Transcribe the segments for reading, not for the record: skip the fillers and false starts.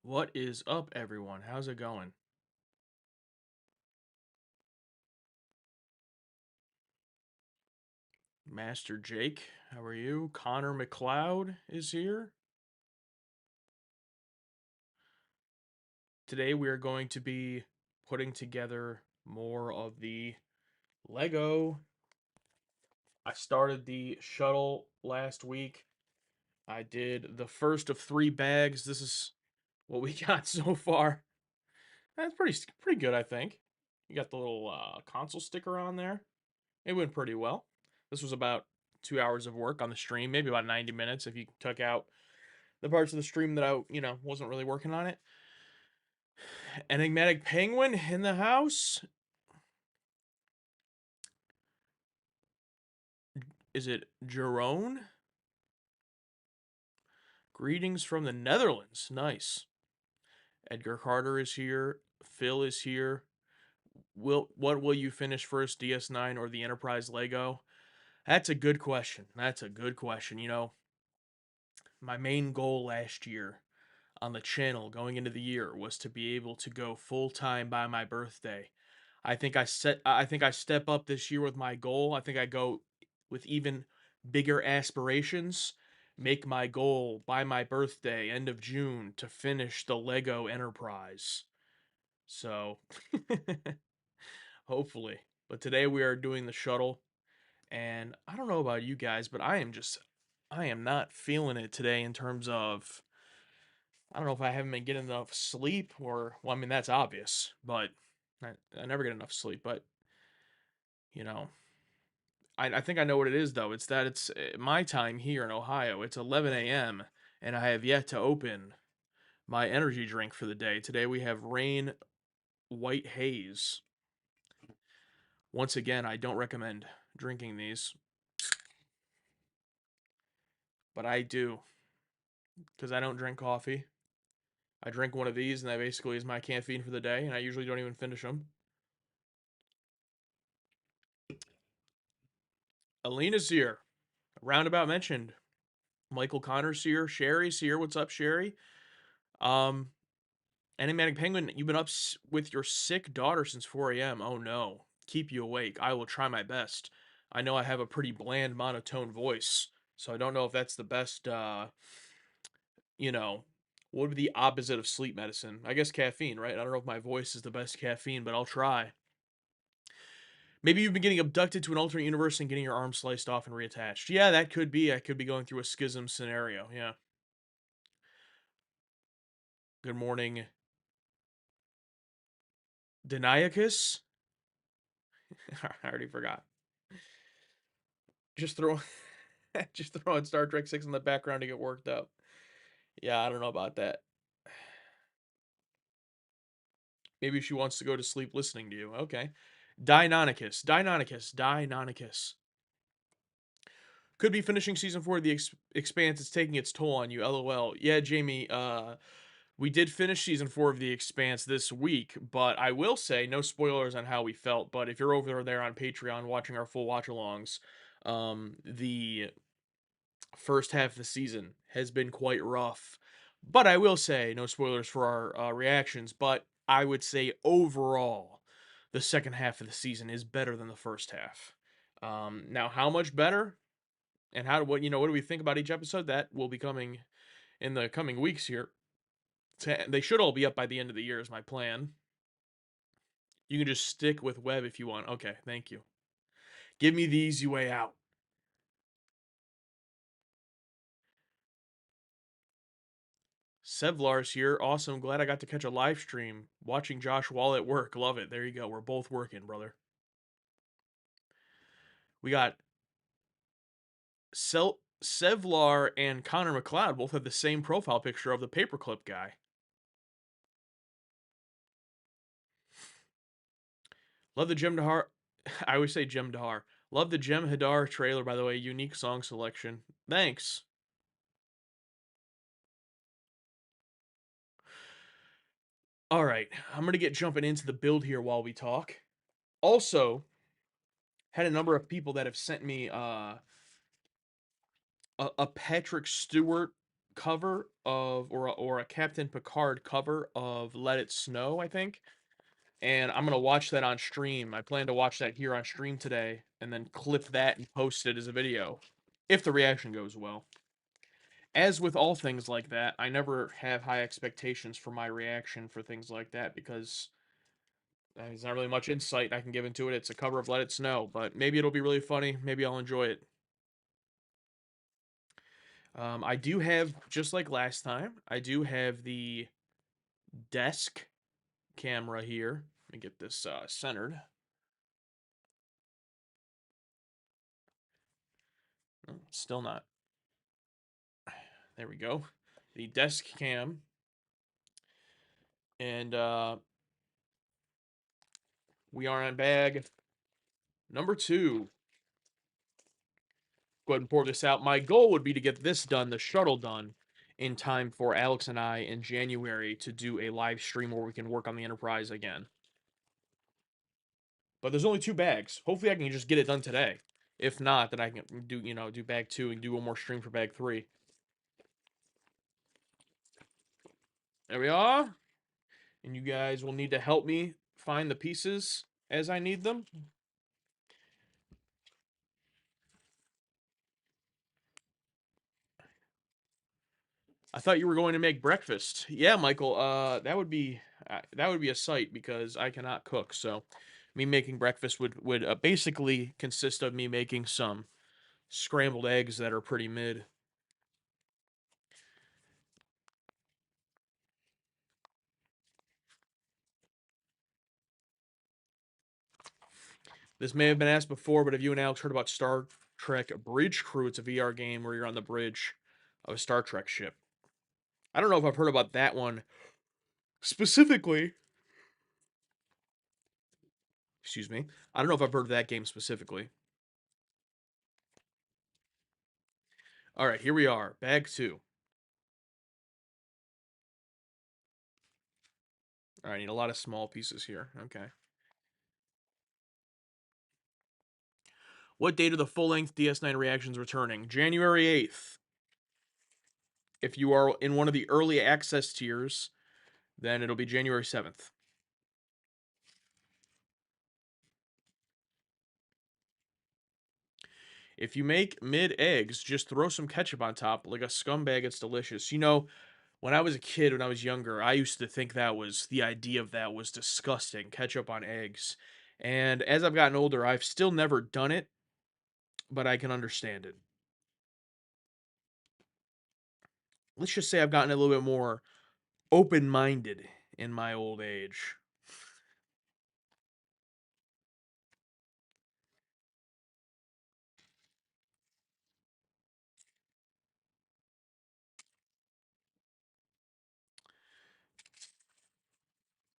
What is up, everyone? How's it going? Master Jake, how are you? Connor McLeod is here. Today we are going to be putting together more of the Lego. I started the shuttle last week. I did the first of 3 bags. This is what we got so far. That's pretty good, I think. You got the little console sticker on there. It went pretty well. This was about 2 hours of work on the stream, maybe about 90 minutes if you took out the parts of the stream that I wasn't really working on it. Enigmatic Penguin in the house. Is it Jerome? Greetings from the Netherlands. Nice. Edgar Carter is here. Phil is here. What will you finish first, DS9 or the Enterprise Lego? That's a good question. That's a good question. My main goal last year on the channel going into the year was to be able to go full time by my birthday. I think I step up this year with my goal. I think I go with even bigger aspirations. Make my goal by my birthday, end of June, to finish the Lego Enterprise. So, hopefully. But today we are doing the shuttle, and I don't know about you guys, but I am not feeling it today in terms of I don't know if I haven't been getting enough sleep or, well, I mean, that's obvious, but I never get enough sleep. But, you know, I think I know what it is, though. It's that it's my time here in Ohio. It's 11 a.m., and I have yet to open my energy drink for the day. Today we have Rain White Haze. Once again, I don't recommend drinking these, but I do because I don't drink coffee. I drink one of these, and that basically is my caffeine for the day, and I usually don't even finish them. Alina's here. Roundabout mentioned. Michael Connor's here. Sherry's here. What's up, Sherry? Um, Enigmatic Penguin, you've been up with your sick daughter since 4 a.m. Oh no. Keep you awake. I will try my best. I know I have a pretty bland, monotone voice, so I don't know if that's the best, you know, what would be the opposite of sleep medicine? I guess caffeine, right? I don't know if my voice is the best caffeine, but I'll try. Maybe you've been getting abducted to an alternate universe and getting your arm sliced off and reattached. Yeah, that could be. I could be going through a schism scenario. Yeah. Good morning, Deniacus. I already forgot. Just throw, just throwing Star Trek 6 in the background to get worked up. Yeah, I don't know about that. Maybe she wants to go to sleep listening to you. Okay. Deinonychus. Deinonychus. Deinonychus. Could be finishing season 4 of the Expanse. It's taking its toll on you. LOL. Yeah, Jamie, we did finish season 4 of The Expanse this week, but I will say, no spoilers on how we felt, but if you're over there on Patreon watching our full watch alongs, the first half of the season has been quite rough. But I will say, no spoilers for our reactions, but I would say overall, the second half of the season is better than the first half. Now, how much better, and what do we think about each episode? That will be coming in the coming weeks here. They should all be up by the end of the year, is my plan. You can just stick with web if you want. Okay, thank you. Give me the easy way out. Sevlar's here. Awesome. Glad I got to catch a live stream watching Josh Wall at work. Love it. There you go. We're both working, brother. We got Sevlar and Connor McLeod both have the same profile picture of the paperclip guy. Love the Jem Dahar. I always say Jem Dahar. Love the Jem Hadar trailer, by the way. Unique song selection. Thanks. All right. I'm going to get jumping into the build here while we talk. Also, had a number of people that have sent me a Patrick Stewart cover of or a Captain Picard cover of Let It Snow, I think. And I'm gonna watch that on stream. I plan to watch that here on stream today, and then clip that and post it as a video, if the reaction goes well. As with all things like that, I never have high expectations for my reaction for things like that because there's not really much insight I can give into it. It's a cover of Let It Snow, but maybe it'll be really funny. Maybe I'll enjoy it. I do have, just like last time, I do have the desk camera here. Let me get this centered. Still not. There we go. The desk cam. And we are on bag number 2. Go ahead and pour this out. My goal would be to get this done, the shuttle done, in time for Alex and I in January to do a live stream where we can work on the Enterprise again. But there's only 2 bags. Hopefully I can just get it done today. If not, then I can do, do bag 2 and do one more stream for bag 3. There we are. And you guys will need to help me find the pieces as I need them. I thought you were going to make breakfast. Yeah, Michael, that would be a sight because I cannot cook. So, me making breakfast would basically consist of me making some scrambled eggs that are pretty mid. This may have been asked before, but have you and Alex heard about Star Trek Bridge Crew? It's a VR game where you're on the bridge of a Star Trek ship. I don't know if I've heard about that one specifically. Excuse me. I don't know if I've heard of that game specifically. All right, here we are. Bag 2. All right, I need a lot of small pieces here. Okay. What date are the full-length DS9 reactions returning? January 8th. If you are in one of the early access tiers, then it'll be January 7th. If you make mid eggs, just throw some ketchup on top like a scumbag. It's delicious. When I was a kid, when I was younger, I used to think the idea of that was disgusting, ketchup on eggs. And as I've gotten older, I've still never done it, but I can understand it. Let's just say I've gotten a little bit more open-minded in my old age.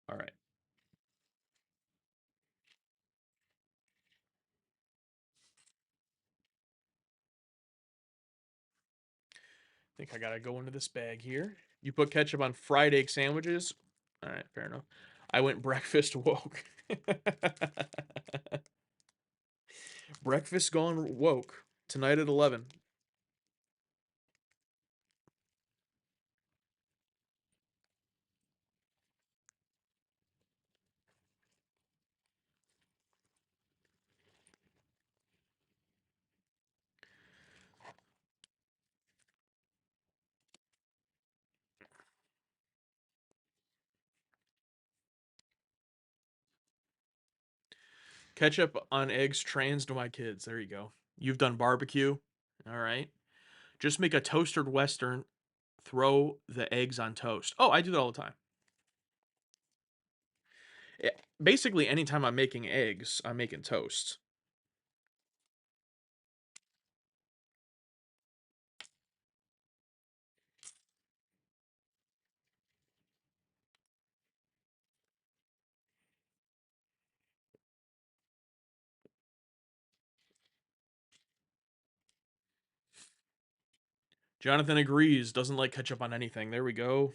All right. I think I gotta go into this bag here. You put ketchup on fried egg sandwiches? All right, fair enough. I went breakfast woke. Breakfast gone woke. Tonight at 11. Ketchup on eggs trans to my kids. There you go. You've done barbecue. All right. Just make a toasted Western. Throw the eggs on toast. Oh, I do that all the time. Basically, anytime I'm making eggs, I'm making toast. Jonathan agrees. Doesn't like ketchup on anything. There we go.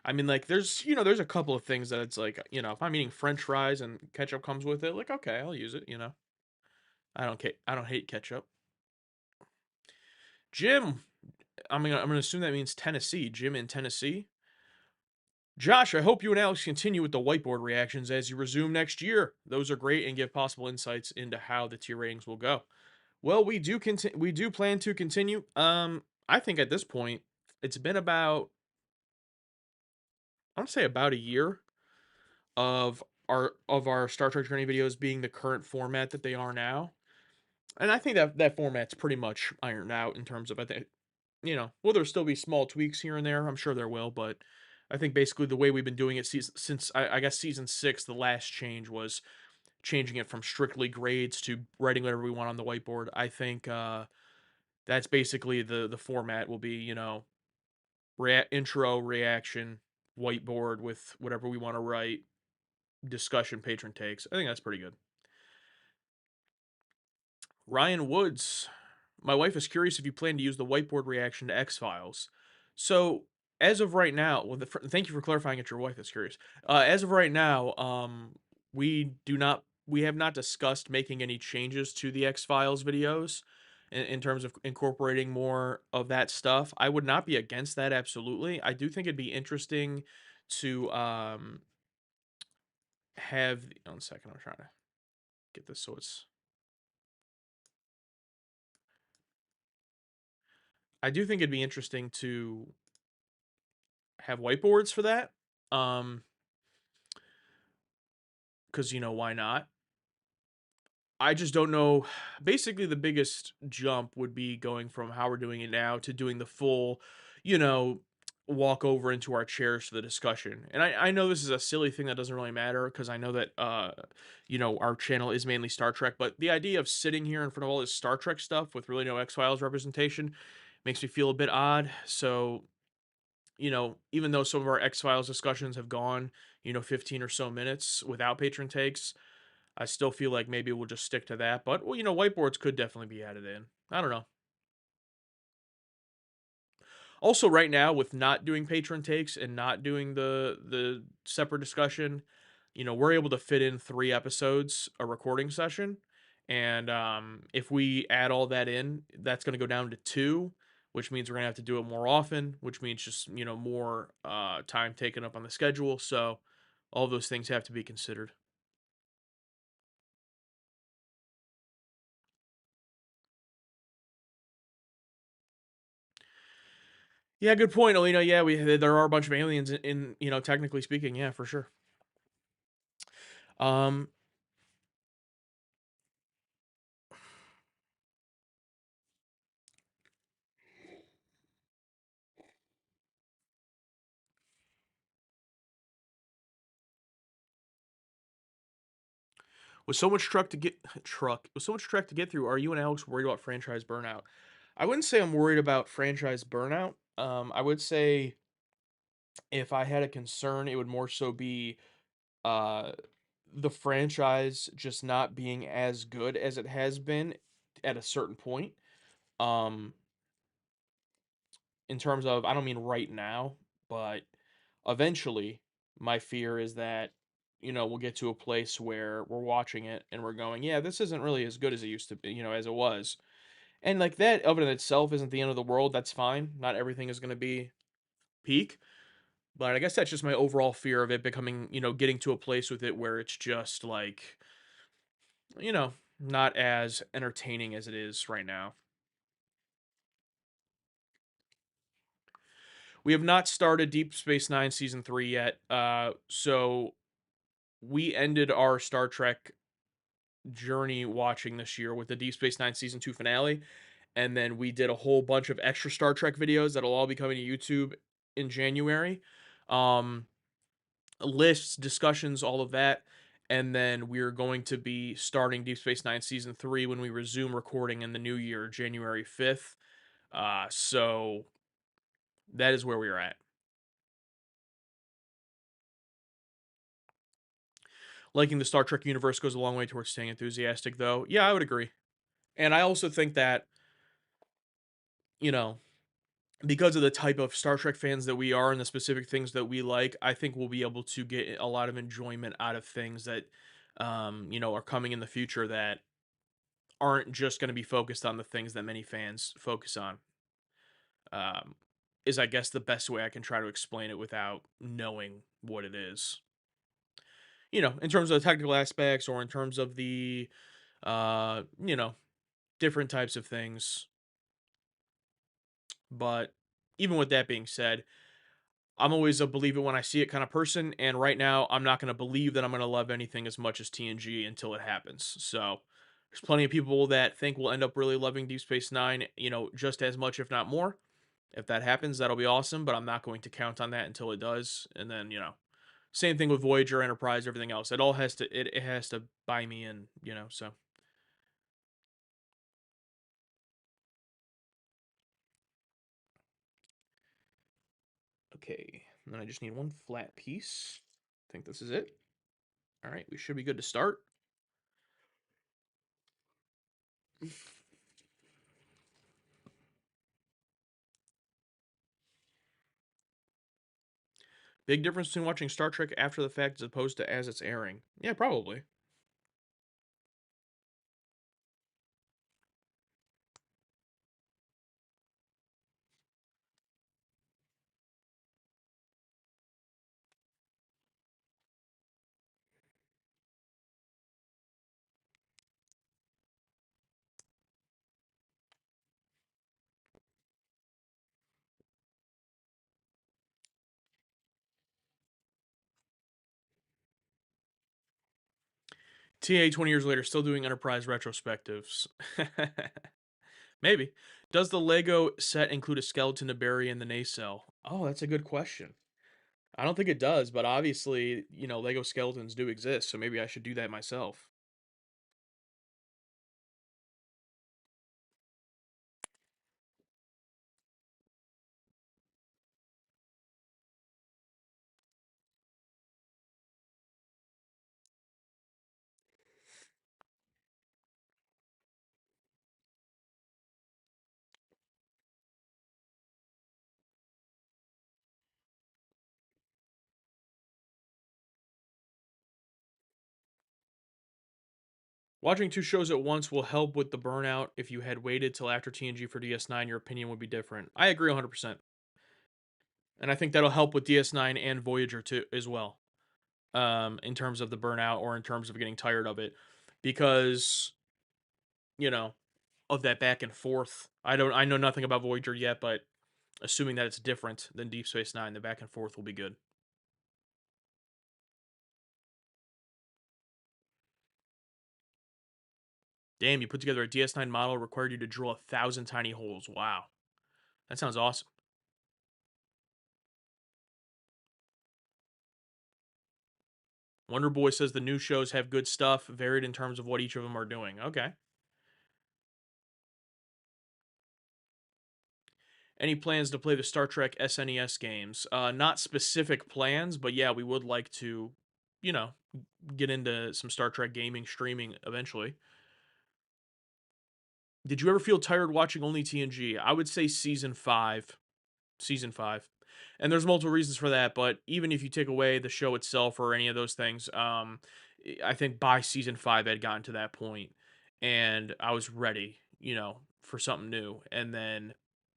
I mean, like, there's a couple of things that it's like, if I'm eating French fries and ketchup comes with it, like, okay, I'll use it. I don't hate ketchup. Jim, I'm gonna assume that means Tennessee. Jim in Tennessee. Josh, I hope you and Alex continue with the whiteboard reactions as you resume next year. Those are great and give possible insights into how the tier ratings will go. Well, we do plan to continue. I think at this point it's been about I want to say about a year of our Star Trek Journey videos being the current format that they are now. And I think that that format's pretty much ironed out in terms of I think will there still be small tweaks here and there? I'm sure there will, but I think basically the way we've been doing it since I guess season 6, the last change was changing it from strictly grades to writing whatever we want on the whiteboard. I think that's basically the format will be, intro, reaction, whiteboard with whatever we want to write, discussion, patron takes. I think that's pretty good. Ryan Woods. My wife is curious if you plan to use the whiteboard reaction to X Files. So, as of right now, thank you for clarifying that your wife is curious. As of right now, we have not discussed making any changes to the X Files videos in terms of incorporating more of that stuff. I would not be against that, absolutely. I do think it'd be interesting to have. 1 second, I'm trying to get this so it's. I do think it'd be interesting to have whiteboards for that. Because why not? I just don't know. Basically, the biggest jump would be going from how we're doing it now to doing the full, you know, walk over into our chairs for the discussion. And I know this is a silly thing that doesn't really matter because I know that our channel is mainly Star Trek, but the idea of sitting here in front of all this Star Trek stuff with really no X Files representation makes me feel a bit odd. So even though some of our X Files discussions have gone, 15 or so minutes without patron takes, I still feel like maybe we'll just stick to that. But, well, whiteboards could definitely be added in. I don't know. Also, right now, with not doing patron takes and not doing the separate discussion, we're able to fit in 3 episodes a recording session. And if we add all that in, that's going to go down to 2, which means we're going to have to do it more often, which means just, more time taken up on the schedule. So all those things have to be considered. Yeah, good point, Alina. Yeah, there are a bunch of aliens in technically speaking. Yeah, for sure. Um, with so much truck to get with so much track to get through, are you and Alex worried about franchise burnout? I wouldn't say I'm worried about franchise burnout. I would say if I had a concern, it would more so be uh the franchise just not being as good as it has been at a certain point. Um, in terms of, I don't mean right now, but eventually, my fear is that, we'll get to a place where we're watching it and we're going, yeah, this isn't really as good as it used to be, as it was. And like that of it in itself isn't the end of the world. That's fine. Not everything is going to be peak. But I guess that's just my overall fear of it becoming, getting to a place with it where it's just like, not as entertaining as it is right now. We have not started Deep Space Nine season 3 yet. So we ended our Star Trek journey watching this year with the Deep Space Nine season 2 finale, and then we did a whole bunch of extra Star Trek videos that'll all be coming to YouTube in January. Um, Lists, discussions, all of that. And then we're going to be starting Deep Space Nine season 3 when we resume recording in the new year, January 5th. So that is where we are at. Liking the Star Trek universe goes a long way towards staying enthusiastic, though. Yeah, I would agree. And I also think that, you know, because of the type of Star Trek fans that we are and the specific things that we like, I think we'll be able to get a lot of enjoyment out of things that, are coming in the future that aren't just going to be focused on the things that many fans focus on. Um, is I guess the best way I can try to explain it without knowing what it is. In terms of the technical aspects or in terms of the different types of things. But even with that being said, I'm always a believe it when I see it kind of person, and right now I'm not going to believe that I'm going to love anything as much as TNG until it happens. So there's plenty of people that think we'll end up really loving Deep Space Nine, just as much, if not more. If that happens, that'll be awesome, but I'm not going to count on that until it does. And then, same thing with Voyager, Enterprise, everything else. It all has to it has to buy me in. So okay. And then I just need one flat piece. I think this is it. All right, we should be good to start. Big difference between watching Star Trek after the fact as opposed to as it's airing. Yeah, probably. TA 20 years later still doing Enterprise retrospectives. Maybe. Does the Lego set include a skeleton to bury in the nacelle? Oh, that's a good question. I don't think it does, but obviously, Lego skeletons do exist, so maybe I should do that myself. Watching two shows at once will help with the burnout. If you had waited till after TNG for DS9, your opinion would be different. I agree 100%. And I think that'll help with DS9 and Voyager too as well. In terms of the burnout or in terms of getting tired of it because, you know, of that back and forth. I know nothing about Voyager yet, but assuming that it's different than Deep Space 9, the back and forth will be good. Damn, you put together a DS9 model required you to drill 1,000 tiny holes. Wow. That sounds awesome. Wonder Boy says the new shows have good stuff, varied in terms of what each of them are doing. Okay. Any plans to play the Star Trek SNES games? Not specific plans, but yeah, we would like to, you know, get into some Star Trek gaming streaming eventually. Did you ever feel tired watching only TNG? I would say season 5. Season 5. And there's multiple reasons for that, but even if you take away the show itself or any of those things, I think by season 5 I'd gotten to that point and I was ready, for something new. And then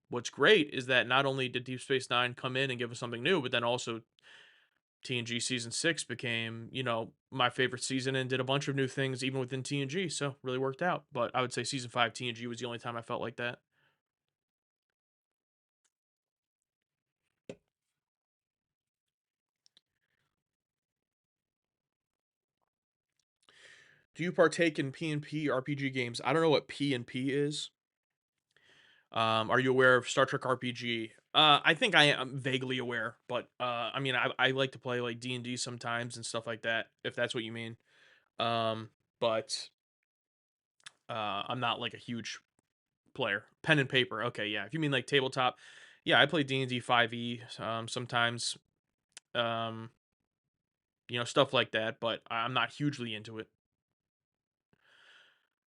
what's great is that not only did Deep Space 9 come in and give us something new, but then also TNG season 6 became, my favorite season and did a bunch of new things even within TNG, so really worked out. But I would say season 5 TNG was the only time I felt like that. Do you partake in P&P RPG games? I don't know what P&P is. Are you aware of Star Trek RPG? I think I am vaguely aware, but I mean, I like to play like D&D sometimes and stuff like that, if that's what you mean. But I'm not like a huge player. Pen and paper. Okay, yeah. If you mean like tabletop, yeah, I play D&D 5e sometimes. Um, stuff like that, but I'm not hugely into it.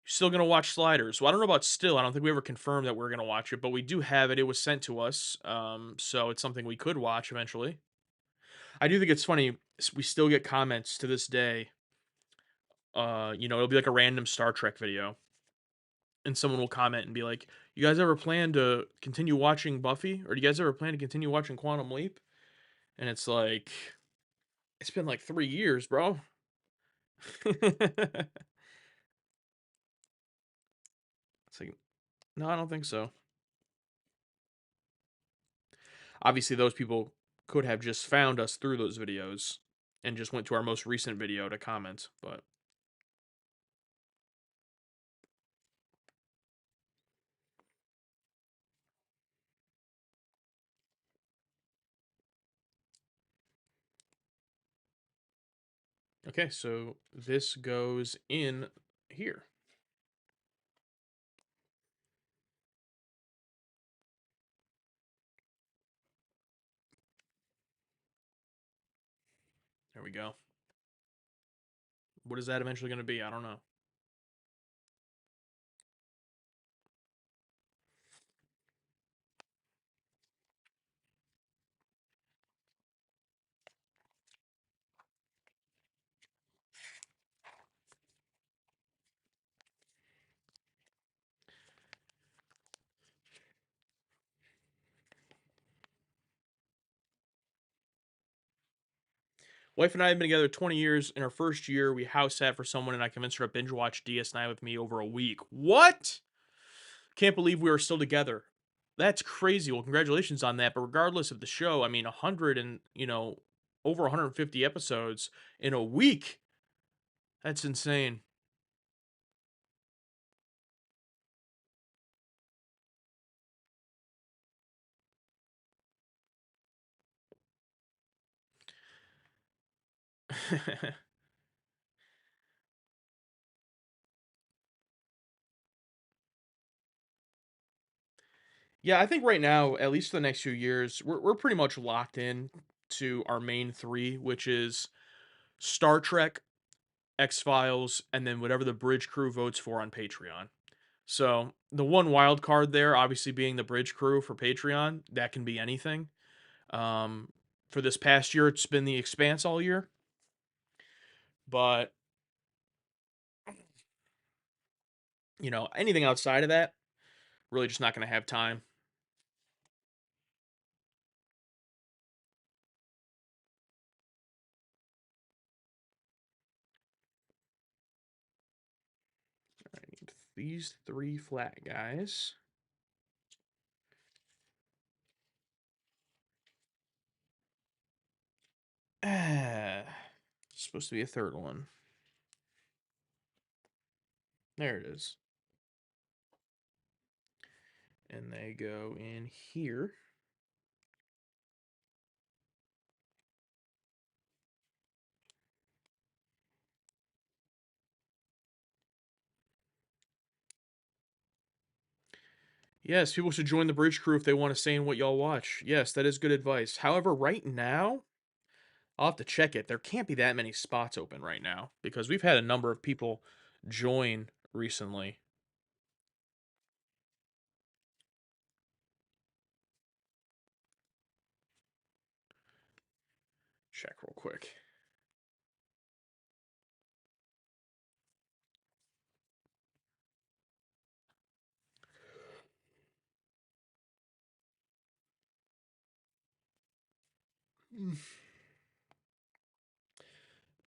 Still gonna watch Sliders. Well, I don't know about still. I don't think we ever confirmed that we're gonna watch it, but we do have it. It was sent to us, so it's something we could watch eventually. I do think it's funny. We still get comments to this day. It'll be like a random Star Trek video, and someone will comment and be like, "You guys ever plan to continue watching Buffy, or do you guys ever plan to continue watching Quantum Leap?" And it's like, it's been like 3 years, bro. It's like, no, I don't think so. Obviously, those people could have just found us through those videos and just went to our most recent video to comment, but okay, so this goes in here. There we go. What is that eventually going to be? I don't know. Wife and I have been together 20 years. In our first year, we house sat for someone and I convinced her to binge watch DS9 with me over a week. What? Can't believe we are still together. That's crazy. Well, congratulations on that. But regardless of the show, I mean, 100 and, over 150 episodes in a week. That's insane. Yeah, I think right now, at least for the next few years, we're pretty much locked in to our main three, which is Star Trek, X Files, and then whatever the Bridge Crew votes for on Patreon. So the one wild card there, obviously being the Bridge Crew for Patreon, that can be anything. For this past year, it's been The Expanse all year, but anything outside of that, really just not going to have time. I need these three flat guys. Supposed to be a third one. There it is. And they go in here. Yes, people should join the Bridge Crew if they want to say in what y'all watch. Yes, that is good advice. However, right now, I'll have to check it. There can't be that many spots open right now because we've had a number of people join recently. Check real quick.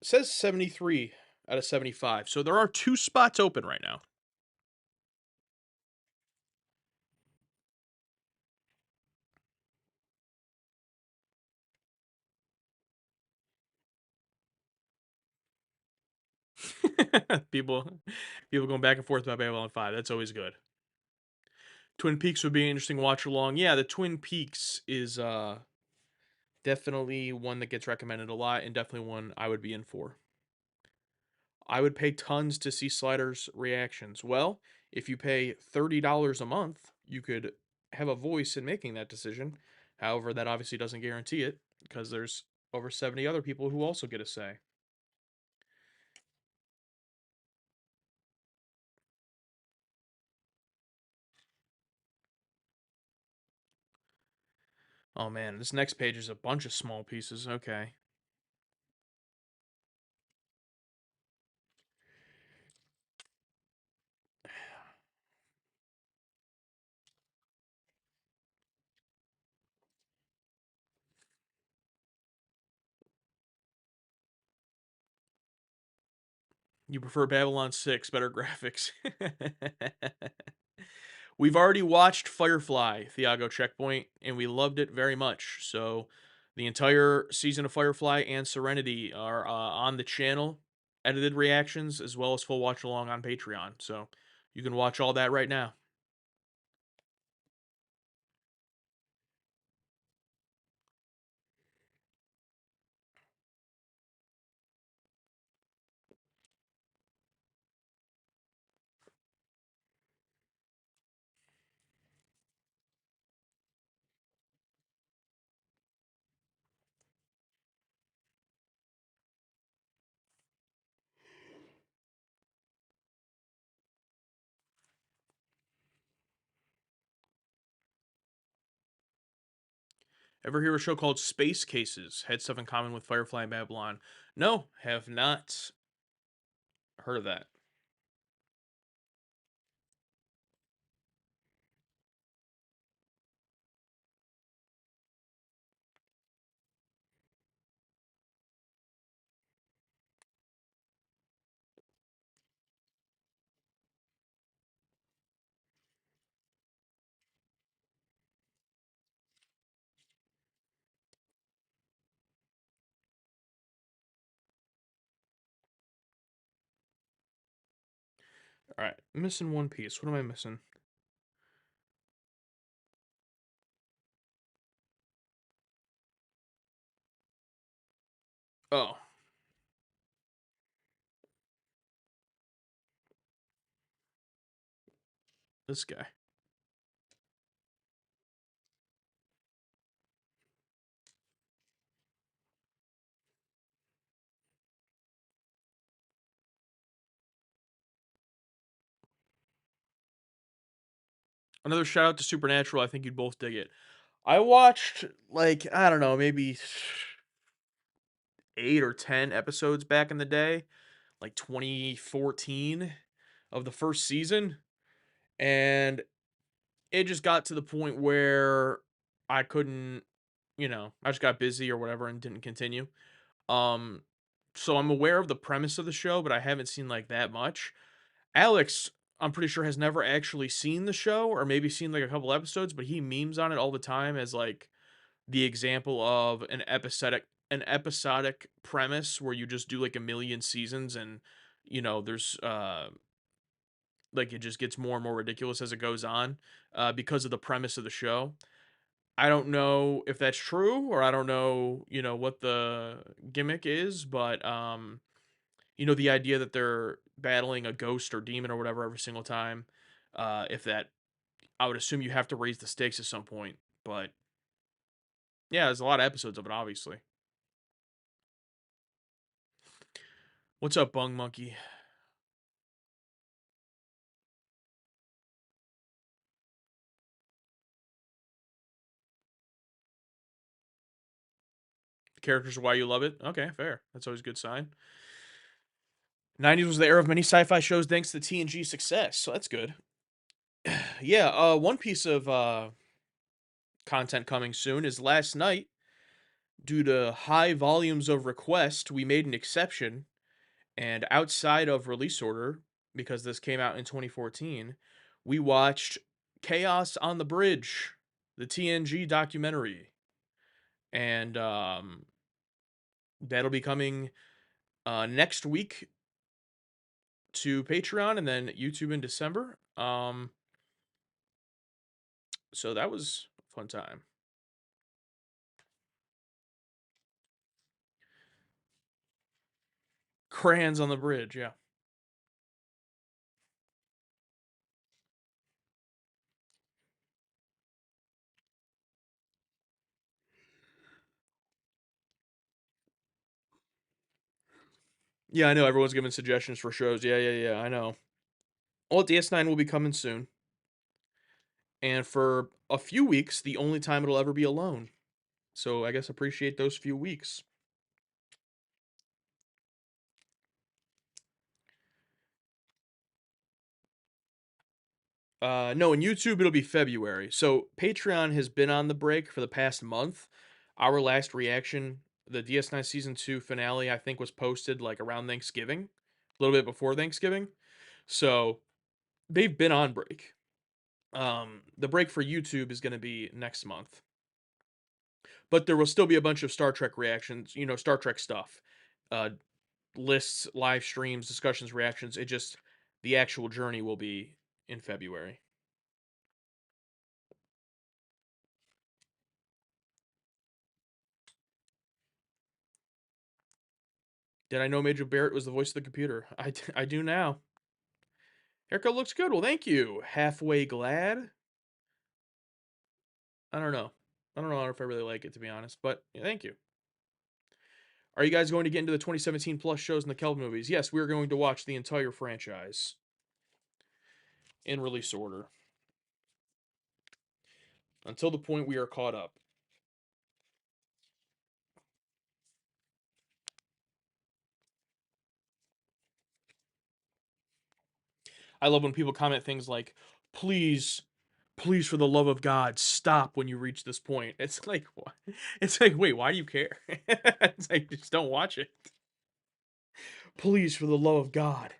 It says 73 out of 75. So there are 2 spots open right now. people people going back and forth about Babylon 5. That's always good. Twin Peaks would be an interesting watch along. Yeah, the Twin Peaks is definitely one that gets recommended a lot and definitely one I would be in for. I would pay tons to see Slider's reactions. Well, if you pay $30 a month, you could have a voice in making that decision. However, that obviously doesn't guarantee it because there's over 70 other people who also get a say. Oh man, this next page is a bunch of small pieces. Okay. You prefer Babylon 6, better graphics. We've already watched Firefly, Thiago Checkpoint, and we loved it very much. So the entire season of Firefly and Serenity are on the channel, edited reactions, as well as full watch along on Patreon. So you can watch all that right now. Ever hear a show called Space Cases? Had stuff in common with Firefly and Babylon. No, have not heard of that. All right, missing one piece. What am I missing? Oh, this guy. Another shout out to Supernatural. I think you'd both dig it. I watched like I don't know, maybe 8 or 10 episodes back in the day, like 2014 of the first season, and it just got to the point where I couldn't, I just got busy or whatever and didn't continue. Um, so I'm aware of the premise of the show, but I haven't seen like that much. Alex, I'm pretty sure has never actually seen the show or maybe seen like a couple episodes, but he memes on it all the time as like the example of an episodic premise where you just do like a million seasons and there's like it just gets more and more ridiculous as it goes on because of the premise of the show. I don't know if that's true or I don't know, what the gimmick is, but the idea that they're battling a ghost or demon or whatever every single time, if that I would assume you have to raise the stakes at some point. But yeah, there's a lot of episodes of it, obviously. What's up, Bung Monkey? The characters are why you love it. Okay, fair. That's always a good sign. 90s was the era of many sci-fi shows thanks to TNG success, so that's good. Yeah, one piece of content coming soon is last night, due to high volumes of request, we made an exception, and outside of release order, because this came out in 2014, we watched Chaos on the Bridge, the TNG documentary, and that'll be coming next week to Patreon and then YouTube in December. So that was a fun time. Crayons on the Bridge, yeah. Yeah, I know everyone's giving suggestions for shows. Yeah, yeah, yeah, I know. Well, DS9 will be coming soon. And for a few weeks, the only time it'll ever be alone. So I guess appreciate those few weeks. No, in YouTube it'll be February. So Patreon has been on the break for the past month. Our last reaction, the DS9 season 2 finale, I think was posted like around Thanksgiving. a little bit before Thanksgiving. So they've been on break. The break for YouTube is going to be next month, but there will still be a bunch of Star Trek reactions, Star Trek stuff, uh, lists, live streams, discussions, reactions. It just the actual journey will be in February. Did I know Major Barrett was the voice of the computer? I do now. Haircut looks good. Well, thank you. Halfway glad. I don't know. I don't know if I really like it, to be honest, but yeah, thank you. Are you guys going to get into the 2017 plus shows and the Kelvin movies? Yes, we're going to watch the entire franchise in release order until the point we are caught up. I love when people comment things like, please, please, for the love of God, stop when you reach this point. It's like, what? It's like, wait, why do you care? It's like, just don't watch it. Please, for the love of God.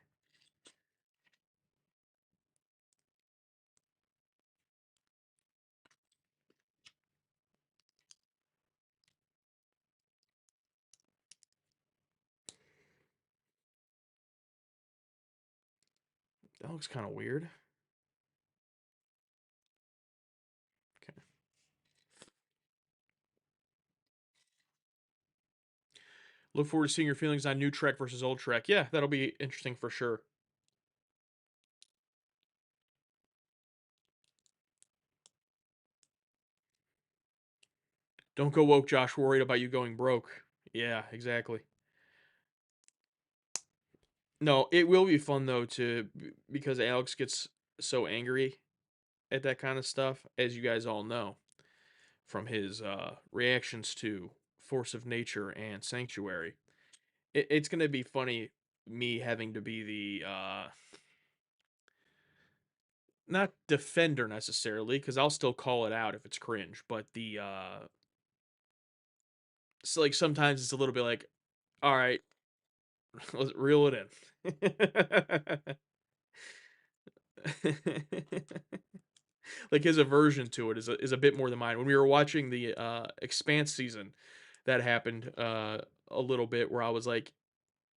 That looks kind of weird. Okay. Look forward to seeing your feelings on new Trek versus old Trek. Yeah, that'll be interesting for sure. Don't go woke, Josh. Worried about you going broke. Yeah, exactly. No, it will be fun though because Alex gets so angry at that kind of stuff, as you guys all know from his reactions to Force of Nature and Sanctuary. It's gonna be funny me having to be the not defender necessarily, because I'll still call it out if it's cringe, but the so like sometimes it's a little bit like, all right, let's reel it in. Like his aversion to it is a bit more than mine. When we were watching the Expanse season, that happened a little bit where I was like,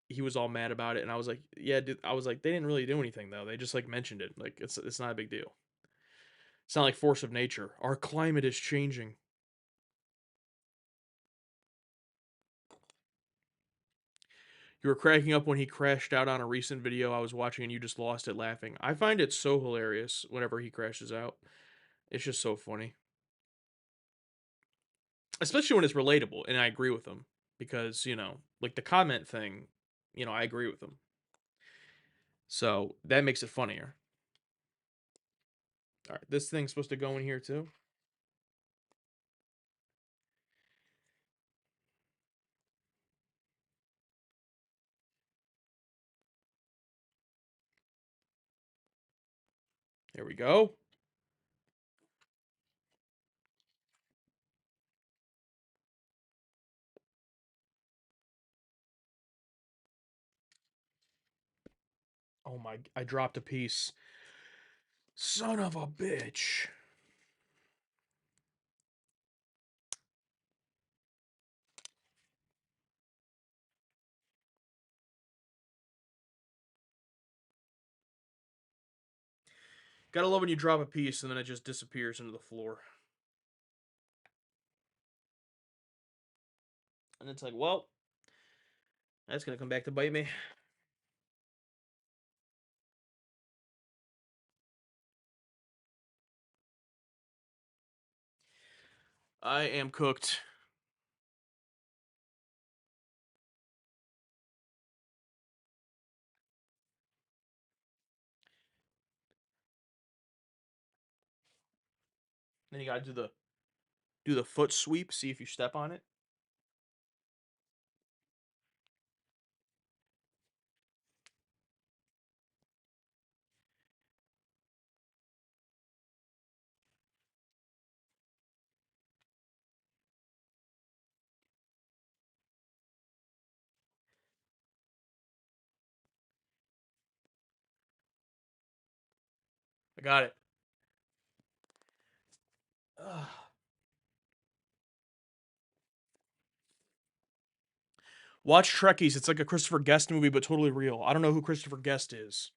he was all mad about it, and I was like, yeah, dude, I was like, they didn't really do anything though. They just like mentioned it. Like it's not a big deal. It's not like force of nature. Our climate is changing. You were cracking up when he crashed out on a recent video I was watching, and you just lost it laughing. I find it so hilarious whenever he crashes out. It's just so funny, especially when it's relatable, and I agree with him because like the comment thing, I agree with him. So that makes it funnier. All right, this thing's supposed to go in here too. There we go. Oh my, I dropped a piece. Son of a bitch. Gotta love when you drop a piece and then it just disappears into the floor. And it's like, well, that's gonna come back to bite me. I am cooked. Then you gotta do the foot sweep, see if you step on it. I got it. Ugh. Watch Trekkies. It's like a Christopher Guest movie, but totally real. I don't know who Christopher Guest is.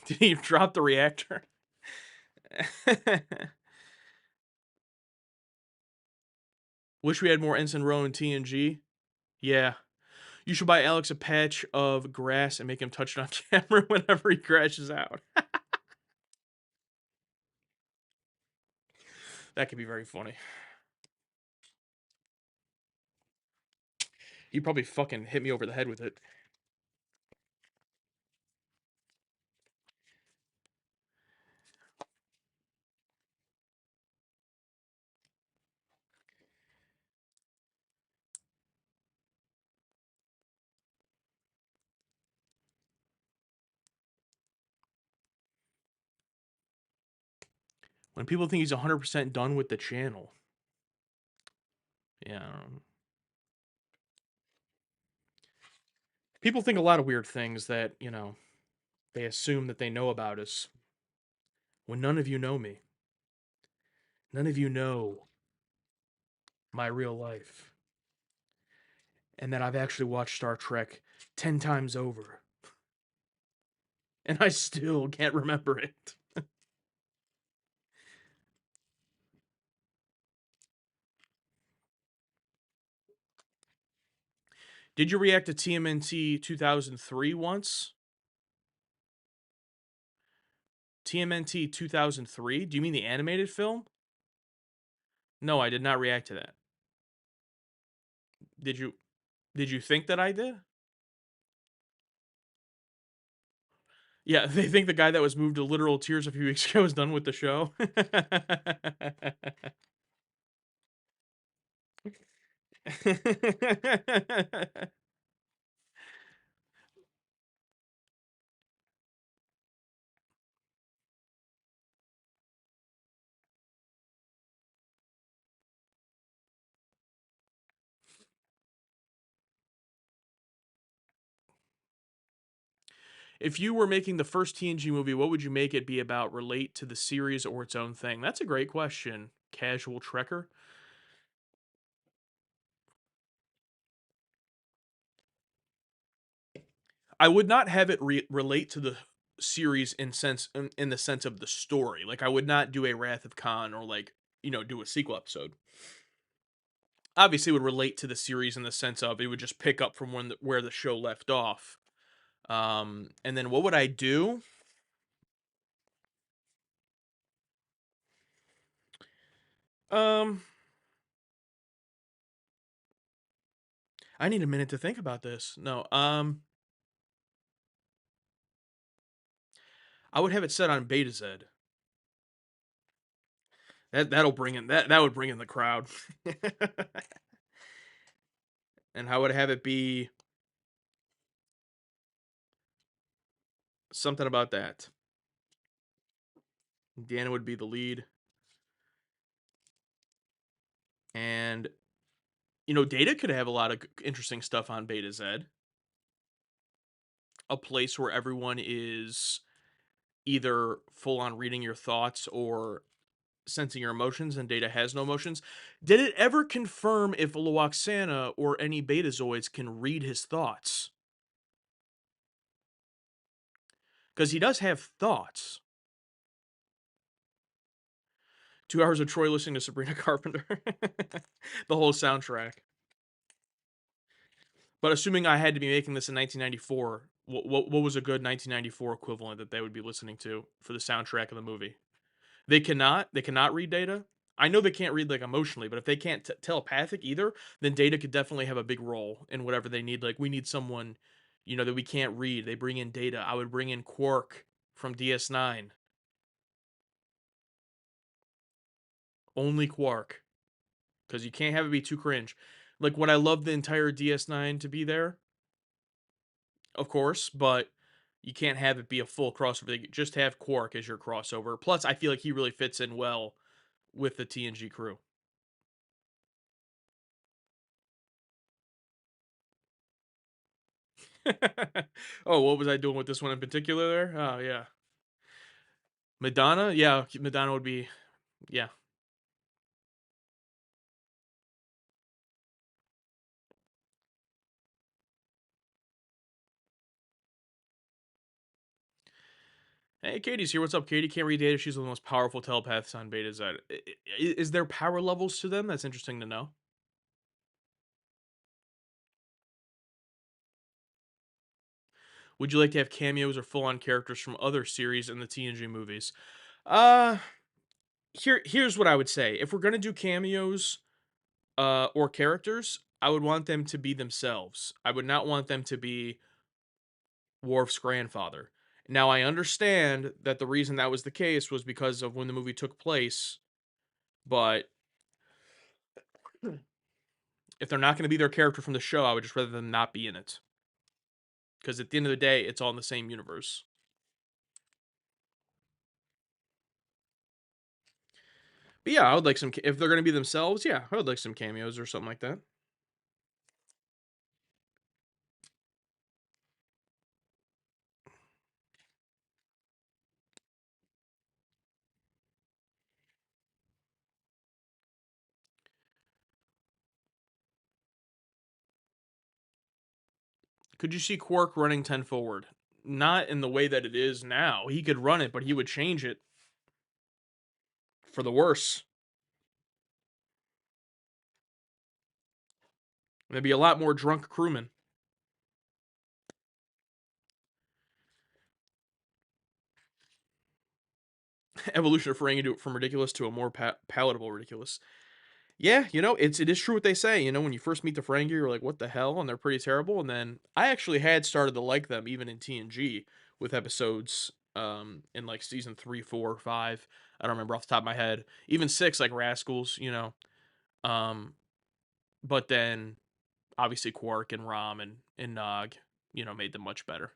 Did he drop the reactor? Wish we had more Ensign Row and TNG. Yeah. You should buy Alex a patch of grass and make him touch it on camera whenever he crashes out. That could be very funny. He probably fucking hit me over the head with it. When people think he's 100% done with the channel. Yeah. People think a lot of weird things that, you know, they assume that they know about us. When none of you know me. None of you know my real life. And that I've actually watched Star Trek 10 times over. And I still can't remember it. Did you react to TMNT 2003 once? TMNT 2003? Do you mean the animated film? No, I did not react to that. Did you think that I did? Yeah, they think the guy that was moved to literal tears a few weeks ago is done with the show. If you were making the first TNG movie, what would you make it be about? Relate to the series or its own thing? That's a great question. Casual Trekker. I would not have it relate to the series in the sense of the story. Like I would not do a Wrath of Khan or like, you know, do a sequel episode. Obviously it would relate to the series in the sense of it would just pick up from where the show left off. And then what would I do? Um I need a minute to think about this. No. I would have it set on Beta Z. That'll bring in that would bring in the crowd. And how would I have it be something about that? Deanna would be the lead. And you know, Data could have a lot of interesting stuff on Beta Z. A place where everyone is either full on reading your thoughts or sensing your emotions, and Data has no emotions. Did it ever confirm if Loaxana or any Betazoids can read his thoughts? Because he does have thoughts. 2 hours of Troy listening to Sabrina Carpenter. The whole soundtrack. But assuming I had to be making this in 1994, what was a good 1994 equivalent that they would be listening to for the soundtrack of the movie? They cannot read Data. I know they can't read like emotionally, but if they can't telepathic either, then Data could definitely have a big role in whatever they need. Like we need someone, you know, that we can't read. They bring in Data. I would bring in Quark from DS9. Only Quark, because you can't have it be too cringe. Like, would I love the entire DS9 to be there? Of course, but you can't have it be a full crossover. Just have Quark as your crossover. Plus, I feel like he really fits in well with the TNG crew. Oh, what was I doing with this one in particular there? Oh, yeah. Madonna? Yeah, Madonna would be yeah. Hey, Katie's here. What's up, Katie? Can't read data. She's one of the most powerful telepaths on Beta Z. Is there power levels to them? That's interesting to know. Would you like to have cameos or full-on characters from other series in the TNG movies? Uh, here's what I would say. If we're gonna do cameos, or characters, I would want them to be themselves. I would not want them to be Worf's grandfather. Now, I understand that the reason that was the case was because of when the movie took place, but if they're not going to be their character from the show, I would just rather them not be in it. Because at the end of the day, it's all in the same universe. But yeah, I would like some. If they're going to be themselves, yeah, I would like some cameos or something like that. Could you see Quark running 10 forward? Not in the way that it is now. He could run it, but he would change it for the worse. There'd be a lot more drunk crewmen. Evolution of Ferengi from ridiculous to a more palatable ridiculous. Yeah, it is true what they say. When you first meet the Ferengi, you're like, "What the hell?" And they're pretty terrible. And then I actually had started to like them even in TNG with episodes in like season 3, 4, 5. I don't remember off the top of my head. Even 6, like Rascals. Um, but then obviously Quark and Rom and Nog, made them much better.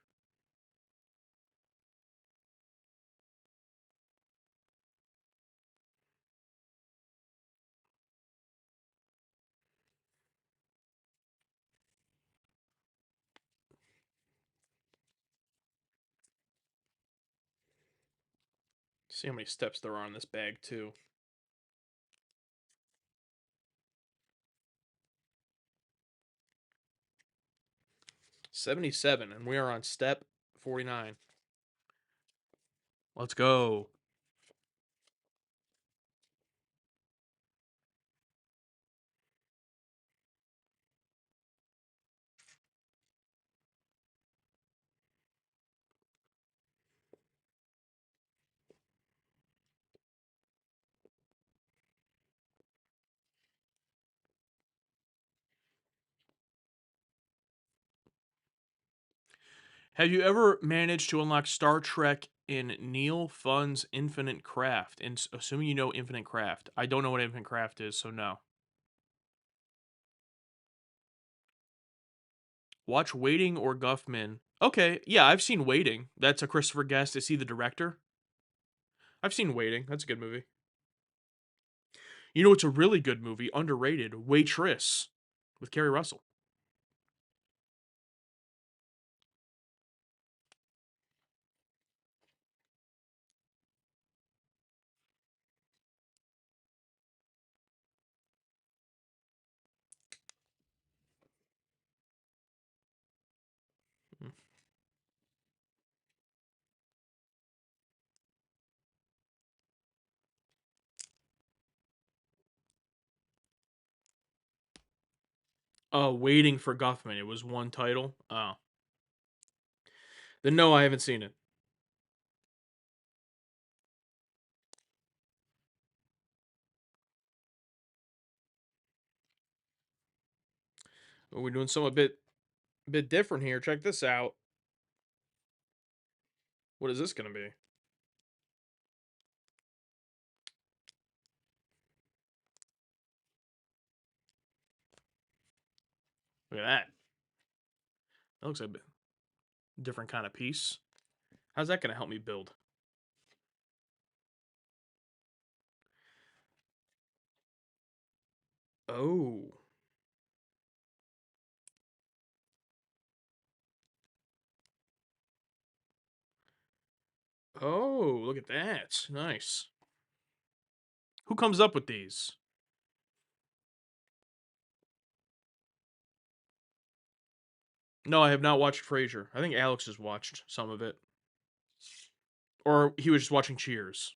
See how many steps there are in this bag too. 77, and we are on step 49. Let's go. Have you ever managed to unlock Star Trek in Neil Fun's Infinite Craft? And assuming you know Infinite Craft, I don't know what Infinite Craft is, so no. Watch Waiting or Guffman. Okay, yeah, I've seen Waiting. That's a Christopher Guest. Is he the director? I've seen Waiting. That's a good movie. It's a really good movie, underrated. Waitress with Kerry Russell. Waiting for Guffman. It was one title. Oh, then no, I haven't seen it. We're doing something a bit different here. Check this out. What is this gonna be? Look at that. That looks like a different kind of piece. How's that gonna help me build? Oh, Oh, look at that. Nice. Who comes up with these? No, I have not watched Frasier. I think Alex has watched some of it. Or he was just watching Cheers.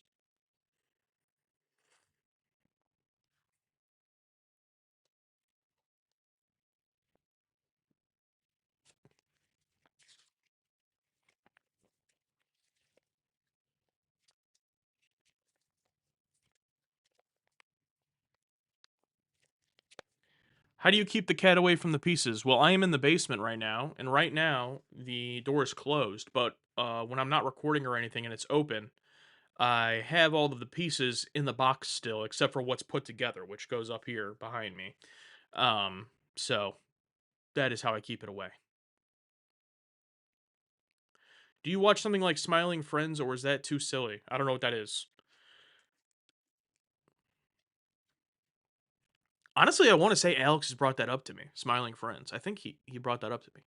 How do you keep the cat away from the pieces? Well, I am in the basement right now, and right now the door is closed, but when I'm not recording or anything and it's open, I have all of the pieces in the box still, except for what's put together, which goes up here behind me. Um, so that is how I keep it away. Do you watch something like Smiling Friends, or is that too silly? I don't know what that is. Honestly, I want to say Alex has brought that up to me. Smiling Friends. I think he brought that up to me.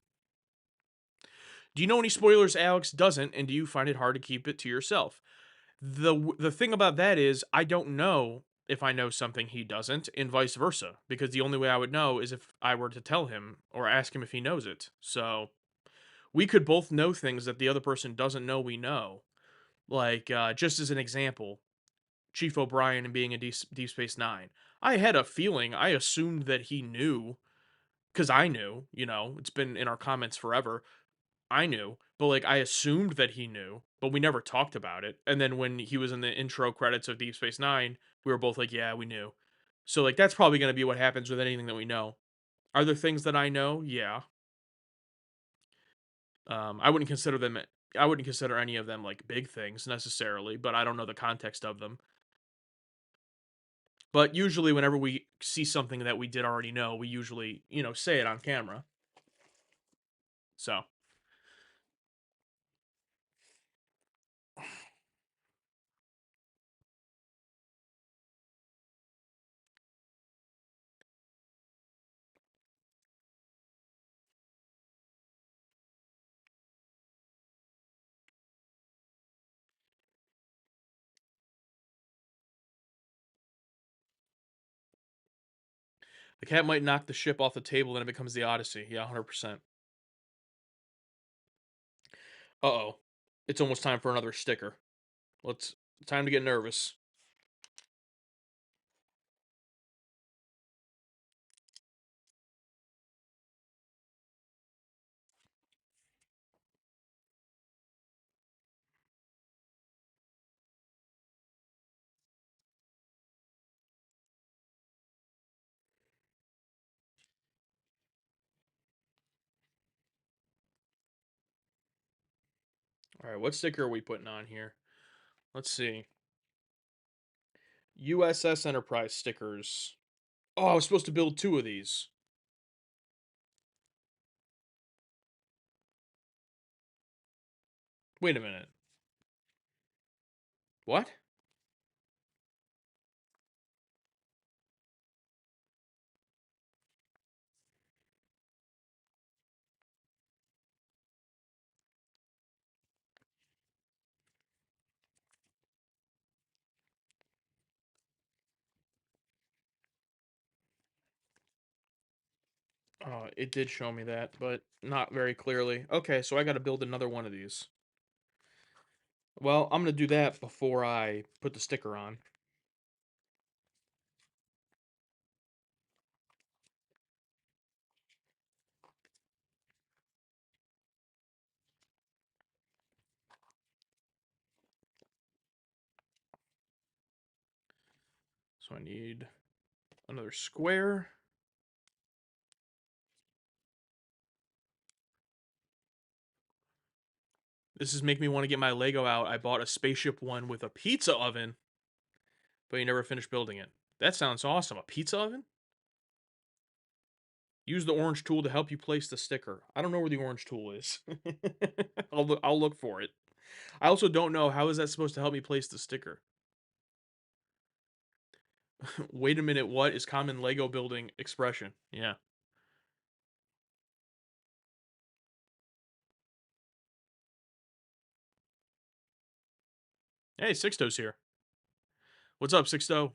Do you know any spoilers Alex doesn't, and do you find it hard to keep it to yourself? The thing about that is I don't know if I know something he doesn't, and vice versa, because the only way I would know is if I were to tell him or ask him if he knows it. So we could both know things that the other person doesn't know we know. Like just as an example, Chief O'Brien and being in Deep Space Nine. I had a feeling. I assumed that he knew because I knew. You know, it's been in our comments forever. I knew, but like I assumed that he knew, but we never talked about it. And then when he was in the intro credits of Deep Space Nine, we were both like, "Yeah, we knew." So like that's probably going to be what happens with anything that we know. Are there things that I know? Yeah. I wouldn't consider them. I wouldn't consider any of them like big things necessarily, but I don't know the context of them. But usually, whenever we see something that we did already know, we usually, say it on camera. So the cat might knock the ship off the table, and it becomes the Odyssey. Yeah, 100%. Uh-oh. It's almost time for another sticker. Let's Time to get nervous. All right, what sticker are we putting on here? Let's see. USS Enterprise stickers. Oh, I was supposed to build two of these. Wait a minute. What? Oh, it did show me that, but not very clearly. Okay, so I got to build another one of these. Well, I'm going to do that before I put the sticker on. So I need another square. This is making me want to get my Lego out. I bought a spaceship one with a pizza oven, but you never finished building it. That sounds awesome. A pizza oven? Use the orange tool to help you place the sticker. I don't know where the orange tool is. I'll look for it. I also don't know how is that supposed to help me place the sticker. Wait a minute, what is common Lego building expression? Yeah. Hey, Sixto's here. What's up, Sixto?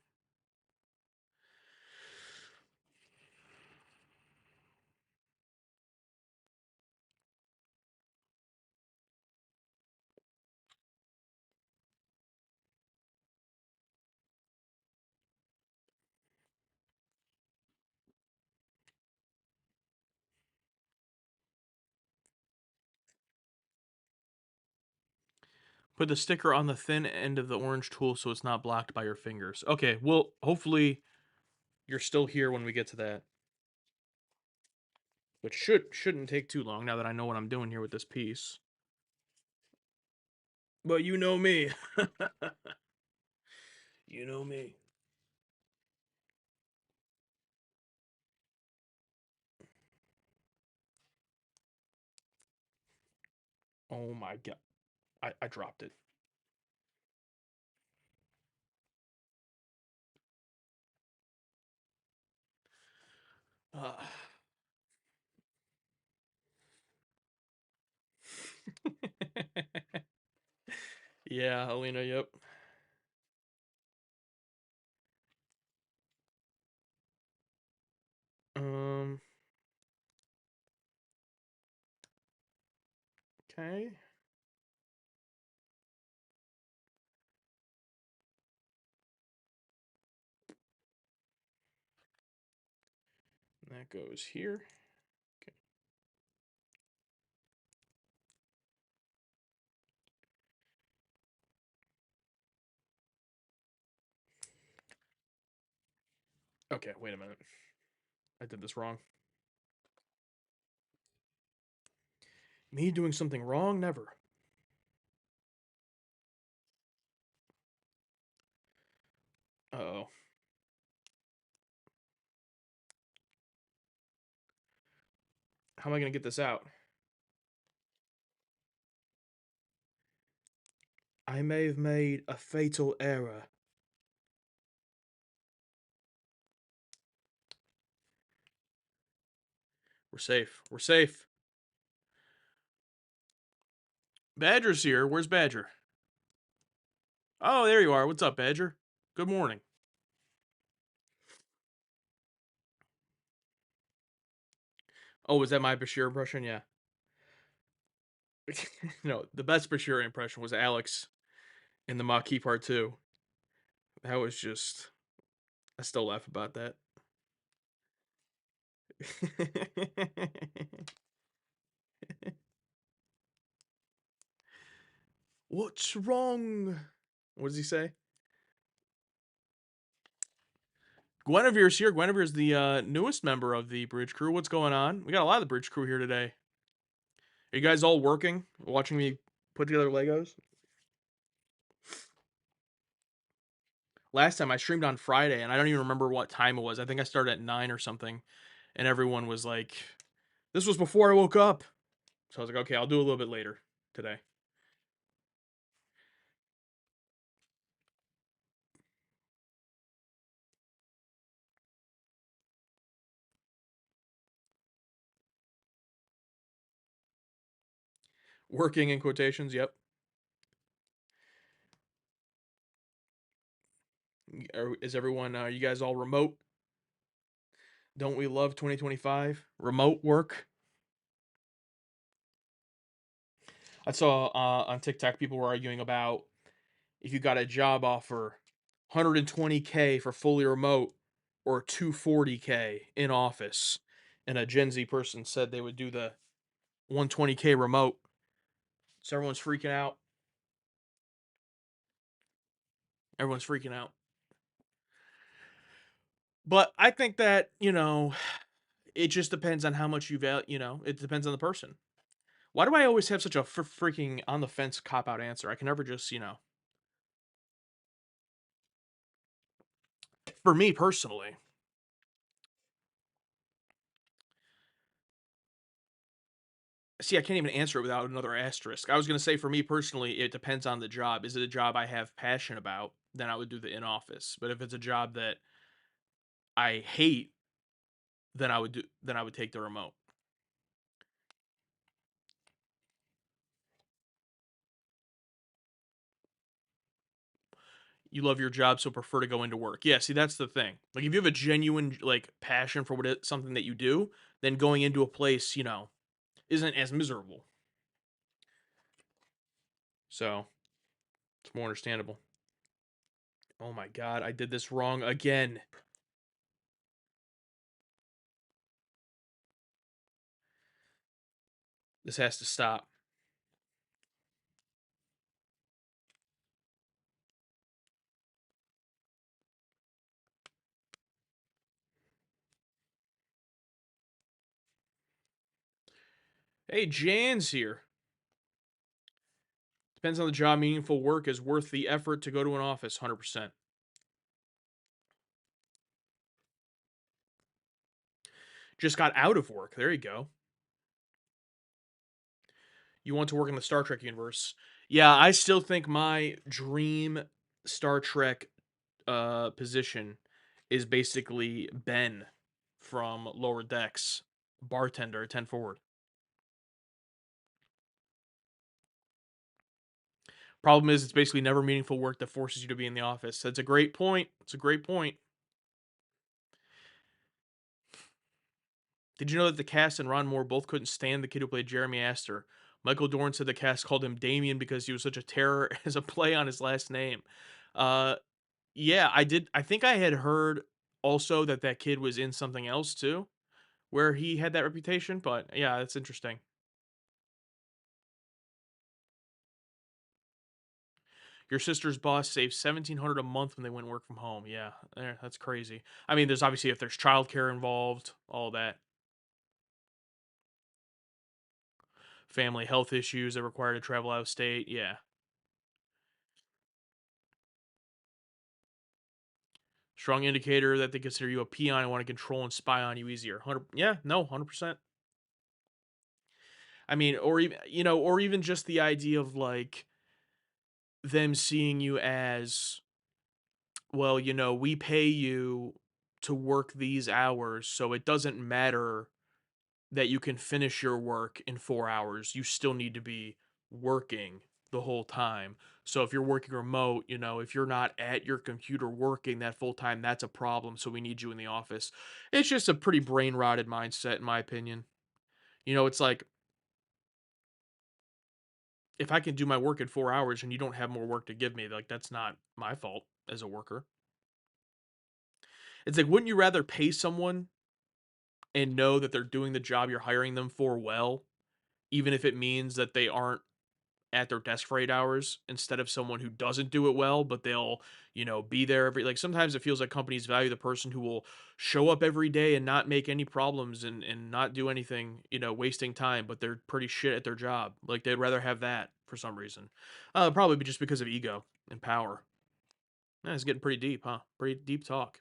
Put the sticker on the thin end of the orange tool so it's not blocked by your fingers. Okay, well, hopefully you're still here when we get to that. Which shouldn't take too long now that I know what I'm doing here with this piece. But you know me. You know me. Oh my god. I dropped it. Uh. Yeah, Alina, yep. Um, okay. That goes here. Okay. Okay, wait a minute. I did this wrong. Me doing something wrong? Never. Uh-oh. How am I going to get this out? I may have made a fatal error. We're safe. We're safe. Badger's here. Where's Badger? Oh, there you are. What's up, Badger? Good morning. Oh, was that my Bashir impression? Yeah. No, the best Bashir impression was Alex in the Maquis Part 2. That was just... I still laugh about that. What's wrong? What does he say? Guinevere's here. Guinevere's the newest member of the bridge crew. What's going on? We got a lot of the bridge crew here today. Are you guys all working? Watching me put together Legos? Last time I streamed on Friday, and I don't even remember what time it was. I think I started at 9 or something, and everyone was like, this was before I woke up. So I was like, okay, I'll do a little bit later today. Working in quotations, yep. Is everyone, are you guys all remote? Don't we love 2025? Remote work? I saw on TikTok people were arguing about if you got a job offer, 120K for fully remote or 240K in office. And a Gen Z person said they would do the 120K remote. So everyone's freaking out. Everyone's freaking out. But I think that, it just depends on how much you value, it depends on the person. Why do I always have such a freaking on the fence cop out answer? I can never just, for me personally, see, I can't even answer it without another asterisk. I was going to say, for me personally, it depends on the job. Is it a job I have passion about? Then I would do the in office. But if it's a job that I hate, then I would take the remote. You love your job, so prefer to go into work. Yeah, see, that's the thing. Like, if you have a genuine, like, passion for something that you do, then going into a place, isn't as miserable. So, it's more understandable. Oh my god, I did this wrong again. This has to stop. Hey, Jan's here. Depends on the job. Meaningful work is worth the effort to go to an office. 100%. Just got out of work. There you go. You want to work in the Star Trek universe. Yeah, I still think my dream Star Trek position is basically Ben from Lower Decks, bartender at 10 Forward. Problem is, it's basically never meaningful work that forces you to be in the office. That's a great point. It's a great point. Did you know that the cast and Ron Moore both couldn't stand the kid who played Jeremy Astor? Michael Dorn said the cast called him Damien because he was such a terror as a play on his last name. Uh, yeah, I did. I think I had heard also that that kid was in something else too, where he had that reputation. But yeah, that's interesting. Your sister's boss saves 1,700 a month when they went work from home. Yeah, that's crazy. I mean, there's obviously if there's childcare involved, all that, family health issues that require to travel out of state. Yeah, strong indicator that they consider you a peon and want to control and spy on you easier. 100. Yeah, no, 100%. I mean, or even or even just the idea of like them seeing you as well. We pay you to work these hours, so it doesn't matter that you can finish your work in 4 hours. You still need to be working the whole time. So if you're working remote, if you're not at your computer working that full time, that's a problem. So we need you in the office. It's just a pretty brain rotted mindset, in my opinion. It's like if I can do my work in 4 hours and you don't have more work to give me, like that's not my fault as a worker. It's like, wouldn't you rather pay someone and know that they're doing the job you're hiring them for well, even if it means that they aren't at their desk for 8 hours instead of someone who doesn't do it well, but they'll, be there every like sometimes it feels like companies value the person who will show up every day and not make any problems and not do anything, wasting time, but they're pretty shit at their job. Like they'd rather have that for some reason. Probably just because of ego and power. Yeah, it's getting pretty deep, huh? Pretty deep talk.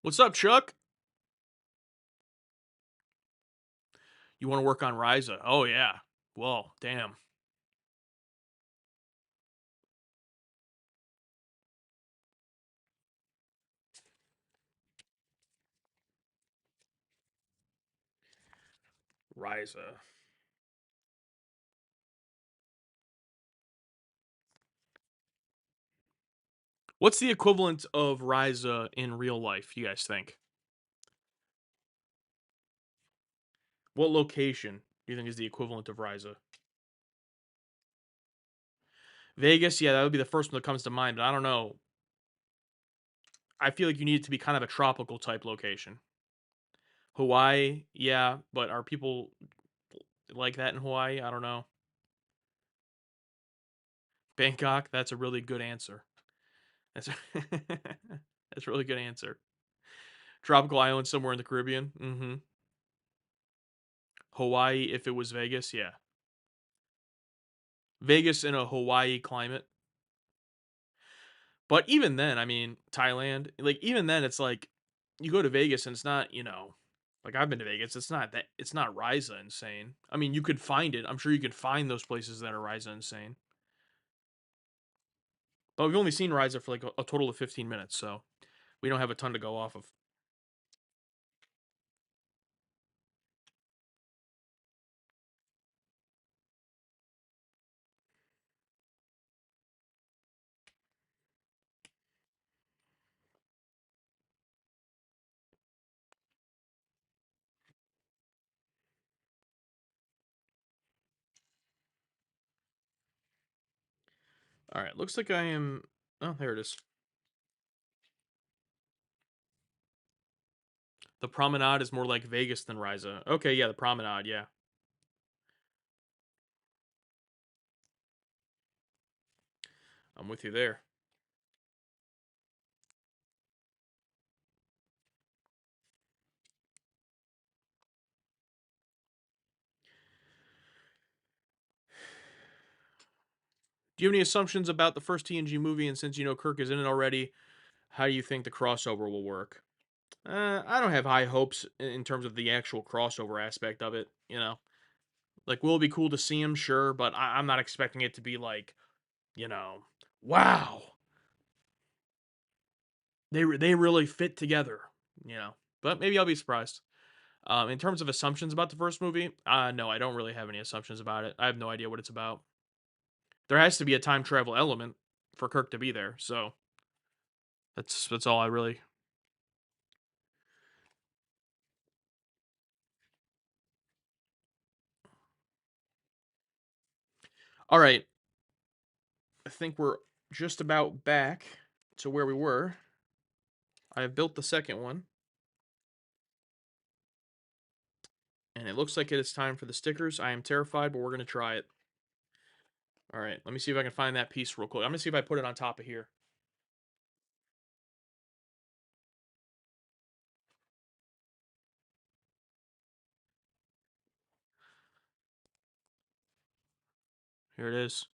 What's up, Chuck? You want to work on Ryza? Oh yeah. Well, damn. Ryza. What's the equivalent of Ryza in real life, you guys think? What location do you think is the equivalent of Ryza? Vegas, yeah, that would be the first one that comes to mind, but I don't know. I feel like you need it to be kind of a tropical type location. Hawaii, yeah, but are people like that in Hawaii? I don't know. Bangkok, that's a really good answer. That's a that's a really good answer. Tropical island somewhere in the Caribbean. Hawaii, if it was Vegas, yeah. Vegas in a Hawaii climate. But even then, I mean, Thailand, like even then, it's like you go to Vegas and it's not. Like, I've been to Vegas. It's not Ryza insane. I mean, you could find it. I'm sure you could find those places that are Ryza insane. But we've only seen Ryza for like a total of 15 minutes, so we don't have a ton to go off of. All right, looks like I am. Oh, there it is. The Promenade is more like Vegas than Ryza. Okay, yeah, the Promenade, yeah. I'm with you there. Do you have any assumptions about the first TNG movie? And since you know Kirk is in it already, how do you think the crossover will work? I don't have high hopes in terms of the actual crossover aspect of it. You know, like, will it be cool to see him? Sure, but I'm not expecting it to be like, you know, wow, they really fit together. You know, but maybe I'll be surprised. In terms of assumptions about the first movie, no, I don't really have any assumptions about it. I have no idea what it's about. There has to be a time travel element for Kirk to be there, so that's all I really. All right, I think we're just about back to where we were. I have built the second one, and it looks like it is time for the stickers. I am terrified, but we're gonna try it. All right, let me see if I can find that piece real quick. I'm gonna see if I put it on top of here. Here it is.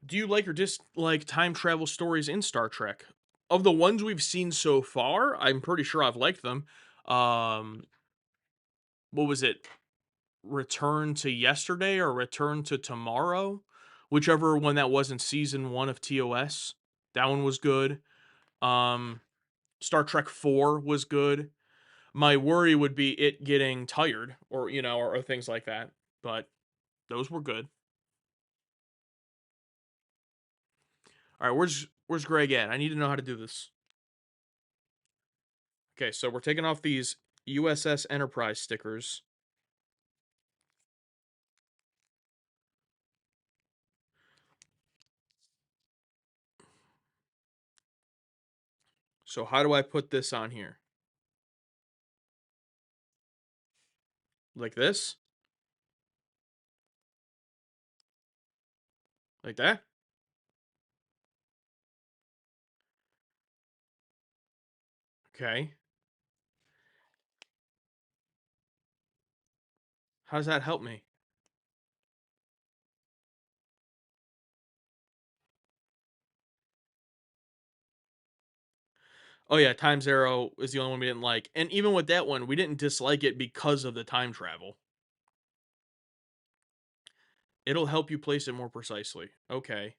Do you like or dislike time travel stories in Star Trek? Of the ones we've seen so far, I'm pretty sure I've liked them. Um, what was it? Return to Yesterday or Return to Tomorrow? Whichever one that was in season 1 of TOS. That one was good. Um, Star Trek 4 was good. My worry would be it getting tired or, or things like that. But those were good. All right, where's Greg at? I need to know how to do this. Okay, so we're taking off these USS Enterprise stickers. So how do I put this on here? Like this? Like that? Okay. How does that help me? Oh yeah, Times Arrow is the only one we didn't like. And even with that one, we didn't dislike it because of the time travel. It'll help you place it more precisely. Okay.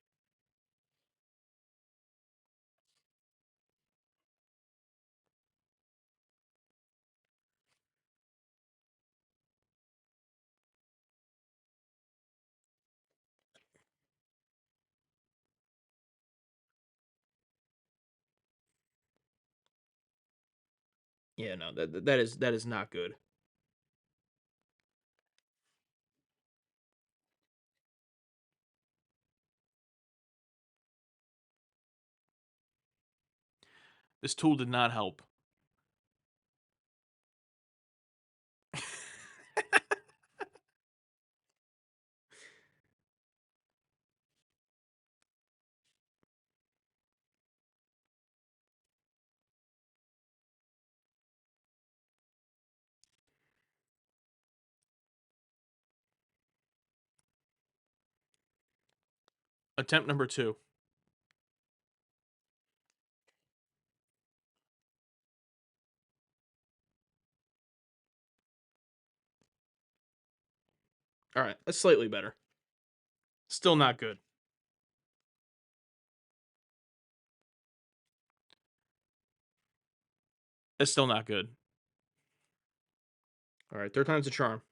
Yeah, no, that is not good. This tool did not help. Attempt number 2. All right, that's slightly better. Still not good. It's still not good. All right, third time's a charm.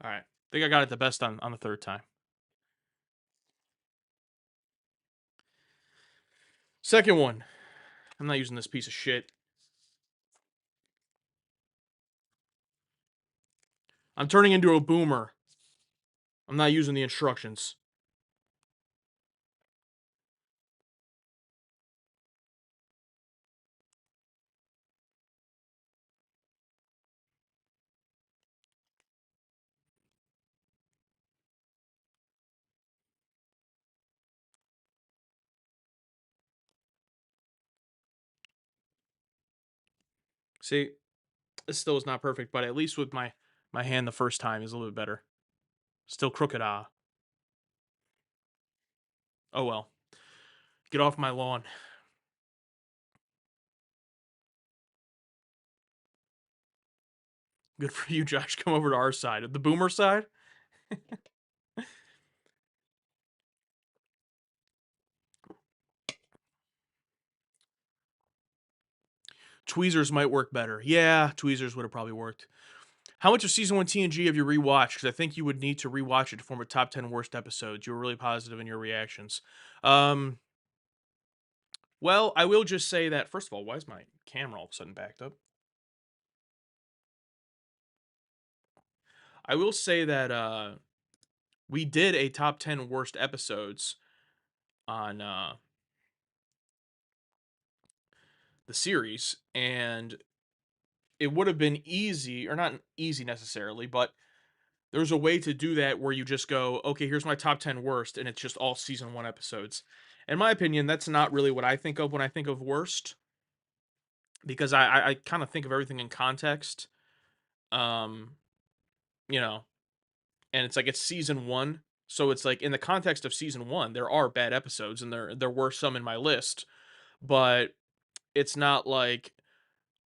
All right. I think I got it the best on the third time. Second one. I'm not using this piece of shit. I'm turning into a boomer. I'm not using the instructions. See, this still is not perfect, but at least with my hand the first time is a little bit better. Still crooked, ah. Oh well. Get off my lawn. Good for you, Josh. Come over to our side. The boomer side? Tweezers might work better. Yeah, tweezers would have probably worked. How much of season 1 TNG have you rewatched? Because I think you would need to rewatch it to form a top 10 worst episodes. You were really positive in your reactions. Um, well, I will just say that, first of all, why is my camera all of a sudden backed up? I will say that we did a top 10 worst episodes on the series, and it would have been easy, or not easy necessarily, but there's a way to do that where you just go, okay, here's my top 10 worst, and it's just all season 1 episodes. In my opinion, that's not really what I think of when I think of worst, because I kind of think of everything in context. Um, you know, and it's like it's season 1, so it's like in the context of season 1, there are bad episodes, and there were some in my list, but it's not like,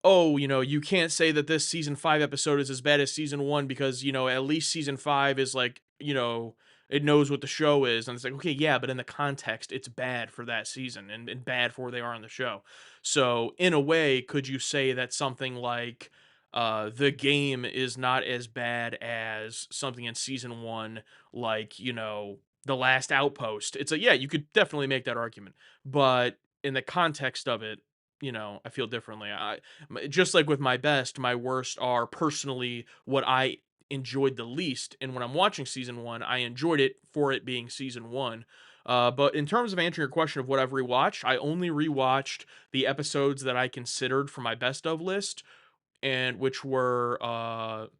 oh, you can't say that this season 5 episode is as bad as season 1 because, at least season 5 is like, it knows what the show is. And it's like, okay, yeah, but in the context, it's bad for that season and bad for where they are on the show. So, in a way, could you say that something like the game is not as bad as something in season 1, like, The Last Outpost? It's a, yeah, you could definitely make that argument. But in the context of it, I feel differently. Just like with my best, my worst are personally what I enjoyed the least. And when I'm watching season 1, I enjoyed it for it being season 1. But in terms of answering your question of what I've rewatched, I only rewatched the episodes that I considered for my best of list, and which were Heart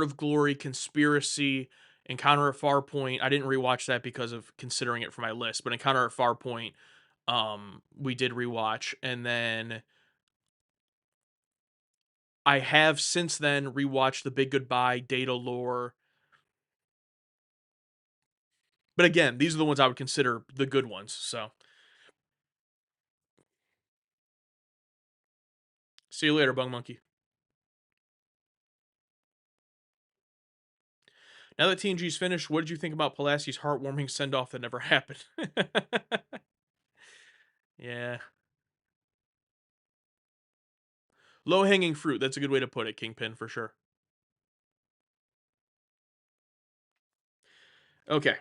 of Glory, Conspiracy, Encounter at Farpoint. I didn't rewatch that because of considering it for my list, but Encounter at Farpoint, we did rewatch, and then I have since then rewatched The Big Goodbye, Data Lore. But again, these are the ones I would consider the good ones. So, see you later, Bung Monkey. Now that TNG's finished, what did you think about Pulaski's heartwarming send off that never happened? Yeah. Low hanging fruit. That's a good way to put it, Kingpin, for sure. Okay.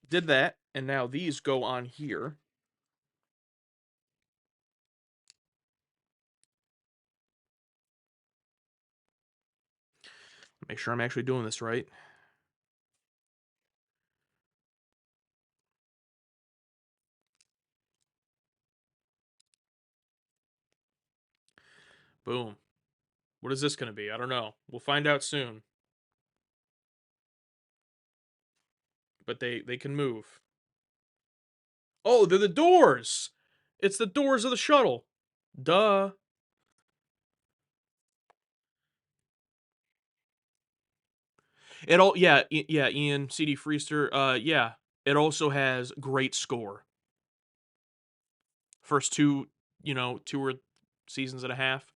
Did that. And now these go on here. Make sure I'm actually doing this right. Boom. What is this going to be? I don't know. We'll find out soon. but they can move. Oh, they're the doors. It's the doors of the shuttle. Duh. It all yeah, yeah, Ian CD Freester. Yeah. It also has great score. First two, 2 or seasons and a half.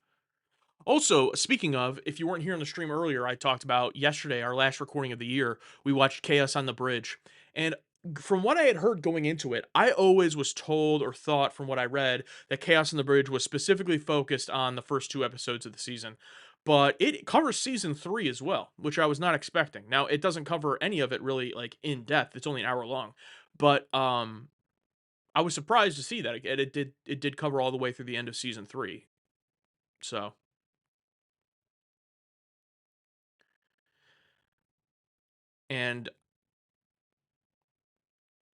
Also, speaking of, if you weren't here on the stream earlier, I talked about yesterday, our last recording of the year, we watched Chaos on the Bridge. And from what I had heard going into it, I always was told or thought from what I read that Chaos on the Bridge was specifically focused on the first 2 episodes of the season. But it covers season 3 as well, which I was not expecting. Now, it doesn't cover any of it really like in depth. It's only an hour long. But I was surprised to see that it did cover all the way through the end of season 3. So, and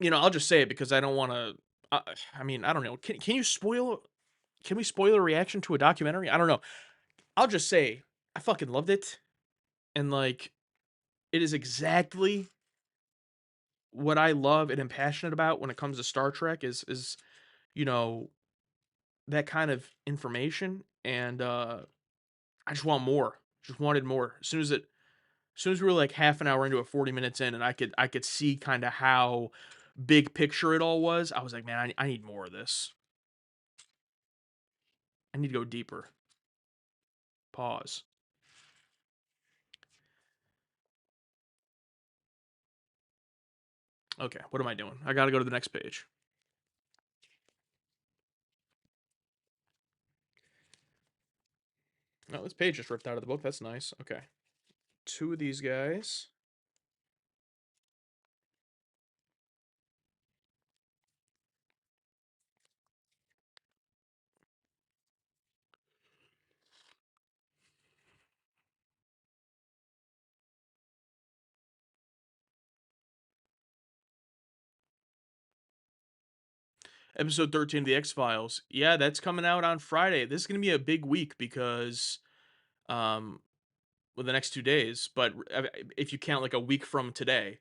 I'll just say it because I don't want to. I mean, I don't know. Can you spoil? Can we spoil a reaction to a documentary? I don't know. I'll just say I fucking loved it, and like it is exactly what I love and am passionate about when it comes to Star Trek. Is you know that kind of information, and I just want more. Just wanted more. As soon as we were like half an hour into it, 40 minutes in, and I could see kind of how big picture it all was. I was like, man, I need more of this. I need to go deeper. Pause. Okay, what am I doing? I gotta go to the next page. Oh, this page just ripped out of the book. That's nice. Okay. 2 of these guys. Episode 13 of the X-Files. Yeah, that's coming out on Friday. This is gonna be a big week because, um, well, the next 2 days, but if you count like a week from today,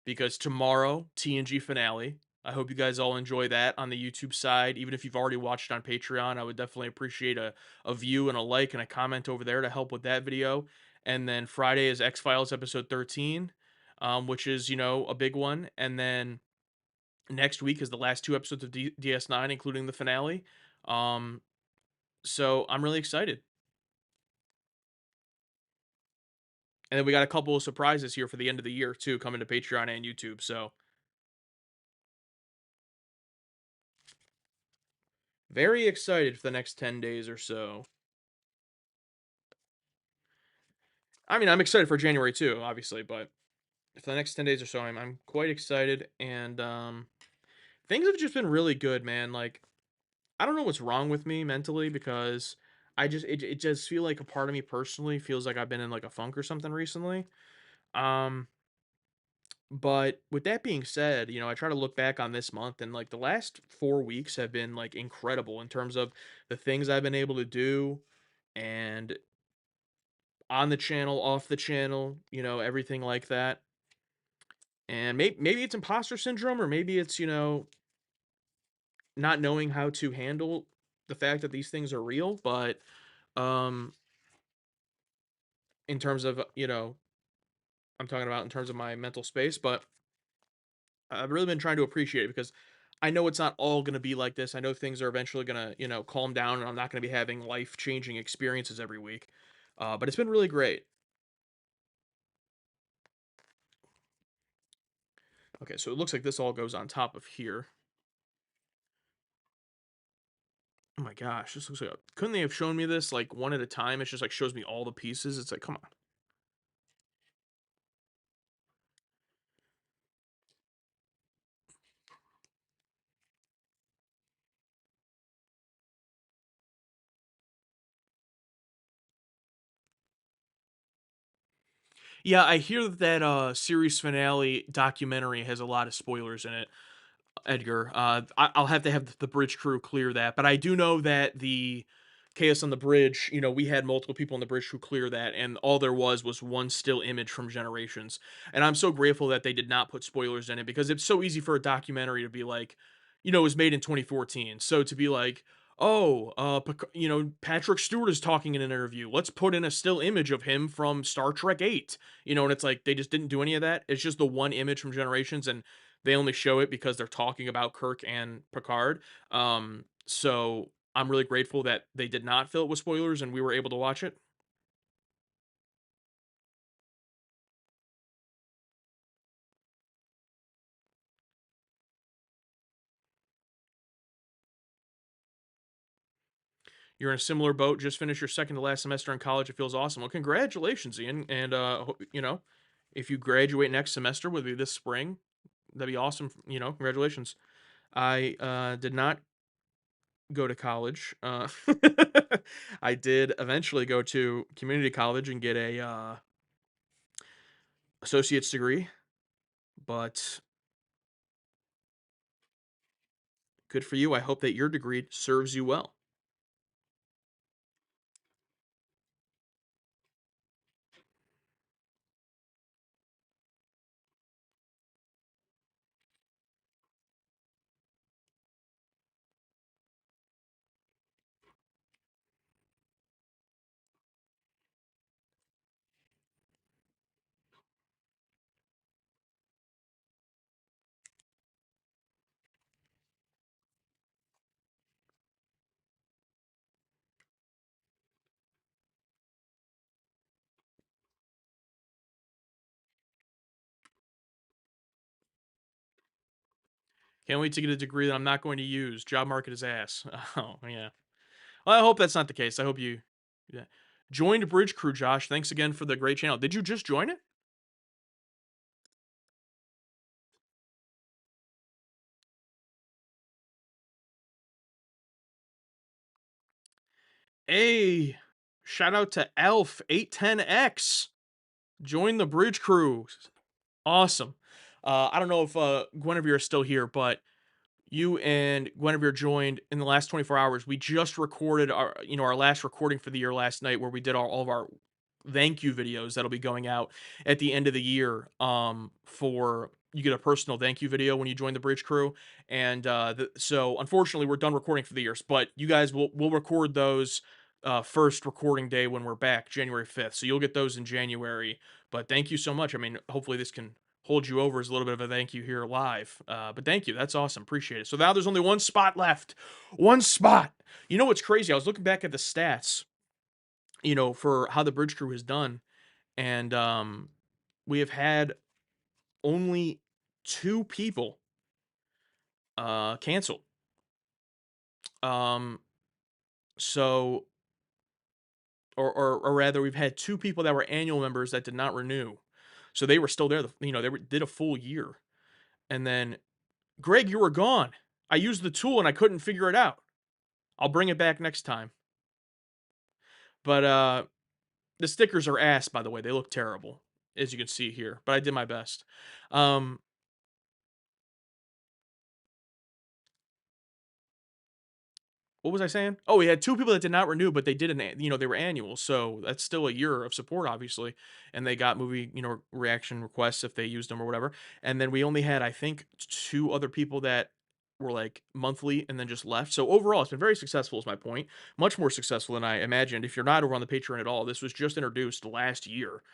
because tomorrow, TNG finale. I hope you guys all enjoy that on the YouTube side. Even if you've already watched it on Patreon, I would definitely appreciate a view and a like and a comment over there to help with that video. And then Friday is X Files episode 13, which is, a big one. And then next week is the last 2 episodes of DS9, including the finale. Um, so I'm really excited. And then we got a couple of surprises here for the end of the year, too, coming to Patreon and YouTube. So very excited for the next 10 days or so. I mean, I'm excited for January too, obviously, but for the next 10 days or so, I'm quite excited. And things have just been really good, man. Like, I don't know what's wrong with me mentally because it just feel like a part of me personally feels like I've been in like a funk or something recently. Um, but with that being said, I try to look back on this month and like the last 4 weeks have been like incredible in terms of the things I've been able to do and on the channel, off the channel, everything like that. And maybe it's imposter syndrome, or maybe it's, not knowing how to handle the fact that these things are real. But um, in terms of, I'm talking about in terms of my mental space, but I've really been trying to appreciate it because I know it's not all going to be like this. I know things are eventually going to, calm down and I'm not going to be having life changing experiences every week. But it's been really great. Okay, so it looks like this all goes on top of here. Oh my gosh, this looks like couldn't they have shown me this like one at a time? It's just like shows me all the pieces. It's like, come on. Yeah, I hear that series finale documentary has a lot of spoilers in it, Edgar. I'll have to have the bridge crew clear that, but I do know that the Chaos on the Bridge, we had multiple people on the bridge who clear that, and all there was one still image from Generations. And I'm so grateful that they did not put spoilers in it because it's so easy for a documentary to be like, it was made in 2014. So to be like, oh, Patrick Stewart is talking in an interview. Let's put in a still image of him from Star Trek 8. And it's like they just didn't do any of that. It's just the one image from Generations, and they only show it because they're talking about Kirk and Picard. So I'm really grateful that they did not fill it with spoilers and we were able to watch it. You're in a similar boat, just finished your second to last semester in college. It feels awesome. Well, congratulations, Ian. And, if you graduate next semester, whether it be this spring, that'd be awesome. Congratulations. I did not go to college. I did eventually go to community college and get a associate's degree, but good for you. I hope that your degree serves you well. Can't wait to get a degree that I'm not going to use. Job market is ass. Oh, yeah. Well, I hope that's not the case. I hope you yeah. Joined Bridge Crew, Josh. Thanks again for the great channel. Did you just join it? Hey, shout out to Elf810X. Join the Bridge Crew. Awesome. I don't know if Guinevere is still here, but you and Guinevere joined in the last 24 hours. We just recorded our last recording for the year last night where we did all of our thank you videos that'll be going out at the end of the year. For you get a personal thank you video when you join the Bridge Crew, and so unfortunately we're done recording for the years, but you guys will record those first recording day when we're back January 5th. So you'll get those in January. But thank you so much. I mean, hopefully this can hold you over as a little bit of a thank you here live. But thank you. That's awesome. Appreciate it. So now there's only one spot left. One spot. You know what's crazy? I was looking back at the stats, for how the Bridge Crew has done, and we have had only two people cancel. Um, so, or rather, we've had two people that were annual members that did not renew. So they were still there. Did a full year, and then Greg, you were gone. I used the tool and I couldn't figure it out. I'll bring it back next time. But the stickers are ass, by the way. They look terrible, as you can see here. But I did my best. Um, what was I saying? Oh, we had two people that did not renew, but they did they were annual, so that's still a year of support, obviously. And they got movie, reaction requests if they used them or whatever. And then we only had, I think, two other people that were like monthly and then just left. So overall, it's been very successful. Is my point. Much more successful than I imagined. If you're not over on the Patreon at all, this was just introduced last year,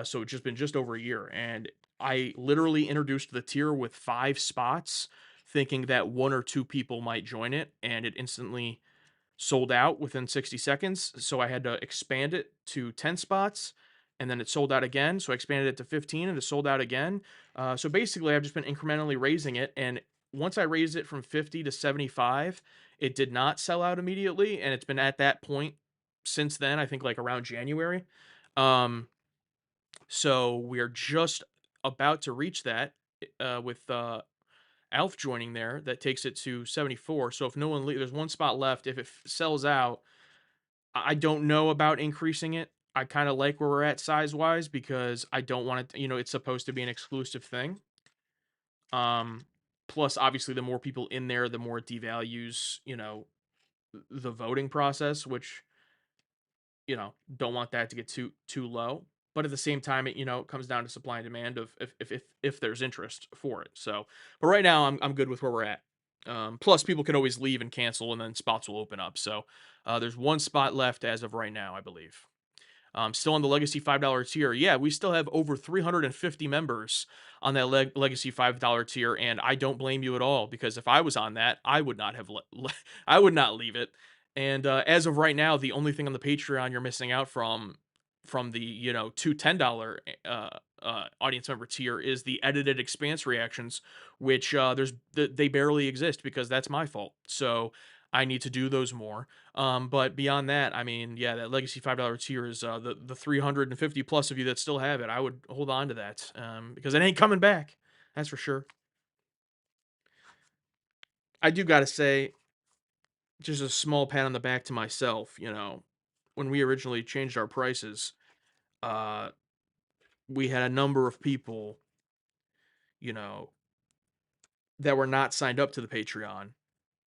so it's just been just over a year, and I literally introduced the tier with 5 spots thinking that one or two people might join it, and it instantly sold out within 60 seconds. So I had to expand it to 10 spots, and then it sold out again. So I expanded it to 15 and it sold out again. So basically, I've just been incrementally raising it. And once I raised it from 50 to 75, it did not sell out immediately. And it's been at that point since then, I think like around January. Um, so we're just about to reach that with Alf joining there. That takes it to 74. So if no one there's one spot left. If it sells out, I don't know about increasing it. I kind of like where we're at size wise because I don't want it. It's supposed to be an exclusive thing. Um, Plus, obviously, the more people in there, the more it devalues. the voting process, which, don't want that to get too low. But at the same time, it comes down to supply and demand of if there's interest for it. So, but right now I'm good with where we're at. Plus, people can always leave and cancel, and then spots will open up. So, there's one spot left as of right now, I believe. Still on the Legacy $5 tier. Yeah, we still have over 350 members on that Legacy $5 tier, and I don't blame you at all because if I was on that, I would not have I would not leave it. And as of right now, the only thing on the Patreon you're missing out from the two $10 audience member tier is the edited expanse reactions, which they barely exist because that's my fault. So I need to do those more. But beyond that, I mean, yeah, that Legacy $5 tier is the 350 plus of you that still have it. I would hold on to that because it ain't coming back. That's for sure. I do got to say, just a small pat on the back to myself. When we originally changed our prices, uh, we had a number of people, you know, that were not signed up to the Patreon.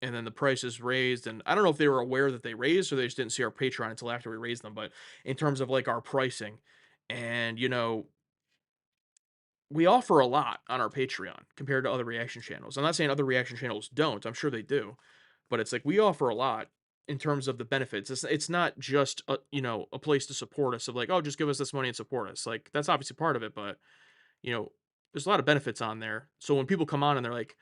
And then the prices raised, and I don't know if they were aware that they raised or they just didn't see our Patreon until after we raised them. But in terms of like our pricing, and we offer a lot on our Patreon compared to other reaction channels. I'm not saying other reaction channels don't. I'm sure they do, but it's like we offer a lot in terms of the benefits. It's not just a place to support us of like, oh, just give us this money and support us. Like that's obviously part of it, but there's a lot of benefits on there. So when people come on and they're like,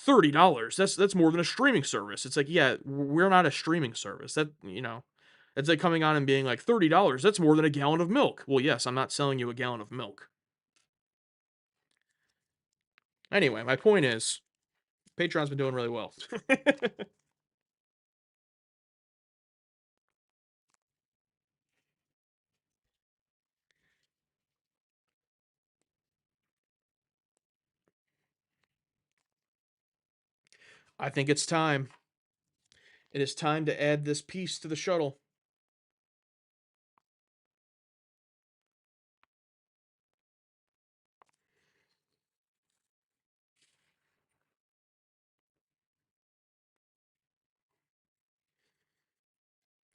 $30, that's more than a streaming service. It's like, yeah, we're not a streaming service. It's like coming on and being like $30, that's more than a gallon of milk. Well, yes, I'm not selling you a gallon of milk. Anyway, my point is, Patreon's been doing really well. I think it's time. It is time to add this piece to the shuttle.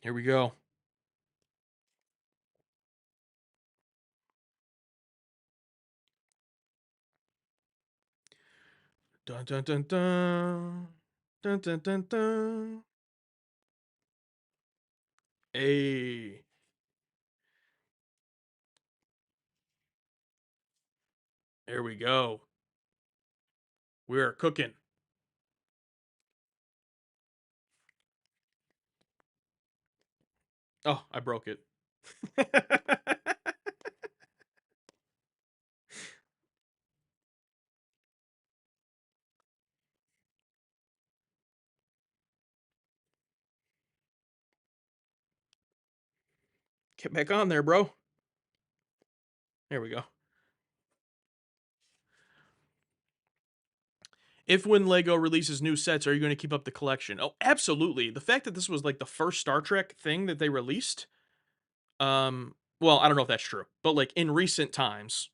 Here we go. Dun dun dun dun. Dun dun dun dun. Hey. There we go. We're cooking. Oh, I broke it. Get back on there, bro. There we go. If when Lego releases new sets, are you going to keep up the collection? Oh, absolutely. The fact that this was like the first Star Trek thing that they released, well, I don't know if that's true, but like in recent times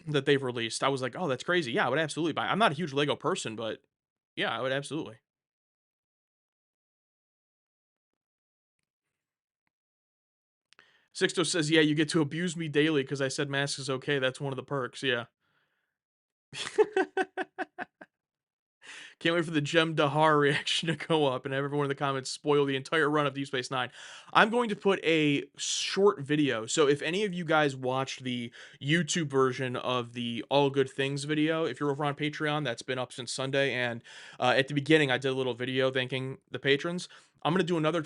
that they've released, I was like, oh, that's crazy. Yeah, I would absolutely buy. I'm not a huge Lego person, but yeah, I would absolutely. Sixto says, yeah, you get to abuse me daily because I said mask is okay. That's one of the perks. Yeah. Can't wait for the Jem Dahar reaction to go up and everyone in the comments spoil the entire run of Deep Space Nine. I'm going to put a short video. So if any of you guys watched the YouTube version of the All Good Things video, if you're over on Patreon, that's been up since Sunday. And at the beginning, I did a little video thanking the patrons. I'm going to do another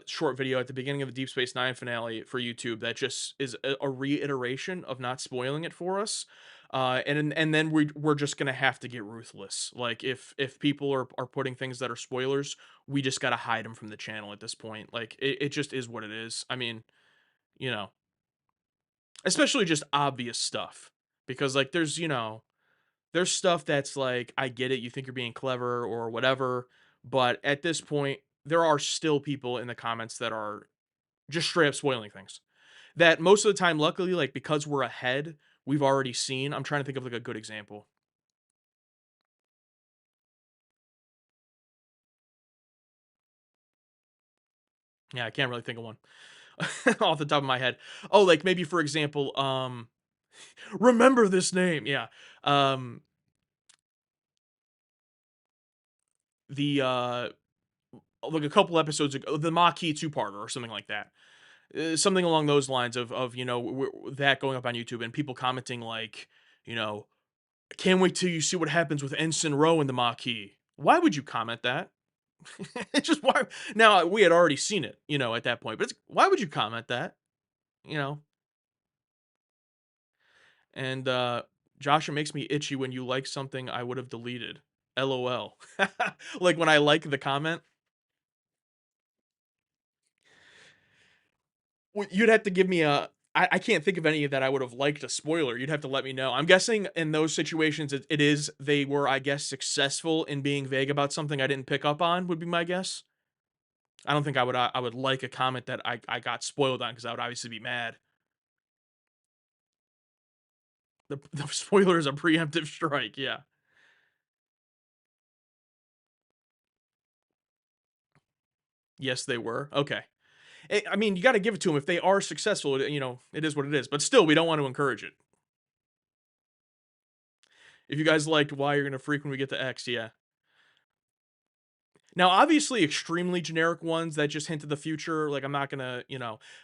short video at the beginning of the Deep Space Nine finale for YouTube that just is a reiteration of not spoiling it for us. And then we're just gonna have to get ruthless. Like if people are putting things that are spoilers, we just gotta hide them from the channel at this point. Like it just is what it is. I mean, you know, especially just obvious stuff because like there's stuff that's like I get it. You think you're being clever or whatever, but at this point, there are still people in the comments that are just straight up spoiling things. That most of the time, luckily, like because we're ahead, we've already seen. I'm trying to think of like a good example. Yeah, I can't really think of one off the top of my head. Oh, like maybe for example, remember this name. Yeah. Um, the like a couple episodes ago, the Maquis two-parter or something like that. Something along those lines of that going up on YouTube and people commenting like, you know, can't wait till you see what happens with Ensign Rowe in the Maquis. Why would you comment that? It's just why. Now we had already seen it, at that point. But why would you comment that? You know, and Josh, it makes me itchy when you like something I would have deleted. LOL. Like when I like the comment, you'd have to give me a. I can't think of any that I would have liked a spoiler. You'd have to let me know. I'm guessing in those situations, it is they were, I guess, successful in being vague about something I didn't pick up on. Would be my guess. I don't think I would like a comment that I got spoiled on because I would obviously be mad. The spoiler is a preemptive strike. Yeah. Yes, they were. Okay. I mean, you got to give it to them. If they are successful, it is what it is. But still, we don't want to encourage it. If you guys liked why you're gonna freak when we get to X, yeah. Now, obviously, extremely generic ones that just hint at the future. Like, I'm not gonna,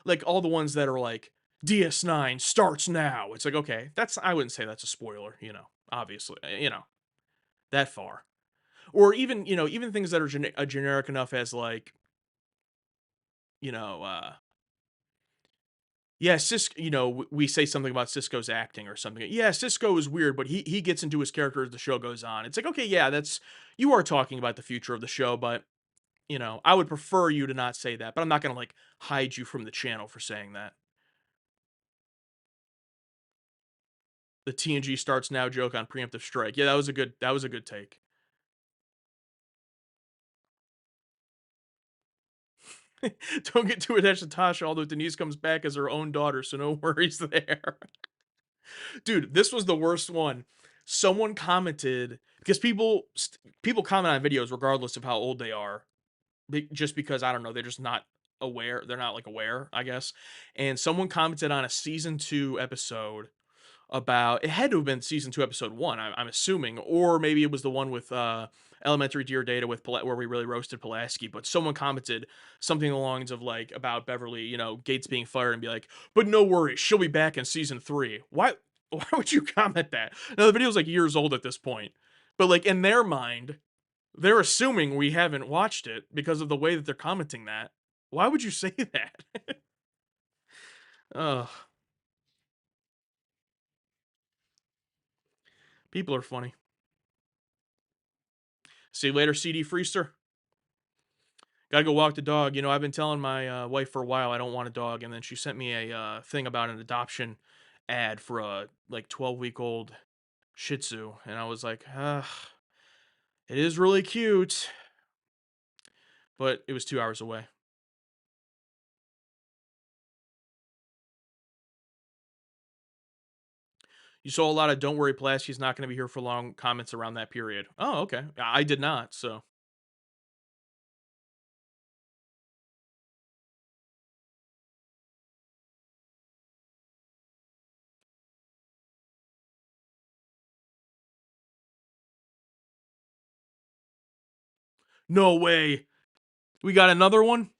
like all the ones that are like DS9 starts now. It's like, okay, I wouldn't say that's a spoiler. Obviously, that far. Or even, even things that are generic enough as like, you know, uh, yeah, Cisco, we say something about Cisco's acting or something. Yeah, Cisco is weird, but he gets into his character as the show goes on. It's like, okay, yeah, you are talking about the future of the show, but I would prefer you to not say that, but I'm not gonna like hide you from the channel for saying that. The TNG starts now joke on preemptive strike. Yeah, that was a good take. Don't get too attached to Tasha, although Denise comes back as her own daughter, so no worries there. Dude, this was the worst one. Someone commented because people comment on videos regardless of how old they are, just because I don't know, they're just not aware. They're not like aware, I guess. And someone commented on a season 2 episode about it had to have been season 2 episode 1, I'm assuming, or maybe it was the one with Elementary Dear Data with where we really roasted Pulaski, but someone commented something along the lines of like about Beverly, Gates being fired and be like, but no worries, she'll be back in season 3. Why would you comment that? Now the video's like years old at this point, but like in their mind, they're assuming we haven't watched it because of the way that they're commenting that. Why would you say that? Ugh, people are funny. See you later, CD Freester. Gotta go walk the dog. I've been telling my wife for a while I don't want a dog, and then she sent me a thing about an adoption ad for a like 12-week-old Shih Tzu, and I was like, it is really cute, but it was 2 hours away. You saw a lot of "Don't worry, Pulaski's not going to be here for long" comments around that period. Oh, okay. I did not. So no way. We got another one.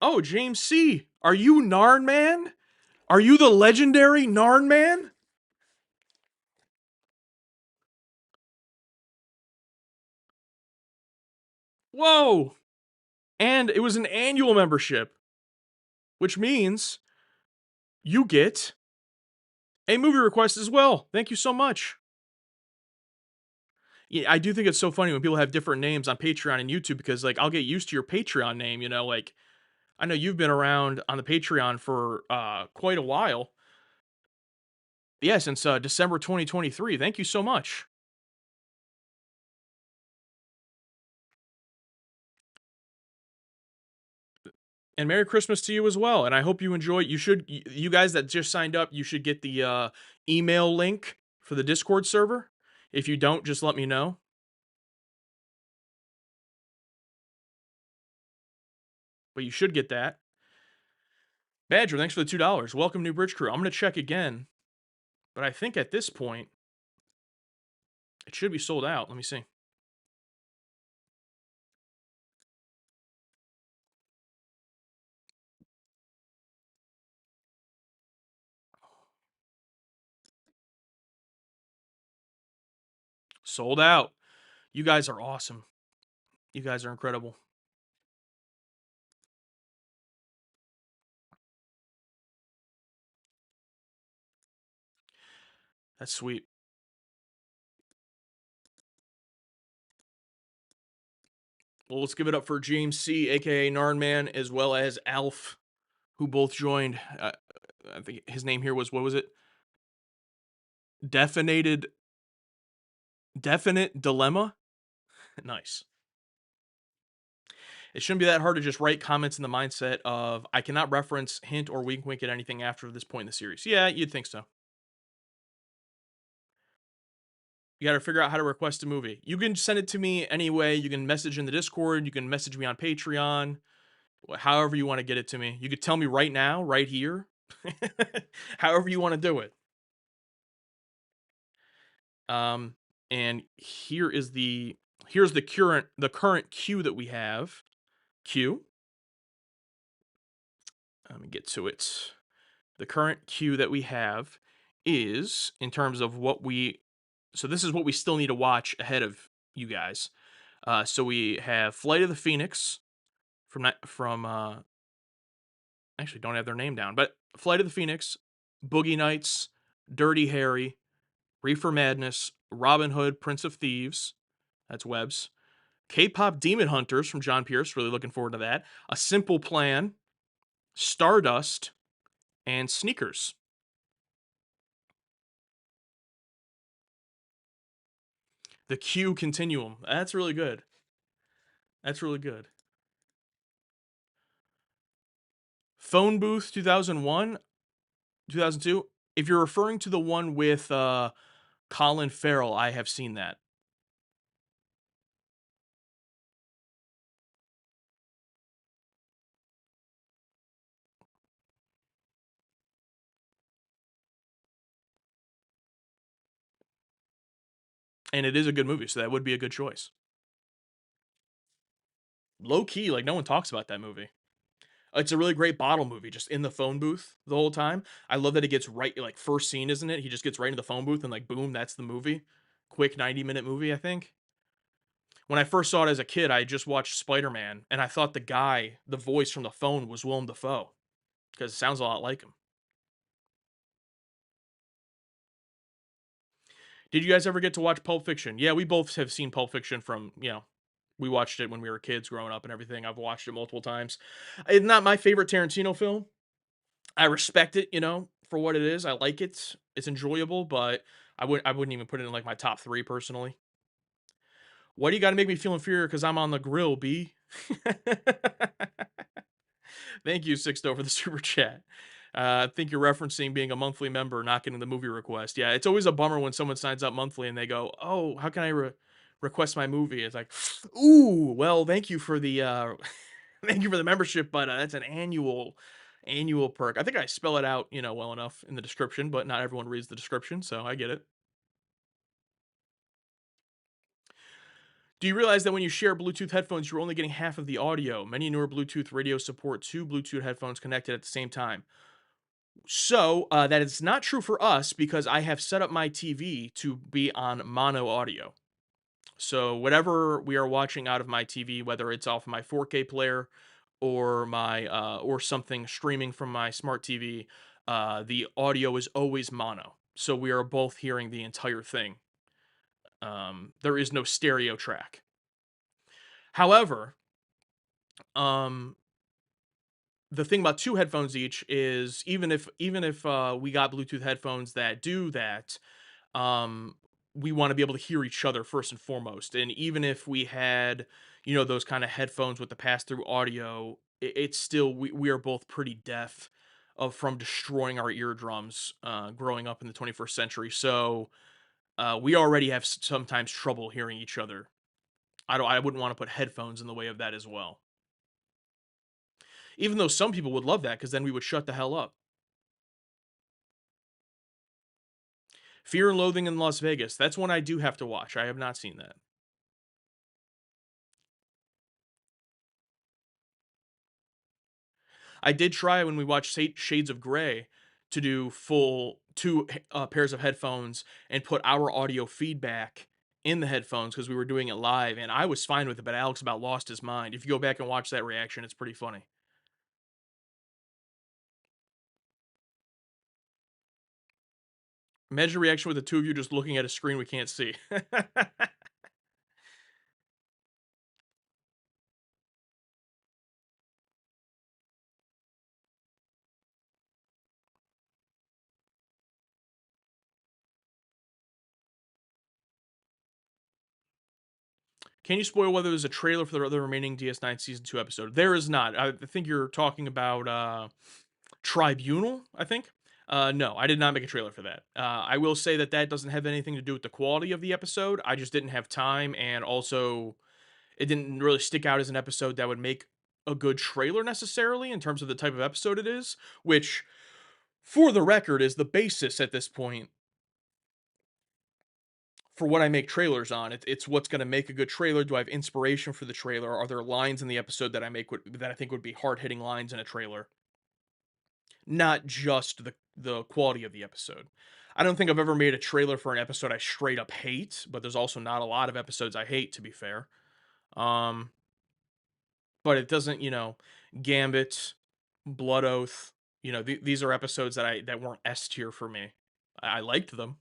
Oh, James C. Are you Narn Man? Are you the legendary Narn Man? Whoa! And it was an annual membership, which means you get a movie request as well. Thank you so much. Yeah, I do think it's so funny when people have different names on Patreon and YouTube because like I'll get used to your Patreon name, like I know you've been around on the Patreon for quite a while. Yeah, since December 2023. Thank you so much. And Merry Christmas to you as well. And I hope you enjoy. You guys that just signed up, you should get the email link for the Discord server. If you don't, just let me know. But you should get that. Badger, thanks for the $2. Welcome, New Bridge Crew. I'm going to check again, but I think at this point, it should be sold out. Let me see. Sold out. You guys are awesome. You guys are incredible. That's sweet. Well, let's give it up for James C, aka Narnman, as well as Alf, who both joined. I think his name here was, what was it? Definated, Definite Dilemma? Nice. It shouldn't be that hard to just write comments in the mindset of, I cannot reference, hint, or wink wink at anything after this point in the series. Yeah, you'd think so. You got to figure out how to request a movie. You can send it to me anyway. You can message in the Discord. You can message me on Patreon. However you want to get it to me. You could tell me right now, right here. However you want to do it. Um, and here's the current queue that we have. Queue. Let me get to it. The current queue that we have is in terms of what we. So this is what we still need to watch ahead of you guys. So we have Flight of the Phoenix from actually don't have their name down, but Flight of the Phoenix, Boogie Nights, Dirty Harry, Reefer Madness, Robin Hood, Prince of Thieves. That's Webb's. K-pop Demon Hunters from John Pierce. Really looking forward to that. A Simple Plan, Stardust, and Sneakers. The Q Continuum. That's really good. That's really good. Phone Booth 2001, 2002. If you're referring to the one with Colin Farrell, I have seen that. And it is a good movie, so that would be a good choice. Low key, like no one talks about that movie. It's a really great bottle movie, just in the phone booth the whole time. I love that it gets right, like first scene, isn't it? He just gets right into the phone booth and like boom, that's the movie. Quick 90-minute movie, I think. When I first saw it as a kid, I just watched Spider Man, and I thought the voice from the phone was Willem Dafoe because it sounds a lot like him. Did you guys ever get to watch Pulp Fiction? Yeah, we both have seen Pulp Fiction from, we watched it when we were kids growing up and everything. I've watched it multiple times. It's not my favorite Tarantino film. I respect it, for what it is. I like it. It's enjoyable, but I wouldn't even put it in like my top 3 personally. Why do you got to make me feel inferior because I'm on the grill, B? Thank you, Sixto, for the super chat. I think you're referencing being a monthly member, not getting the movie request. Yeah, it's always a bummer when someone signs up monthly and they go, "Oh, how can I request my movie?" It's like, "Ooh, well, thank you for the thank you for the membership, but that's an annual perk." I think I spell it out, well enough in the description, but not everyone reads the description, so I get it. Do you realize that when you share Bluetooth headphones, you're only getting half of the audio? Many newer Bluetooth radios support 2 Bluetooth headphones connected at the same time. So that is not true for us because I have set up my TV to be on mono audio. So whatever we are watching out of my TV, whether it's off my 4K player or my or something streaming from my smart TV, the audio is always mono. So we are both hearing the entire thing. There is no stereo track. However, um, the thing about 2 headphones each is even if we got Bluetooth headphones that do that, um, we wanna be able to hear each other first and foremost, and even if we had, those kinda headphones with the pass-through audio, it's still we are both pretty deaf from destroying our eardrums, growing up in the 21st century, so We already have sometimes trouble hearing each other. I wouldn't want to put headphones in the way of that as well. Even though some people would love that because then we would shut the hell up. Fear and Loathing in Las Vegas. That's one I do have to watch. I have not seen that. I did try when we watched Shades of Grey to do full two pairs of headphones and put our audio feedback in the headphones because we were doing it live, and I was fine with it. But Alex about lost his mind. If you go back and watch that reaction, it's pretty funny. Imagine a reaction with the two of you just looking at a screen we can't see. Can you spoil whether there's a trailer for the other remaining DS9 season 2 episode? There is not. I think you're talking about Tribunal, I think. No, I did not make a trailer for that. I will say that that doesn't have anything to do with the quality of the episode. I just didn't have time, and also it didn't really stick out as an episode that would make a good trailer necessarily in terms of the type of episode it is, which, for the record, is the basis at this point for what I make trailers on. It's what's going to make a good trailer. Do I have inspiration for the trailer? Are there lines in the episode that that I think would be hard hitting lines in a trailer? Not just the quality of the episode. I don't think I've ever made a trailer for an episode I straight up hate, but there's also not a lot of episodes I hate, to be fair. Um, but it doesn't, Gambit, Blood Oath, these are episodes that weren't S tier for me. I liked them.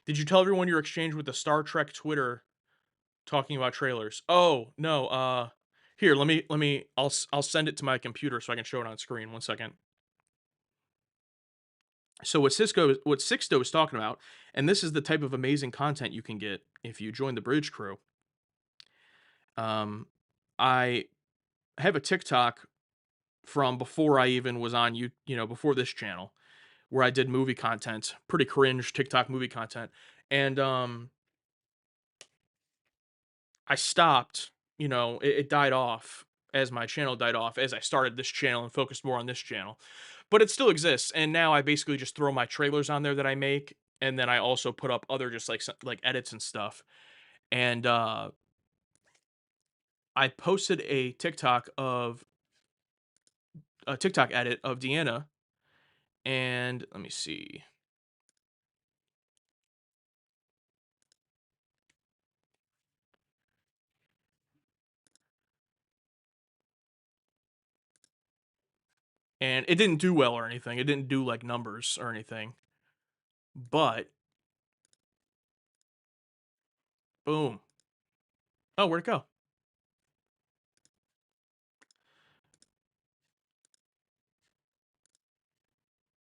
Did you tell everyone your exchange with the Star Trek Twitter talking about trailers? Oh no. Here, let me. I'll send it to my computer so I can show it on screen. 1 second. So what Sixto is talking about, and this is the type of amazing content you can get if you join the Bridge Crew. Um, I have a TikTok from before I even was on before this channel, where I did movie content, pretty cringe TikTok movie content, and I stopped. It died off as my channel died off as I started this channel and focused more on this channel. But it still exists, and now I basically just throw my trailers on there that I make, and then I also put up other just like edits and stuff. And I posted a TikTok edit of Deanna, and let me see. And it didn't do well or anything. It didn't do like numbers or anything. But boom. Oh, where'd it go?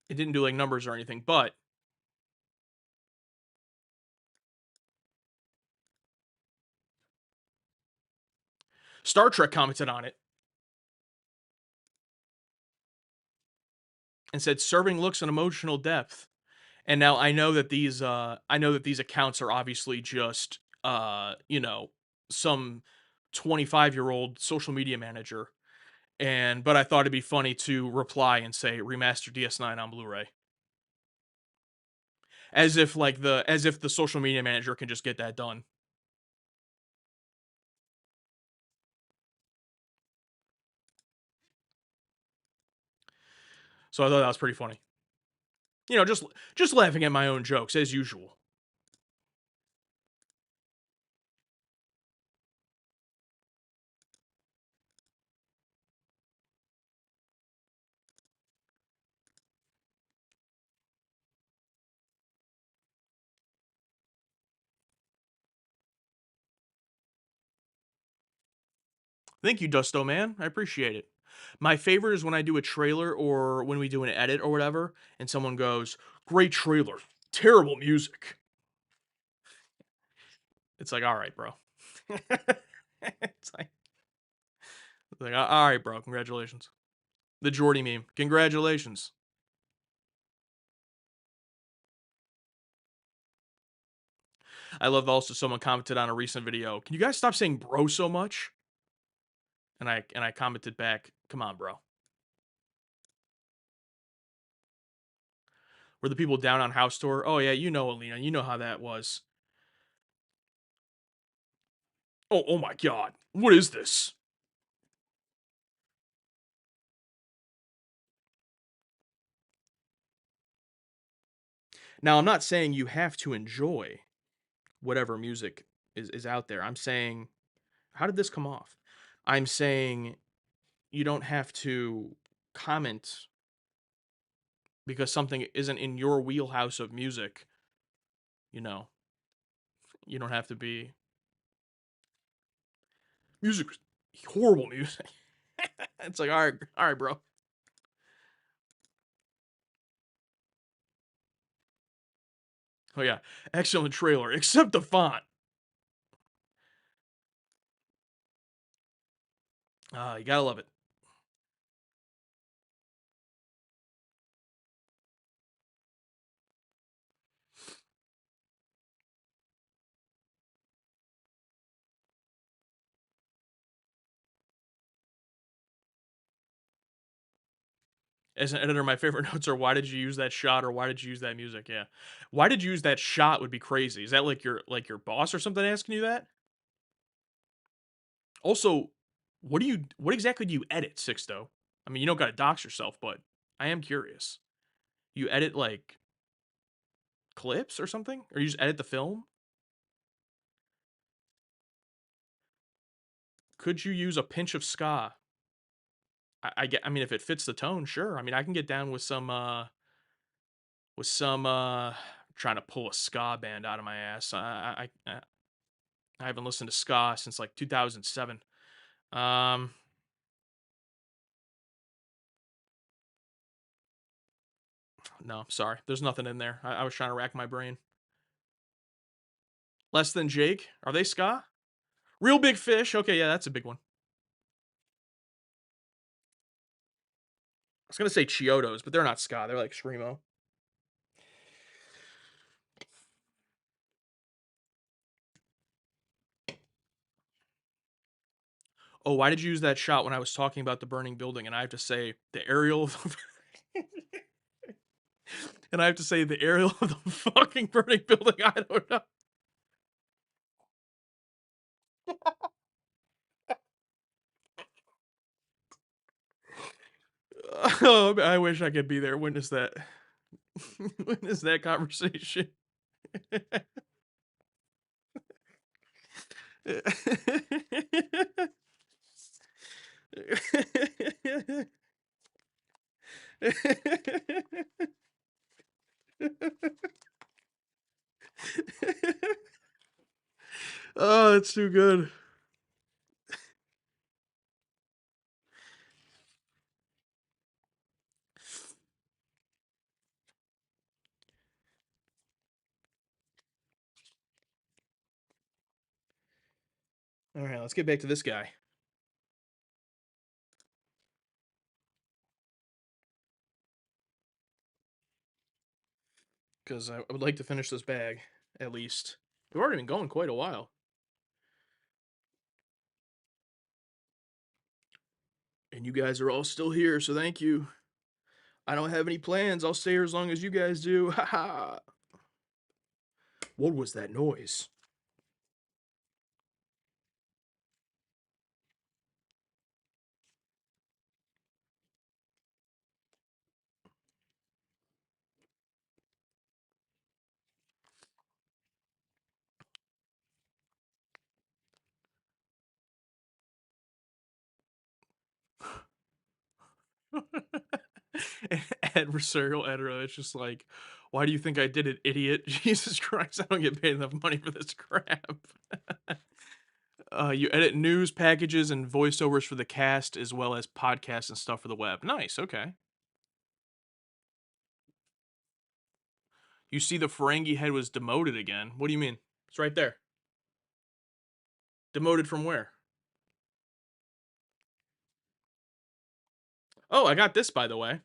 It didn't do like numbers or anything, but Star Trek commented on it and said serving looks and emotional depth. And now I know that these accounts are obviously just some 25-year-old social media manager. But I thought it'd be funny to reply and say remaster DS9 on Blu-ray. As if the social media manager can just get that done. So I thought that was pretty funny. Just laughing at my own jokes as usual. Thank you, Dusto man. I appreciate it. My favorite is when I do a trailer or when we do an edit or whatever, and someone goes, "Great trailer, terrible music." It's like, all right, bro. It's like, Like, all right, bro, congratulations. The Jordy meme, congratulations. I love also someone commented on a recent video. Can you guys stop saying bro so much? And I commented back, come on, bro. Were the people down on house tour? Oh yeah, you know, Alina, you know how that was. Oh my god, what is this? Now I'm not saying you have to enjoy whatever music is out there. I'm saying, how did this come off? I'm saying you don't have to comment because something isn't in your wheelhouse of music. You know, you don't have to be music, horrible music. It's like, all right, bro. Oh yeah, excellent trailer, except the font. You gotta love it. As an editor, my favorite notes are why did you use that shot or why did you use that music? Yeah. Why did you use that shot would be crazy. Is that like your boss or something asking you that? Also, what exactly do you edit, Sixto? I mean, you don't gotta dox yourself, but I am curious. You edit like clips or something? Or you just edit the film? Could you use a pinch of ska? I mean if it fits the tone, sure. I mean I can get down with some trying to pull a ska band out of my ass. I haven't listened to ska since like 2007. Um, no, sorry. There's nothing in there. I was trying to rack my brain. Less Than Jake. Are they ska? Real Big Fish. Okay, yeah, that's a big one. I was gonna say Chiodos, but they're not ska. They're like screamo. Oh, why did you use that shot when I was talking about the burning building? And I have to say the aerial of and I have to say the aerial of the fucking burning building. I don't know. Oh, I wish I could be there. Witness that. Witness that conversation. Oh, it's too good. All right, let's get back to this guy because I would like to finish this bag at least. We've already been going quite a while, and you guys are all still here, so thank you. I don't have any plans. I'll stay here as long as you guys do. Ha ha. What was that noise? Adversarial editor. It's just like, why do you think I did it, idiot? Jesus Christ, I don't get paid enough money for this crap. You edit news packages and voiceovers for the cast, as well as podcasts and stuff for the web. Nice. Okay. You see, the Ferengi head was demoted again. What do you mean? It's right there. Demoted from where? Oh, I got this, by the way.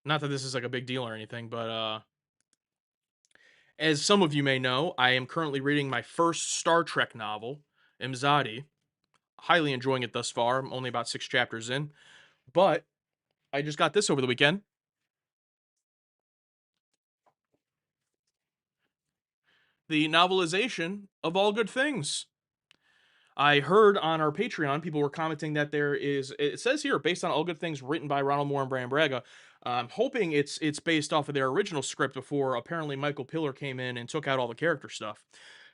Not that this is like a big deal or anything, but as some of you may know, I am currently reading my first Star Trek novel, Imzadi. Highly enjoying it thus far. I'm only about 6 chapters in, but I just got this over the weekend. The novelization of All Good Things. I heard on our Patreon, people were commenting that there is. It says here, based on All Good Things, written by Ronald Moore and Brian Braga. I'm hoping it's based off of their original script before apparently Michael Piller came in and took out all the character stuff.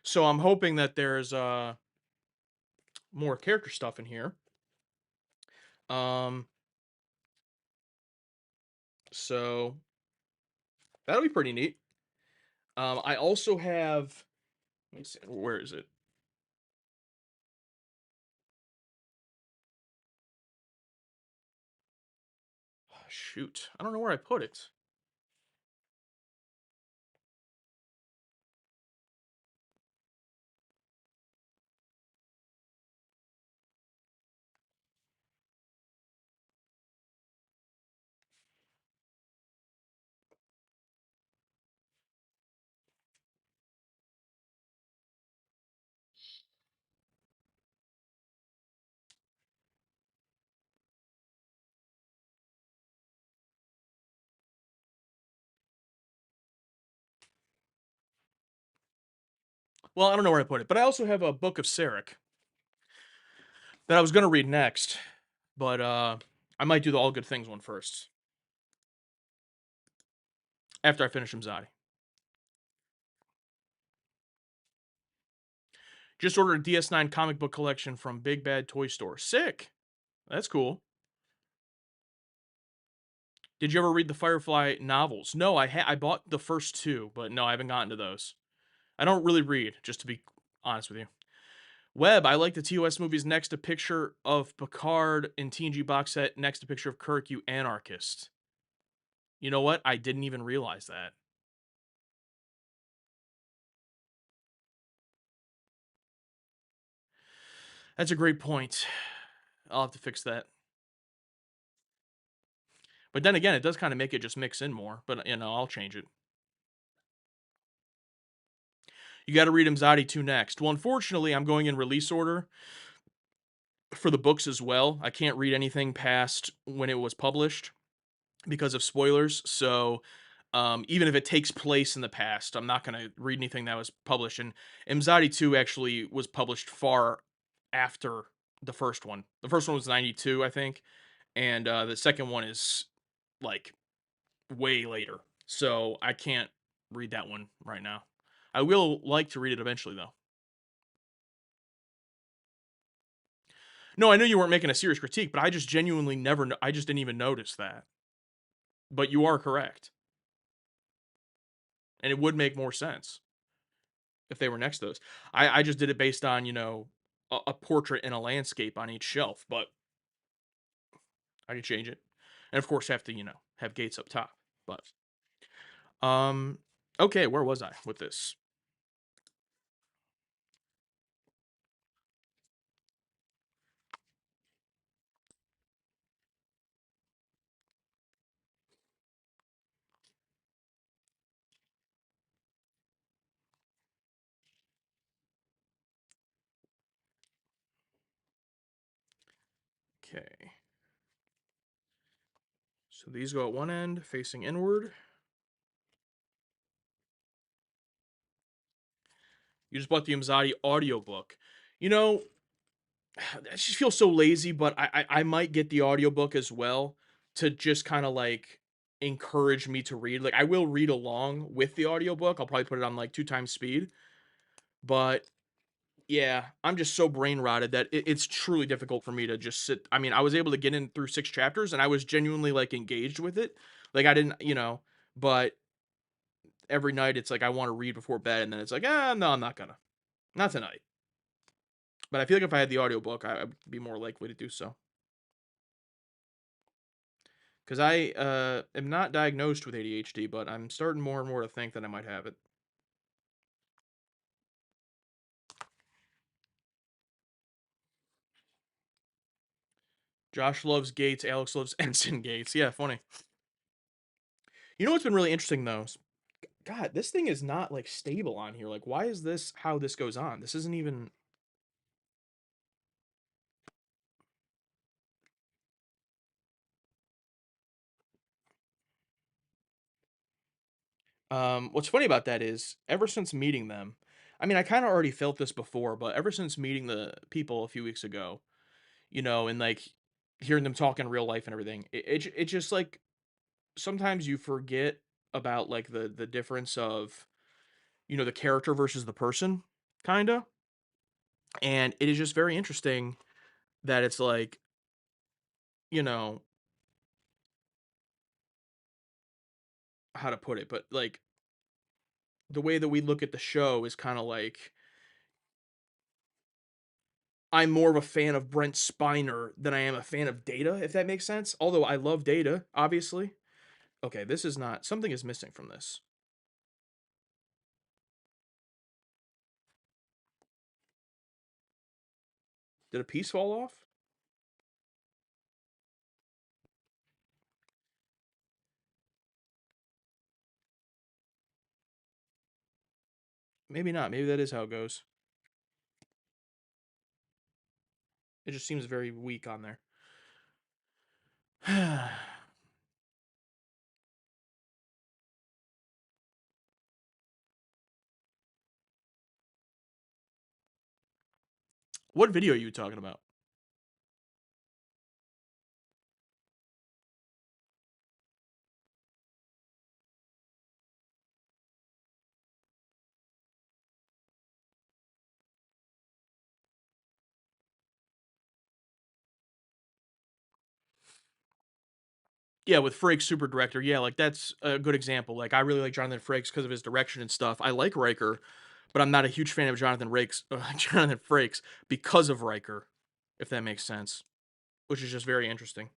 So I'm hoping that there's more character stuff in here. Um, so that'll be pretty neat. I also have. Let me see. Where is it? Shoot, I don't know where I put it. Well, I don't know where I put it, but I also have a book of Sarek that I was gonna read next, but I might do the All Good Things one first after I finish Mzadi. Just ordered a DS9 comic book collection from Big Bad Toy Store. Sick. That's cool. Did you ever read the Firefly novels? No, I bought the first two, but no, I haven't gotten to those. I don't really read, just to be honest with you. Webb, I like the TOS movies next to picture of Picard in TNG box set, next to picture of Kirk, you anarchist. You know what? I didn't even realize that. That's a great point. I'll have to fix that. But then again, it does kind of make it just mix in more, but I'll change it. You got to read Imzadi 2 next. Well, unfortunately, I'm going in release order for the books as well. I can't read anything past when it was published because of spoilers. So even if it takes place in the past, I'm not going to read anything that was published. And Imzadi 2 actually was published far after the first one. The first one was 92, I think. And the second one is like way later. So I can't read that one right now. I will like to read it eventually, though. No, I know you weren't making a serious critique, but I just genuinely never. I just didn't even notice that. But you are correct, and it would make more sense if they were next to those. I just did it based on a portrait and a landscape on each shelf, but I could change it, and of course have to have gates up top. But um, okay, where was I with this? Okay, so these go at one end, facing inward. You just bought the Imzadi audiobook. You know, I just feel so lazy, but I might get the audiobook as well to just kind of like encourage me to read. Like I will read along with the audiobook. I'll probably put it on like 2 times speed. But yeah, I'm just so brain rotted that it's truly difficult for me to just sit. I mean, I was able to get in through 6 chapters and I was genuinely like engaged with it. Like I didn't, but every night it's like I want to read before bed and then it's like, no, I'm not gonna. Not tonight. But I feel like if I had the audiobook, I'd be more likely to do so. Because I am not diagnosed with ADHD, but I'm starting more and more to think that I might have it. Josh loves Gates. Alex loves Ensign Gates. Yeah, funny. You know what's been really interesting though? God, this thing is not like stable on here. Like, why is this how this goes on? This isn't even. What's funny about that is ever since meeting them, I mean, I kind of already felt this before, but ever since meeting the people a few weeks ago, and like hearing them talk in real life and everything, it just like sometimes you forget about like the difference of the character versus the person, kinda, and it is just very interesting that it's like you know how to put it, but like the way that we look at the show is kind of like I'm more of a fan of Brent Spiner than I am a fan of Data, if that makes sense. Although I love Data, obviously. Okay, this is not something is missing from this. Did a piece fall off? Maybe not. Maybe that is how it goes. It just seems very weak on there. What video are you talking about? Yeah, with Frakes super director. Yeah, like that's a good example. Like I really like Jonathan Frakes because of his direction and stuff. I like Riker, but I'm not a huge fan of Jonathan Rakes, Jonathan Frakes because of Riker, if that makes sense. Which is just very interesting.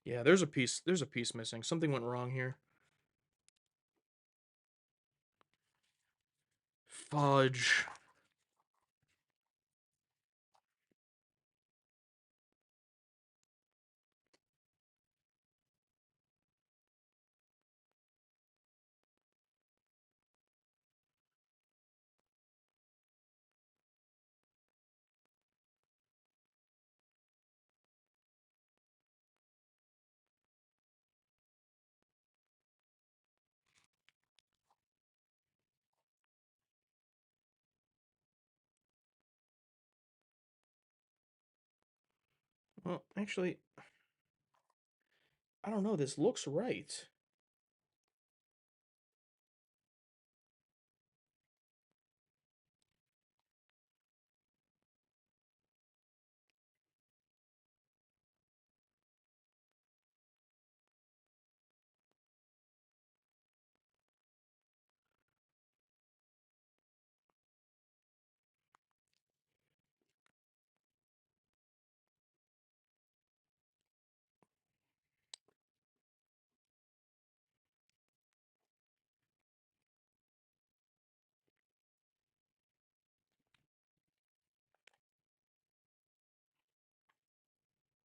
Yeah, there's a piece. There's a piece missing. Something went wrong here. Fudge. Well, actually, I don't know. This looks right.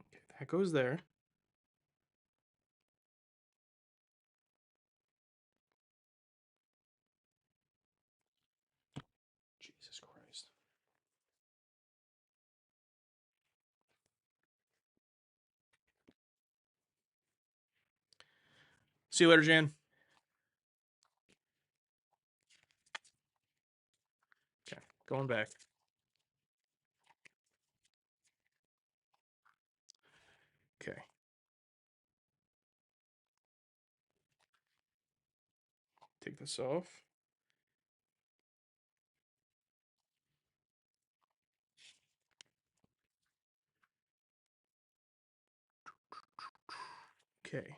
Okay, that goes there. Jesus Christ. See you later, Jan. Okay, going back. Okay. Take this off. Okay.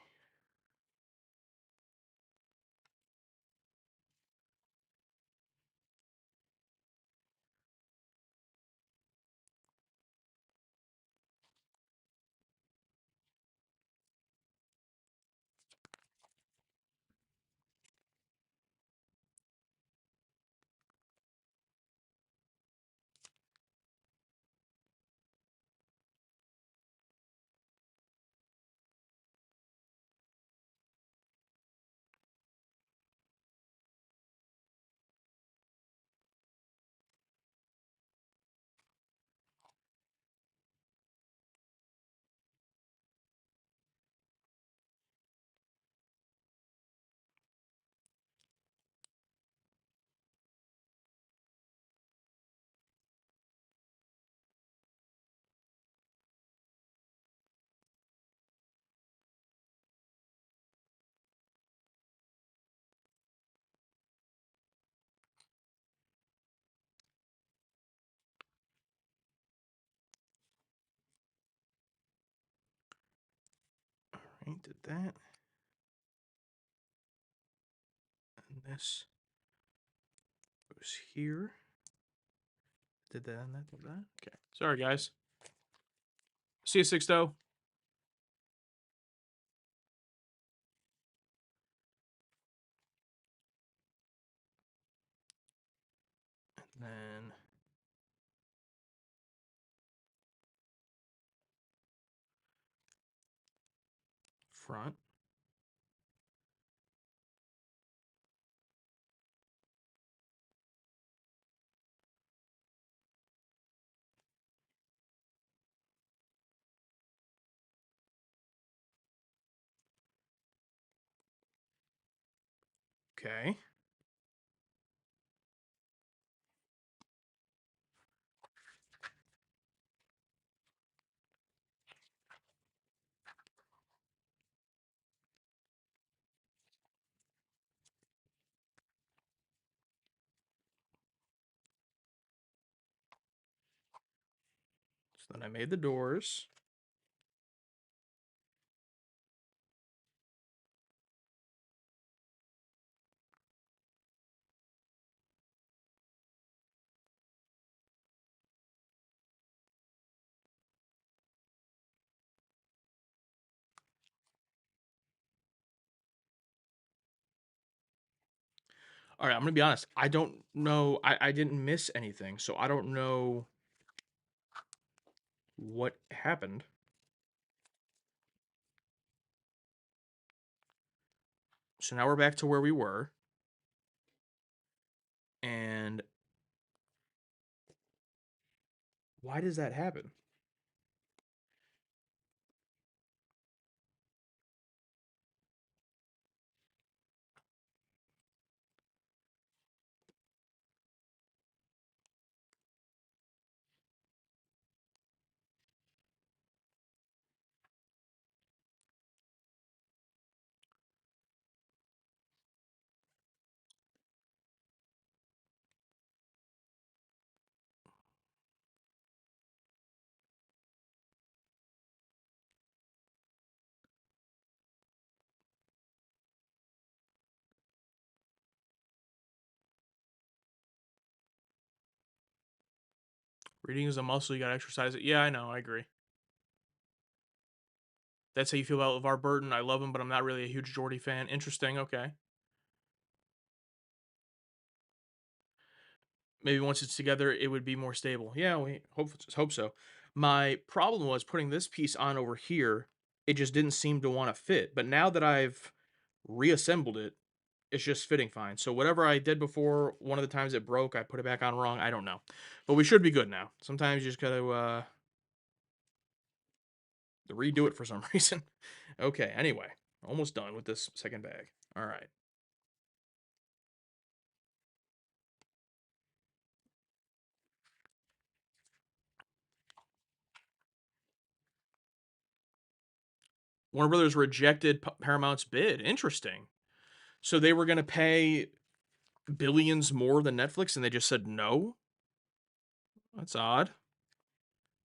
All right, did that. And this goes here. Did that and that, did that. Okay. Sorry, guys. See you, Sixto. And then front. Okay. So then I made the doors. All right, I'm gonna be honest. I don't know. I didn't miss anything, so I don't know what happened. So now we're back to where we were. And why does that happen? Reading is a muscle, you gotta exercise it. Yeah, I know, I agree. That's how you feel about LeVar Burton. I love him, but I'm not really a huge Jordy fan. Interesting, okay. Maybe once it's together, it would be more stable. Yeah, we hope so. My problem was putting this piece on over here. It just didn't seem to want to fit. But now that I've reassembled it, it's just fitting fine. So whatever I did before, one of the times it broke, I put it back on wrong. I don't know, but we should be good now. Sometimes you just gotta redo it for some reason. Okay. Anyway, almost done with this second bag. All right. Warner Brothers rejected Paramount's bid. Interesting. So they were going to pay billions more than Netflix, and they just said no. That's odd.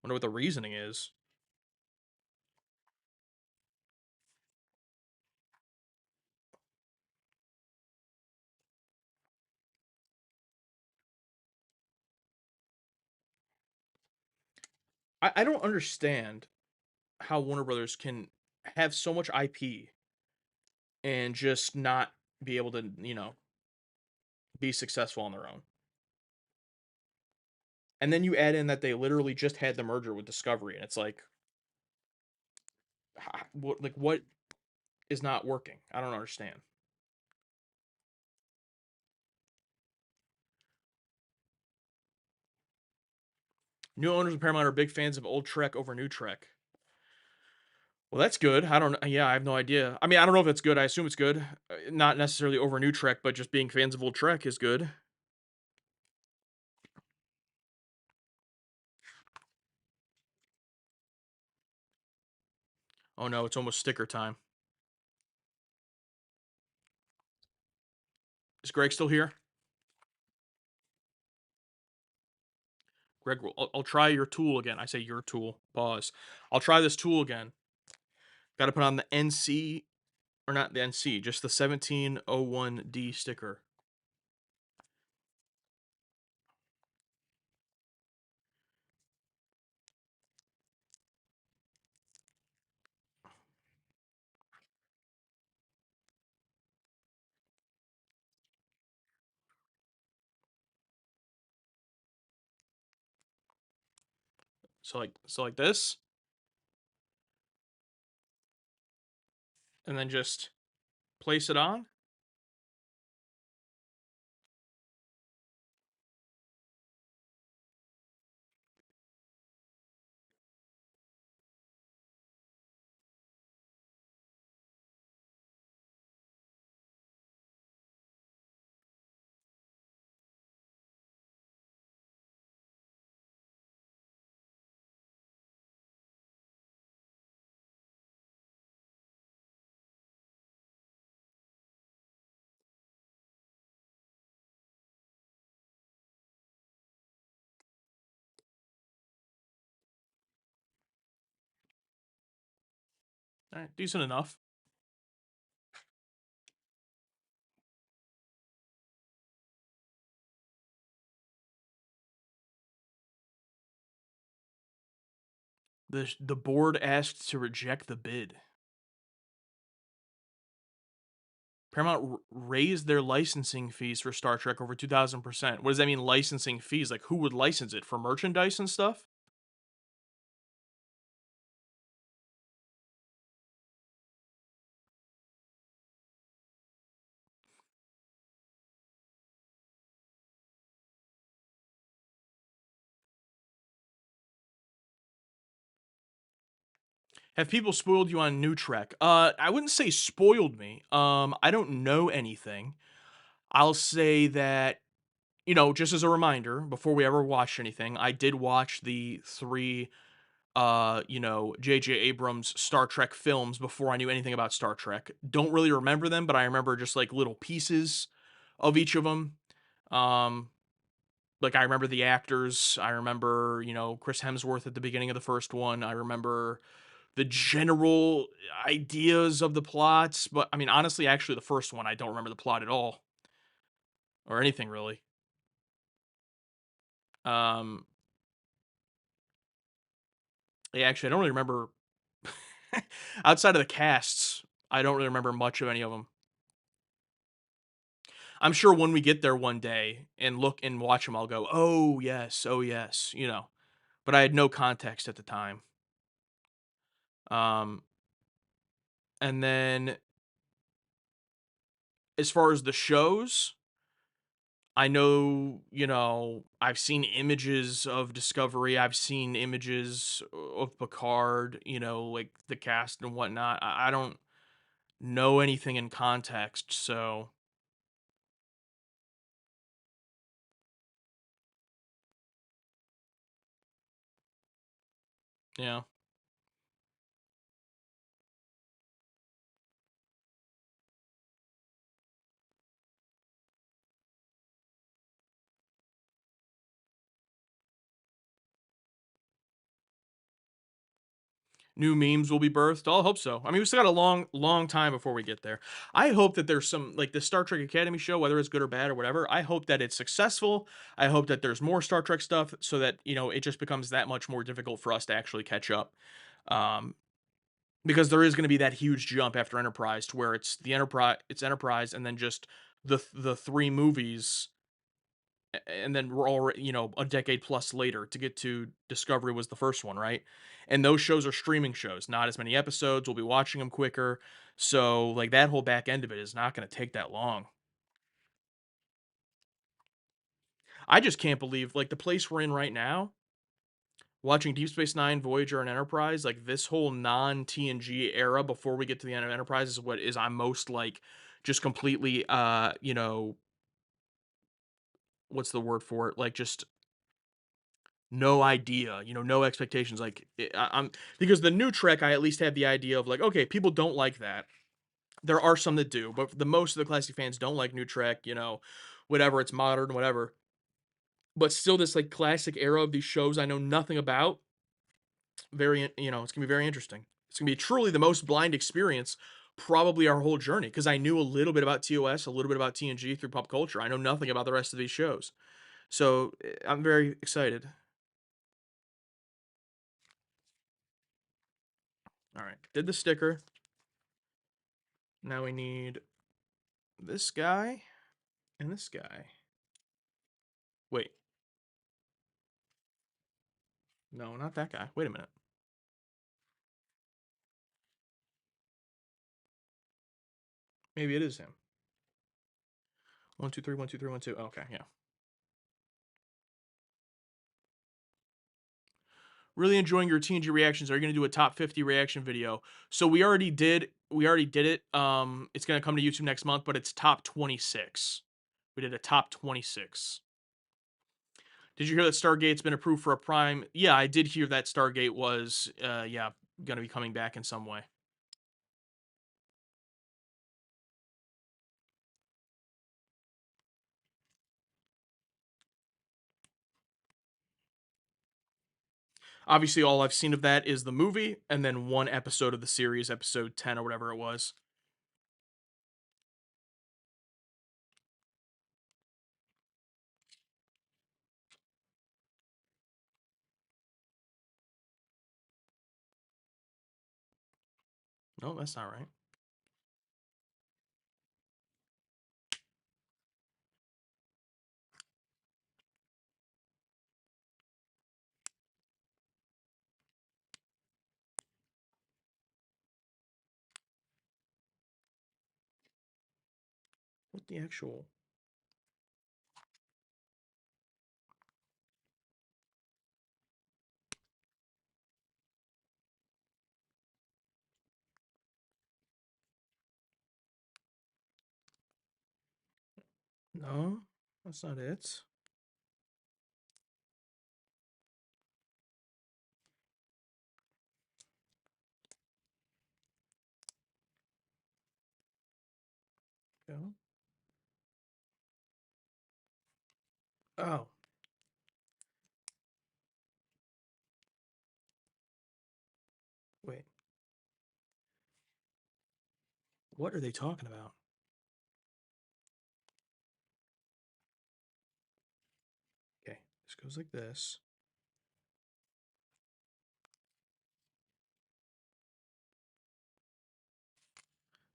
Wonder what the reasoning is. I don't understand how Warner Brothers can have so much IP and just not be able to, be successful on their own. And then you add in that they literally just had the merger with Discovery, and it's like, what is not working? I don't understand. New owners of Paramount are big fans of old Trek over new Trek. Well, that's good. I don't. Yeah, I have no idea. I mean, I don't know if it's good. I assume it's good. Not necessarily over new Trek, but just being fans of old Trek is good. Oh no, it's almost sticker time. Is Greg still here? Greg, I'll try your tool again. I say your tool. Pause. I'll try this tool again. Got to put on the NC, or not the NC, just the 1701D sticker. So like this, and then just place it on. All right, decent enough. The board asked to reject the bid. Paramount raised their licensing fees for Star Trek over 2,000%. What does that mean, licensing fees? Like, who would license it for merchandise and stuff? Have people spoiled you on new Trek? I wouldn't say spoiled me. I don't know anything. I'll say that, just as a reminder, before we ever watched anything, I did watch the three J.J. Abrams Star Trek films before I knew anything about Star Trek. Don't really remember them, but I remember just like little pieces of each of them. Um, like I remember the actors. I remember, Chris Hemsworth at the beginning of the first one. I remember the general ideas of the plots, but I mean, honestly, actually, the first one, I don't remember the plot at all or anything really. Um, yeah, actually, I don't really remember outside of the casts. I don't really remember much of any of them. I'm sure when we get there one day and look and watch them, I'll go, oh yes, But I had no context at the time. Um, and then as far as the shows, I know, I've seen images of Discovery. I've seen images of Picard, like the cast and whatnot. I don't know anything in context, so yeah. New memes will be birthed. I'll hope so. I mean, we still got a long, long time before we get there. I hope that there's some like the Star Trek Academy show, whether it's good or bad or whatever. I hope that it's successful. I hope that there's more Star Trek stuff so that it just becomes that much more difficult for us to actually catch up. Um, because there is going to be that huge jump after Enterprise to where it's Enterprise, and then just the three movies, and then we're already a decade plus later to get to Discovery was the first one, right? And those shows are streaming shows, not as many episodes. We'll be watching them quicker, so like that whole back end of it is not going to take that long. I just can't believe like the place we're in right now, watching Deep Space Nine, Voyager, and Enterprise. Like this whole non TNG era before we get to the end of Enterprise is what is I'm most like just completely what's the word for it, like just no idea, no expectations. Like I'm because the new Trek, I at least have the idea of like, okay, people don't like that. There are some that do, but the most of the classic fans don't like new Trek. Whatever, it's modern, whatever. But still, this like classic era of these shows I know nothing about. It's gonna be very interesting. It's gonna be truly the most blind experience, probably our whole journey, because I knew a little bit about TOS, a little bit about TNG through pop culture. I know nothing about the rest of these shows, so I'm very excited. All right, did the sticker. Now we need this guy and this guy. Wait, no, not that guy. Wait a minute. Maybe it is him. 1, 2, 3, 1, 2, 3, 1, 2. Okay, yeah. Really enjoying your TNG reactions. Are you gonna do a top 50 reaction video? So we already did. We already did it. It's gonna come to YouTube next month, but it's top 26. We did a top 26. Did you hear that Stargate's been approved for a Prime? Yeah, I did hear that Stargate was, yeah, gonna be coming back in some way. Obviously, all I've seen of that is the movie, and then one episode of the series, episode 10 or whatever it was. No, that's not right. What the actual? No, that's not it. No. Oh, wait. What are they talking about? Okay, this goes like this.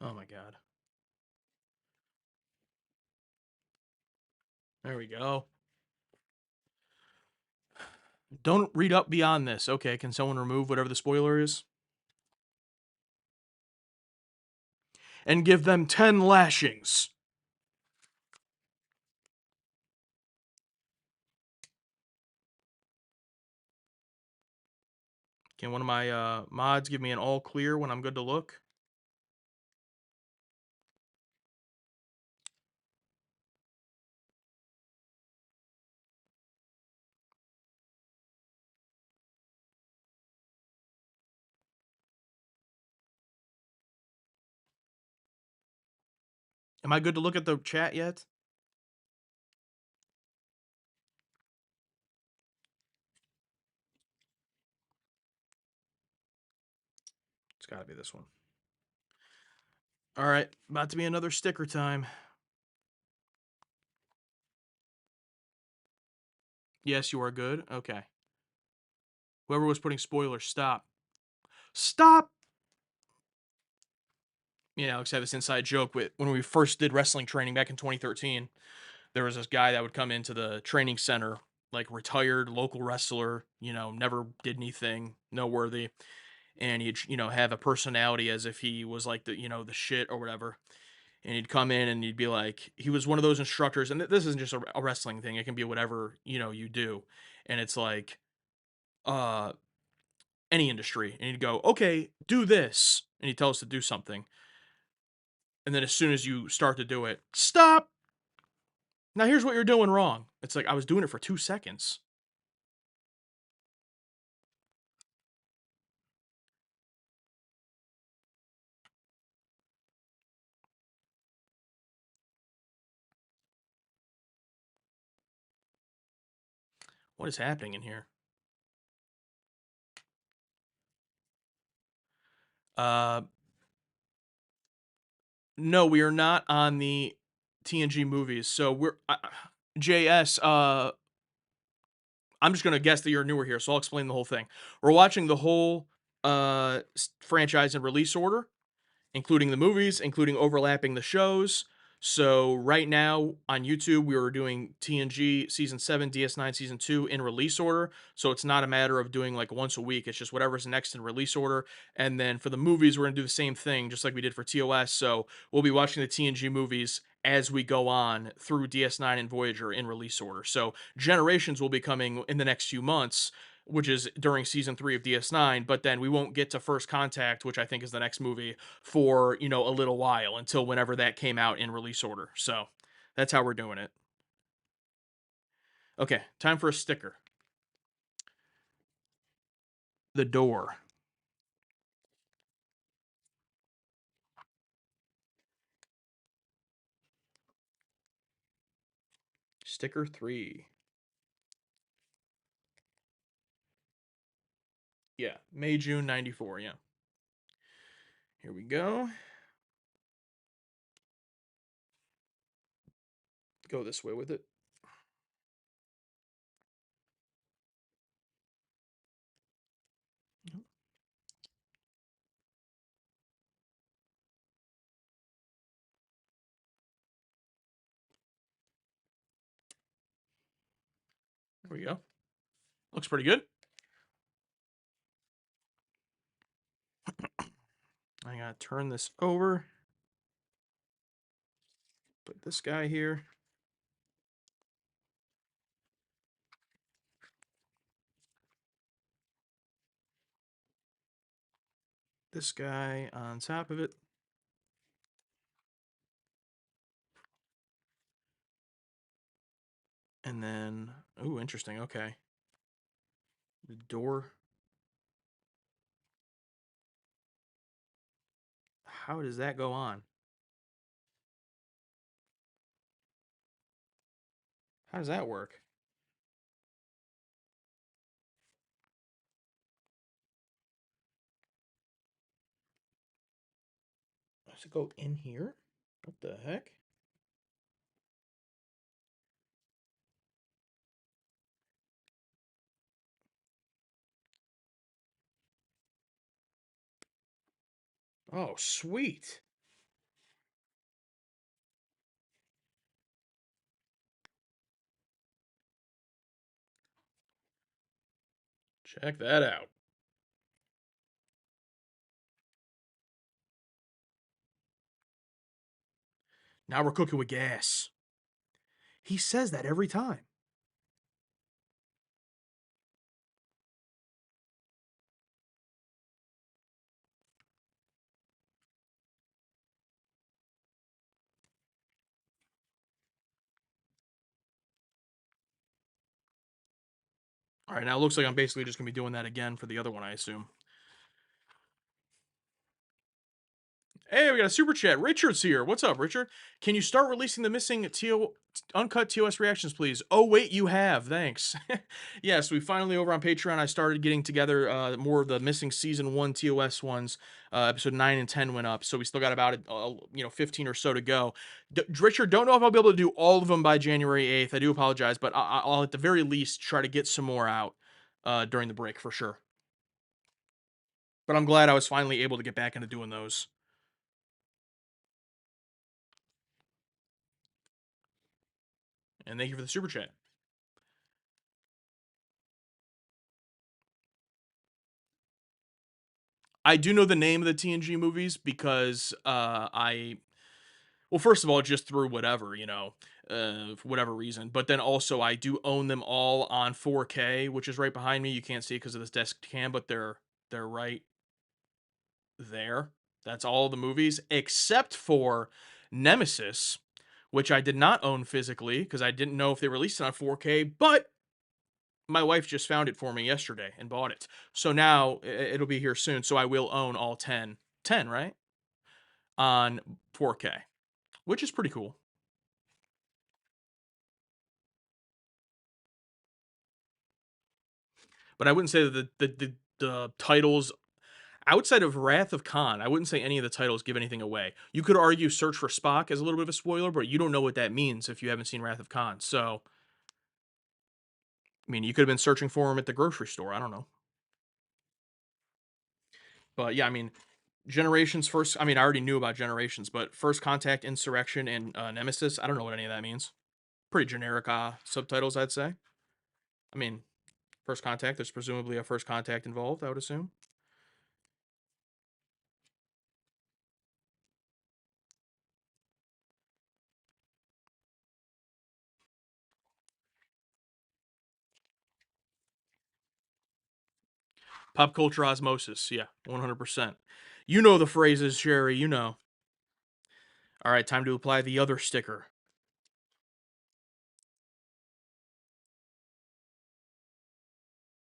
Oh my god. There we go. Don't read up beyond this. Okay, can someone remove whatever the spoiler is? And give them 10 lashings. Can one of my mods give me an all clear when I'm good to look? Am I good to look at the chat yet? got to be this one. All right, about to be another sticker time. Yes, you are good. Okay. Whoever was putting spoilers, stop. Stop! Alex had this inside joke with when we first did wrestling training back in 2013. There was this guy that would come into the training center, like retired local wrestler, never did anything noteworthy, and he'd have a personality as if he was like the shit or whatever. And he'd come in and he'd be like, he was one of those instructors, and this isn't just a wrestling thing; it can be whatever you do, and it's like uh any industry, and he'd go, okay, do this, and he'd tell us to do something, and then as soon as you start to do it, stop. Now here's what you're doing wrong. It's like I was doing it for 2 seconds. What is happening in here? Uh, no, we are not on the TNG movies. So we're JS. I'm just gonna guess that you're newer here, so I'll explain the whole thing. We're watching the whole franchise in release order, including the movies, including overlapping the shows. So right now on YouTube, we were doing TNG season 7, DS9 season 2 in release order. So it's not a matter of doing like once a week. It's just whatever's next in release order. And then for the movies, we're gonna do the same thing, just like we did for TOS. So we'll be watching the TNG movies as we go on through DS9 and Voyager in release order. So Generations will be coming in the next few months, which is during season 3 of DS9, but then we won't get to First Contact, which I think is the next movie, for, a little while until whenever that came out in release order. So that's how we're doing it. Okay, time for a sticker. The Door. Sticker 3. Yeah, May, June 94, yeah. Here we go. Go this way with it. There we go. Looks pretty good. I gotta turn this over. Put this guy here. This guy on top of it. And then, ooh, interesting. Okay. The door. How does that go on? How does that work? Does it go in here? What the heck? Oh, sweet. Check that out. Now we're cooking with gas. He says that every time. All right, now it looks like I'm basically just going to be doing that again for the other one, I assume. Hey, we got a super chat. Richard's here. What's up, Richard? Can you start releasing the missing uncut TOS reactions, please? Oh, wait, you have. Thanks. Yes, we finally over on Patreon. I started getting together more of the missing season 1 TOS ones. Episode 9 and 10 went up, so we still got about 15 or so to go. Richard, don't know if I'll be able to do all of them by January 8th. I do apologize, but I'll at the very least try to get some more out during the break for sure. But I'm glad I was finally able to get back into doing those. And thank you for the super chat. I do know the name of the TNG movies because well, first of all, just through whatever, for whatever reason. But then also, I do own them all on 4K, which is right behind me. You can't see it because of this desk cam, but they're right there. That's all the movies except for Nemesis, which I did not own physically because I didn't know if they released it on 4K. But my wife just found it for me yesterday and bought it. So now it'll be here soon. So I will own all 10, right? On 4K, which is pretty cool. But I wouldn't say that the titles outside of Wrath of Khan, I wouldn't say any of the titles give anything away. You could argue Search for Spock as a little bit of a spoiler, but you don't know what that means if you haven't seen Wrath of Khan. So, I mean, you could have been searching for him at the grocery store. I don't know. But yeah, I mean, Generations first. I mean, I already knew about Generations, but First Contact, Insurrection, and Nemesis. I don't know what any of that means. Pretty generic subtitles, I'd say. I mean, First Contact. There's presumably a First Contact involved, I would assume. Pop culture osmosis. Yeah, 100%. You know the phrases, Sherry. You know. All right, time to apply the other sticker.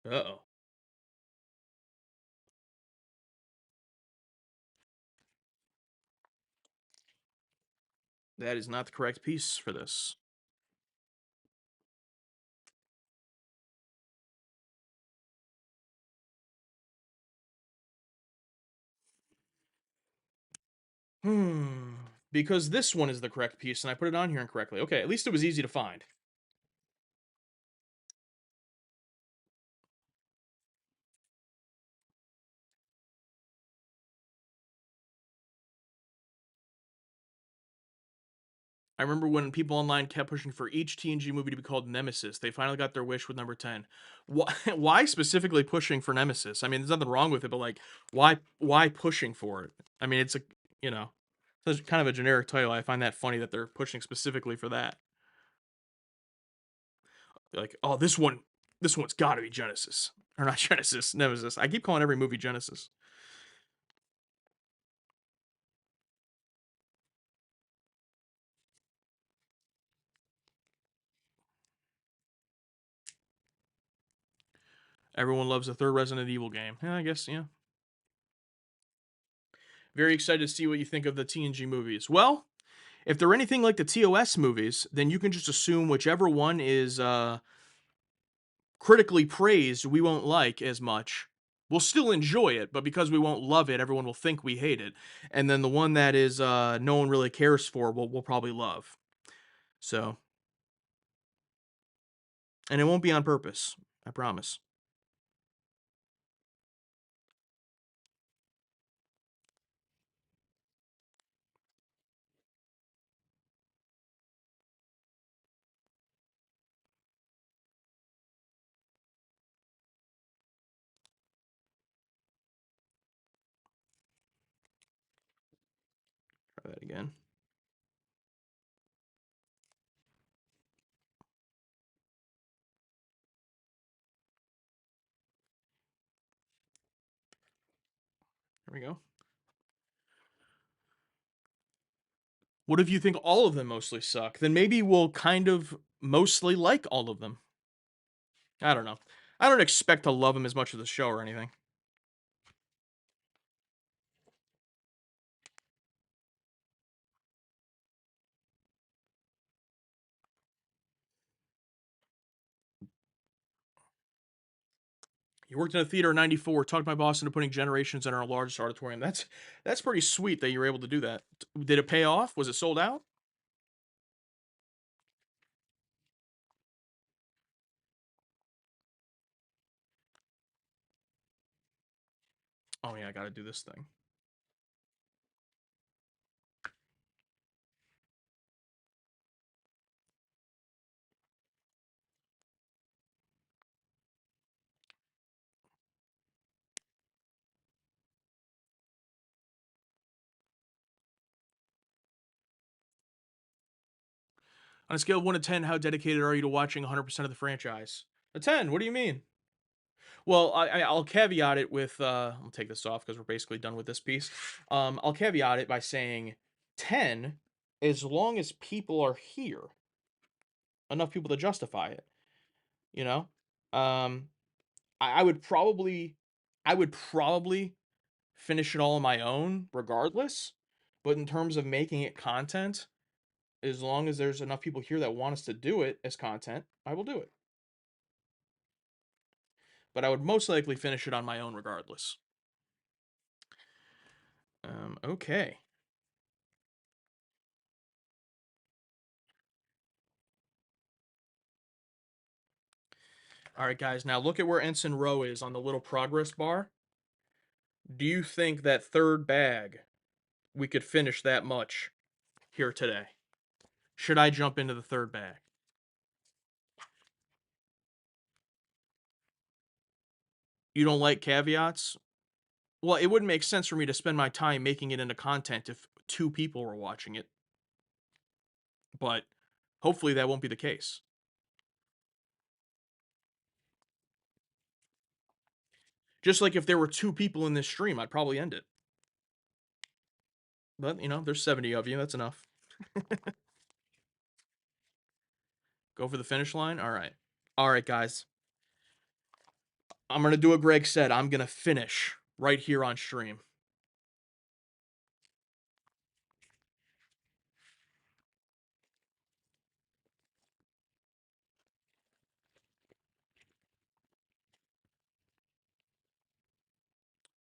Uh-oh. That is not the correct piece for this. Hmm. Because this one is the correct piece, and I put it on here incorrectly. Okay, at least it was easy to find. I remember when people online kept pushing for each TNG movie to be called Nemesis. They finally got their wish with number 10. Why specifically pushing for Nemesis? I mean, there's nothing wrong with it, but like, why pushing for it? I mean, it's a, you know, it's kind of a generic title. I find that funny that they're pushing specifically for that. Like, oh, this one's got to be Genesis. Or not Genesis, Nemesis. I keep calling every movie Genesis. Everyone loves the third Resident Evil game. Yeah, I guess, yeah. Very excited to see what you think of the TNG movies. Well, if they're anything like the TOS movies, then you can just assume whichever one is critically praised, we won't like as much. We'll still enjoy it, but because we won't love it, everyone will think we hate it. And then the one that is no one really cares for, we'll probably love. So, and it won't be on purpose. I promise. Try that again. There we go. What if you think all of them mostly suck? Then maybe we'll kind of mostly like all of them. I don't know. I don't expect to love them as much as the show or anything. You worked in a theater in '94. Talked my boss into putting Generations in our largest auditorium. That's pretty sweet that you were able to do that. Did it pay off? Was it sold out? Oh yeah, I got to do this thing. On a scale of 1 to 10, how dedicated are you to watching 100% of the franchise? A 10. What do you mean? Well, I'll caveat it with I'll take this off because we're basically done with this piece. I'll caveat it by saying 10 as long as people are here, enough people to justify it. You know, um, I would probably, I would probably finish it all on my own, regardless. But in terms of making it content, as long as there's enough people here that want us to do it as content, I will do it. But I would most likely finish it on my own, regardless. Okay. All right, guys. Now look at where Ensign Row is on the little progress bar. Do you think that third bag we could finish that much here today? Should I jump into the third bag? You don't like caveats? Well, it wouldn't make sense for me to spend my time making it into content if two people were watching it. But hopefully that won't be the case. Just like if there were two people in this stream, I'd probably end it. But, there's 70 of you. That's enough. Go for the finish line? All right. All right, guys. I'm going to do what Greg said. I'm going to finish right here on stream.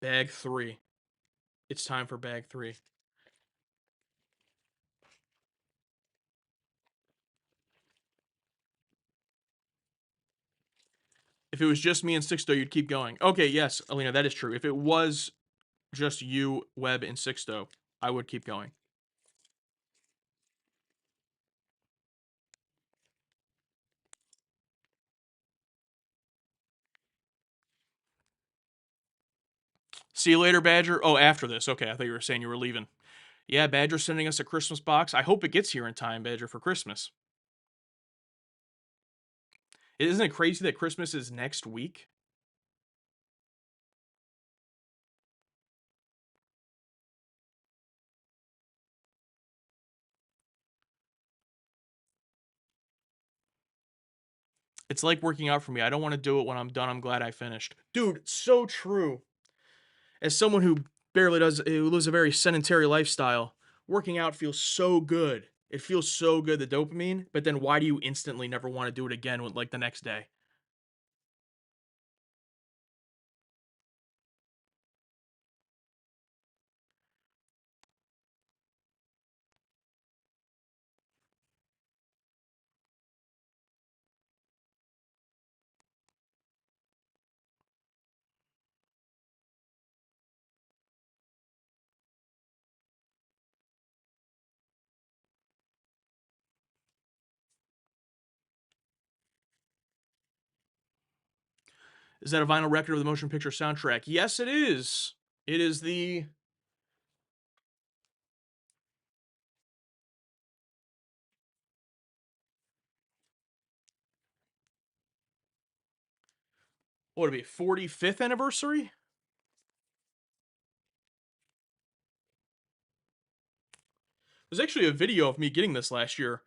Bag 3. It's time for bag 3. If it was just me and Sixto, you'd keep going. Okay, yes, Alina, that is true. If it was just you, Webb, and Sixto, I would keep going. See you later, Badger. Oh, after this. Okay, I thought you were saying you were leaving. Yeah, Badger's sending us a Christmas box. I hope it gets here in time, Badger, for Christmas. Isn't it crazy that Christmas is next week? It's like working out for me. I don't want to do it when I'm done. I'm glad I finished. Dude, so true. As someone who who lives a very sedentary lifestyle, working out feels so good. It feels so good, the dopamine, but then why do you instantly never want to do it again with, like, the next day? Is that a vinyl record of the motion picture soundtrack? Yes, it is. It is the what would it be, 45th anniversary? There's actually a video of me getting this last year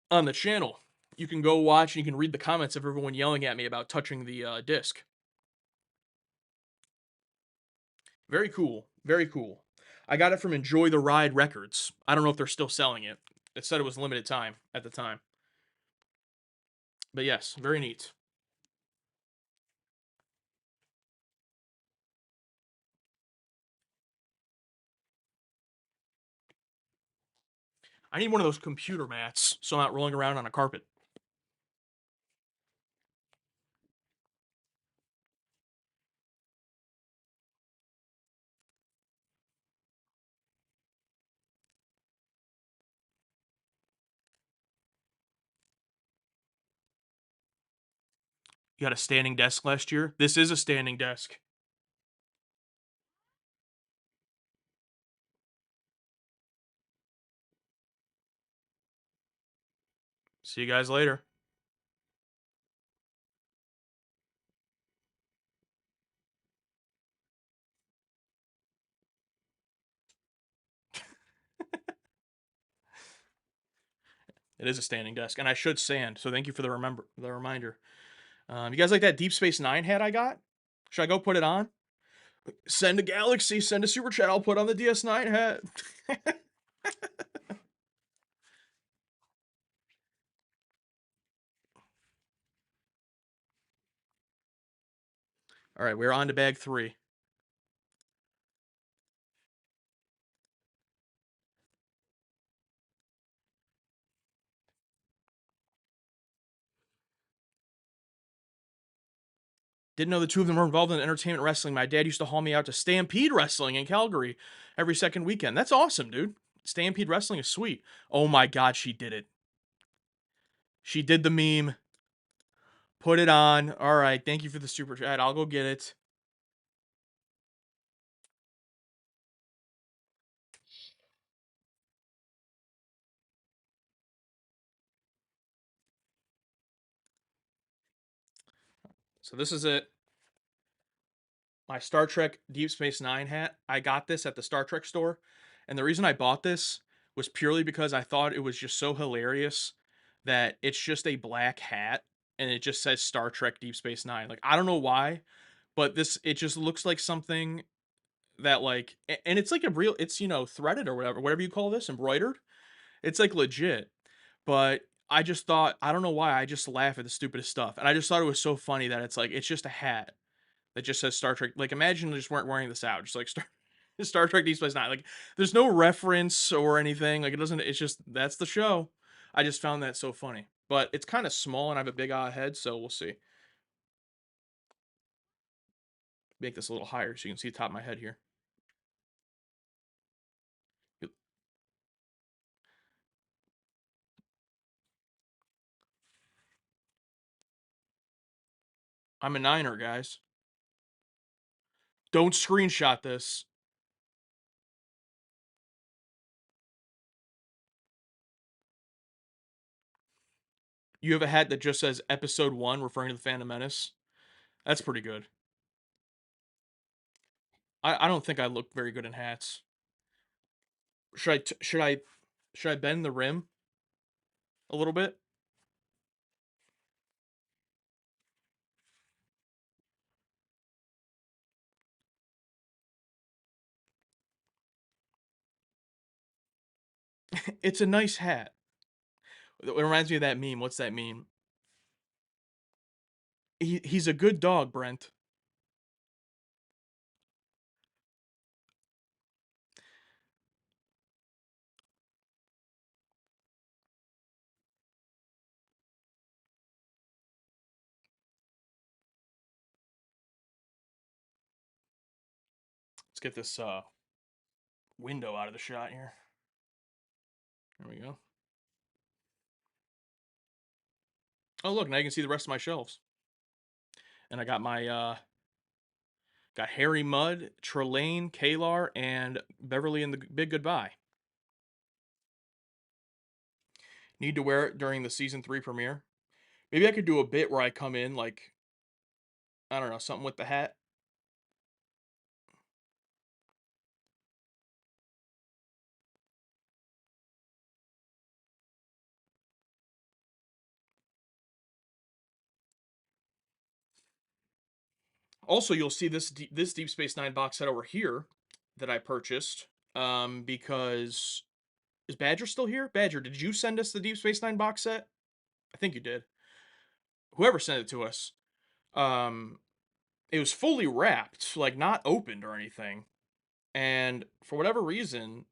on the channel. You can go watch and you can read the comments of everyone yelling at me about touching the disc. Very cool. Very cool. I got it from Enjoy the Ride Records. I don't know if they're still selling it. It said it was limited time at the time. But yes, very neat. I need one of those computer mats so I'm not rolling around on a carpet. You had a standing desk last year? This is a standing desk. See you guys later. It is a standing desk, and I should sand. So thank you for the reminder. You guys like that Deep Space Nine hat I got? Should I go put it on? Send a Galaxy, send a super chat. I'll put on the DS9 hat. All right, we're on to bag 3. Didn't know the two of them were involved in entertainment wrestling. My dad used to haul me out to Stampede Wrestling in Calgary every second weekend. That's awesome, dude. Stampede Wrestling is sweet. Oh my god, she did it. She did the meme. Put it on. All right, thank you for the super chat. I'll go get it. So this is it. My Star Trek Deep Space Nine hat. I got this at the Star Trek store. And the reason I bought this was purely because I thought it was just so hilarious that it's just a black hat and it just says Star Trek Deep Space Nine. Like, I don't know why, but it just looks like something that, like, and it's like a real, it's, threaded or whatever you call this, embroidered. It's like legit. But I just thought, I don't know why, I just laugh at the stupidest stuff. And I just thought it was so funny that it's like, it's just a hat that just says Star Trek. Like, imagine they just weren't wearing this out, just like Star Trek Deep Space Nine. Like, there's no reference or anything. Like, it doesn't. It's just that's the show. I just found that so funny. But it's kind of small, and I have a big head, so we'll see. Make this a little higher so you can see the top of my head here. I'm a Niner, guys. Don't screenshot this. You have a hat that just says Episode 1, referring to the Phantom Menace. That's pretty good. I don't think I look very good in hats. Should I bend the rim a little bit? It's a nice hat. It reminds me of that meme. What's that meme? He's a good dog, Brent. Let's get this window out of the shot here. There we go. Oh look, now you can see the rest of my shelves. And I got my got Harry Mudd, Trelane, Kalar, and Beverly in the Big Goodbye. Need to wear it during the season 3 premiere. Maybe I could do a bit where I come in like, I don't know, something with the hat. Also, you'll see this Deep Space Nine box set over here that I purchased because is Badger still here? Badger, did you send us the Deep Space Nine box set? I think you did. Whoever sent it to us. Um, it was fully wrapped, like not opened or anything. And for whatever reason,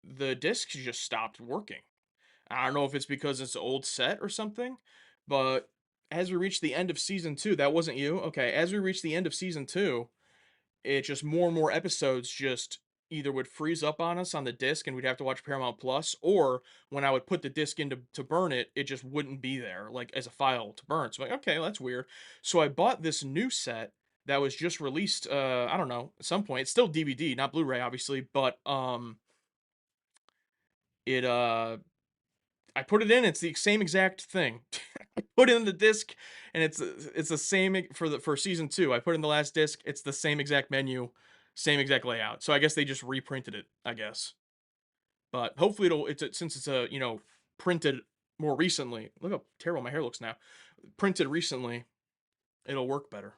the discs just stopped working. I don't know if it's because it's an old set or something, but as we reach the end of season 2, that wasn't you? Okay, as we reach the end of season 2, it just more and more episodes just either would freeze up on us on the disc and we'd have to watch Paramount Plus, or when I would put the disc in to burn it, it just wouldn't be there, like, as a file to burn. So I'm like, okay, well, that's weird. So I bought this new set that was just released, I don't know, at some point. It's still DVD, not Blu-ray, obviously, but it I put it in, it's the same exact thing. I put in the disc and it's the same for season 2. I put in the last disc, it's the same exact menu, same exact layout. So I guess they just reprinted it, I guess. But hopefully since it's a, printed more recently. Look how terrible my hair looks now. Printed recently, it'll work better.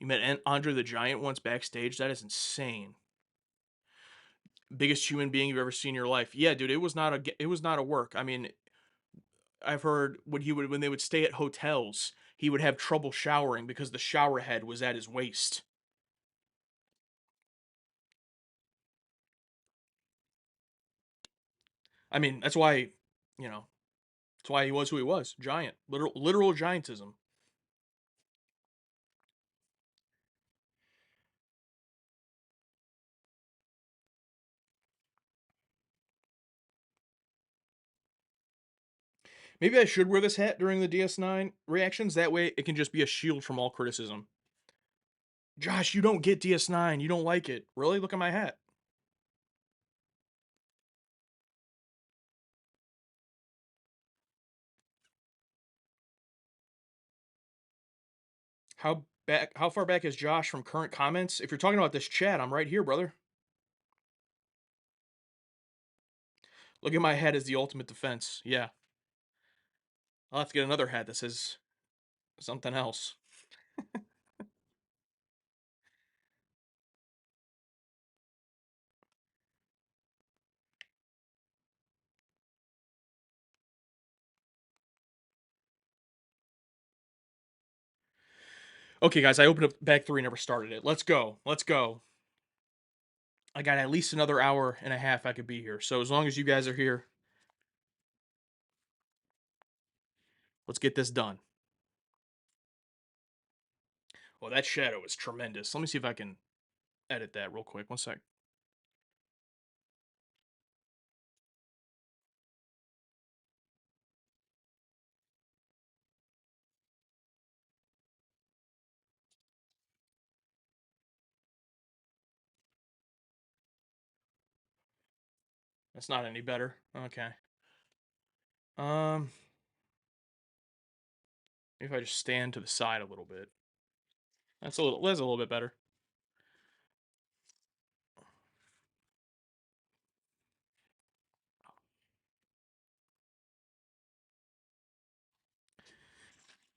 You met Andre the Giant once backstage. That is insane. Biggest human being you've ever seen in your life. Yeah, dude, it was not a work. I mean, I've heard when they would stay at hotels, he would have trouble showering because the shower head was at his waist. I mean, you know, that's why he was who he was. Giant. Literal giantism. Maybe I should wear this hat during the DS9 reactions. That way it can just be a shield from all criticism. Josh, you don't get DS9. You don't like it. Really? Look at my hat. How far back is Josh from current comments? If you're talking about this chat, I'm right here, brother. Look at my hat as the ultimate defense. Yeah. I'll have to get another hat that says something else. Okay, guys, I opened up bag 3, never started it. Let's go. Let's go. I got at least another hour and a half I could be here. So as long as you guys are here, let's get this done. Well, that shadow is tremendous. Let me see if I can edit that real quick. One sec. That's not any better. Okay. Um, Maybe if I just stand to the side a little bit. That's a little bit better.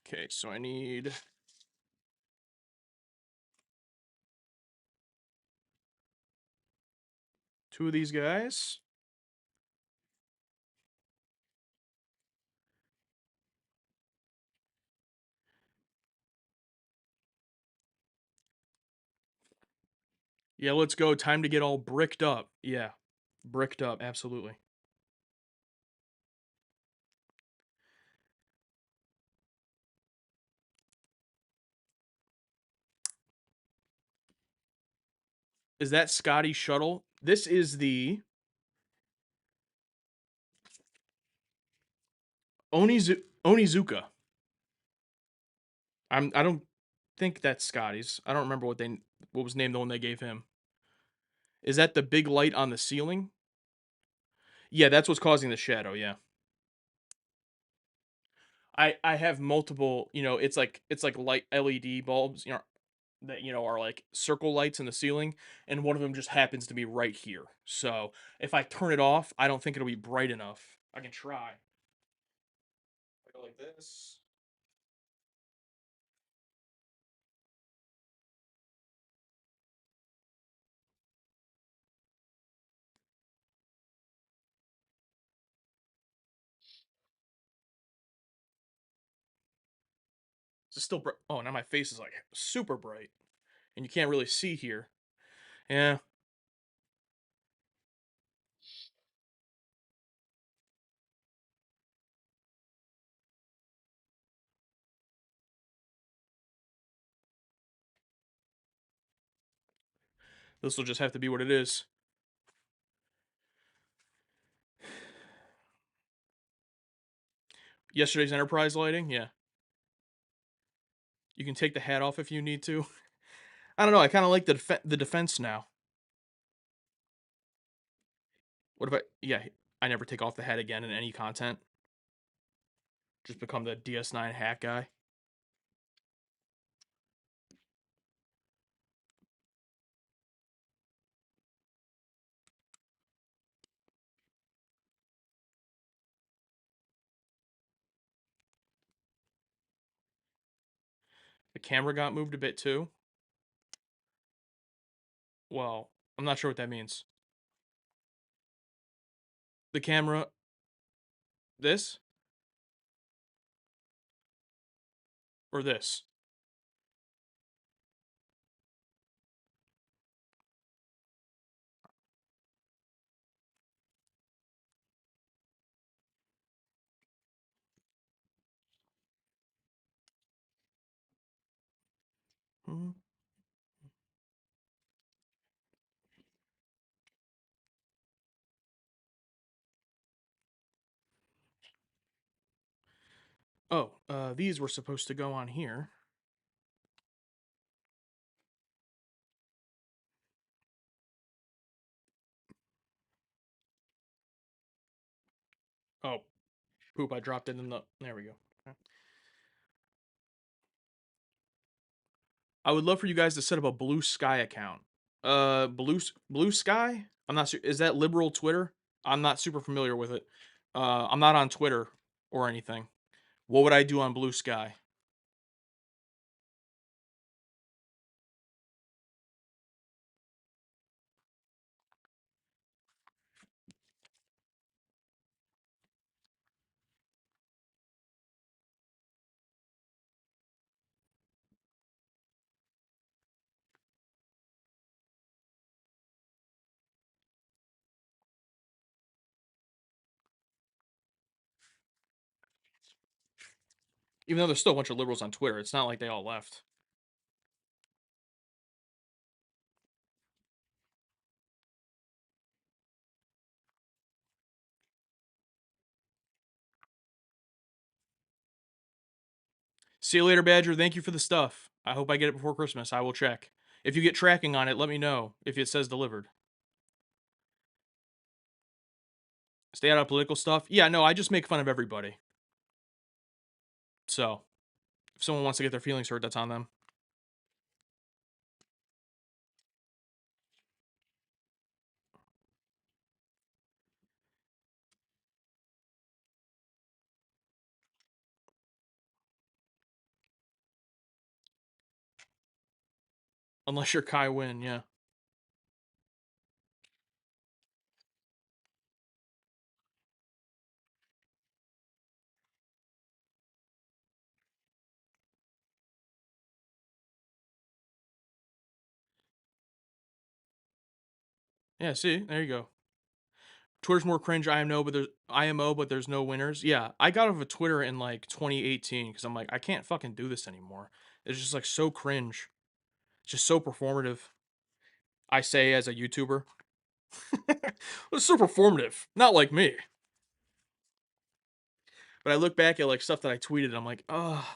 Okay, so I need two of these guys. Yeah, let's go. Time to get all bricked up. Yeah, bricked up, absolutely. Is that Scotty Shuttle? This is the Onizuka. I don't think that's Scotty's. I don't remember what was named the one they gave him. Is that the big light on the ceiling? Yeah, that's what's causing the shadow, yeah. I have multiple, it's like light LED bulbs, that are like circle lights in the ceiling, and one of them just happens to be right here. So, if I turn it off, I don't think it'll be bright enough. I can try. I go like this. Is it still bright? Oh, now my face is like super bright, and you can't really see here. Yeah. This will just have to be what it is. Yesterday's Enterprise lighting, yeah. You can take the hat off if you need to. I don't know. I kind of like the defense now. What if I? Yeah, I never take off the hat again in any content. Just become the DS9 hat guy. The camera got moved a bit too. Well, I'm not sure what that means. The camera, this or this? Hmm. Oh, these were supposed to go on here. Oh, poop! I dropped it in the. There we go. I would love for you guys to set up a Blue Sky account. Blue Sky. I'm not sure. Is that liberal Twitter? I'm not super familiar with it. I'm not on Twitter or anything. What would I do on Blue Sky? Even though there's still a bunch of liberals on Twitter, it's not like they all left. See you later, Badger. Thank you for the stuff. I hope I get it before Christmas. I will check. If you get tracking on it, let me know if it says delivered. Stay out of political stuff. Yeah, no, I just make fun of everybody. So, if someone wants to get their feelings hurt, that's on them. Unless you're Kai Wynn, yeah. Yeah, see? There you go. Twitter's more cringe. IMO, but there's no winners. Yeah, I got off of Twitter in like 2018 because I'm like, I can't fucking do this anymore. It's just like so cringe. It's just so performative. I say as a YouTuber. It's so performative. Not like me. But I look back at like stuff that I tweeted, and I'm like, oh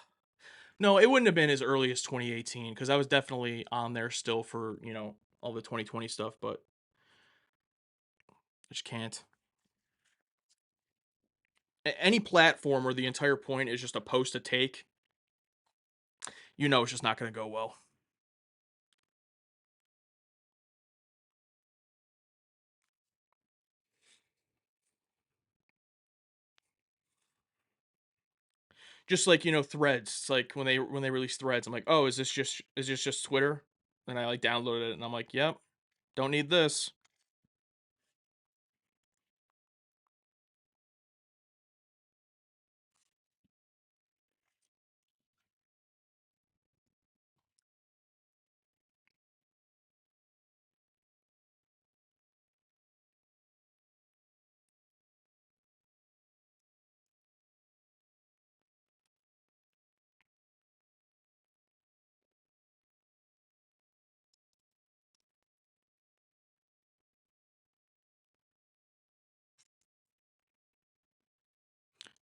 no, it wouldn't have been as early as 2018 because I was definitely on there still for all the 2020 stuff, but I just can't. Any platform where the entire point is just a post to take, it's just not going to go well. Just like Threads. It's like when they release Threads, I'm like, oh, is this just Twitter? And I like downloaded it, and I'm like, yep, don't need this.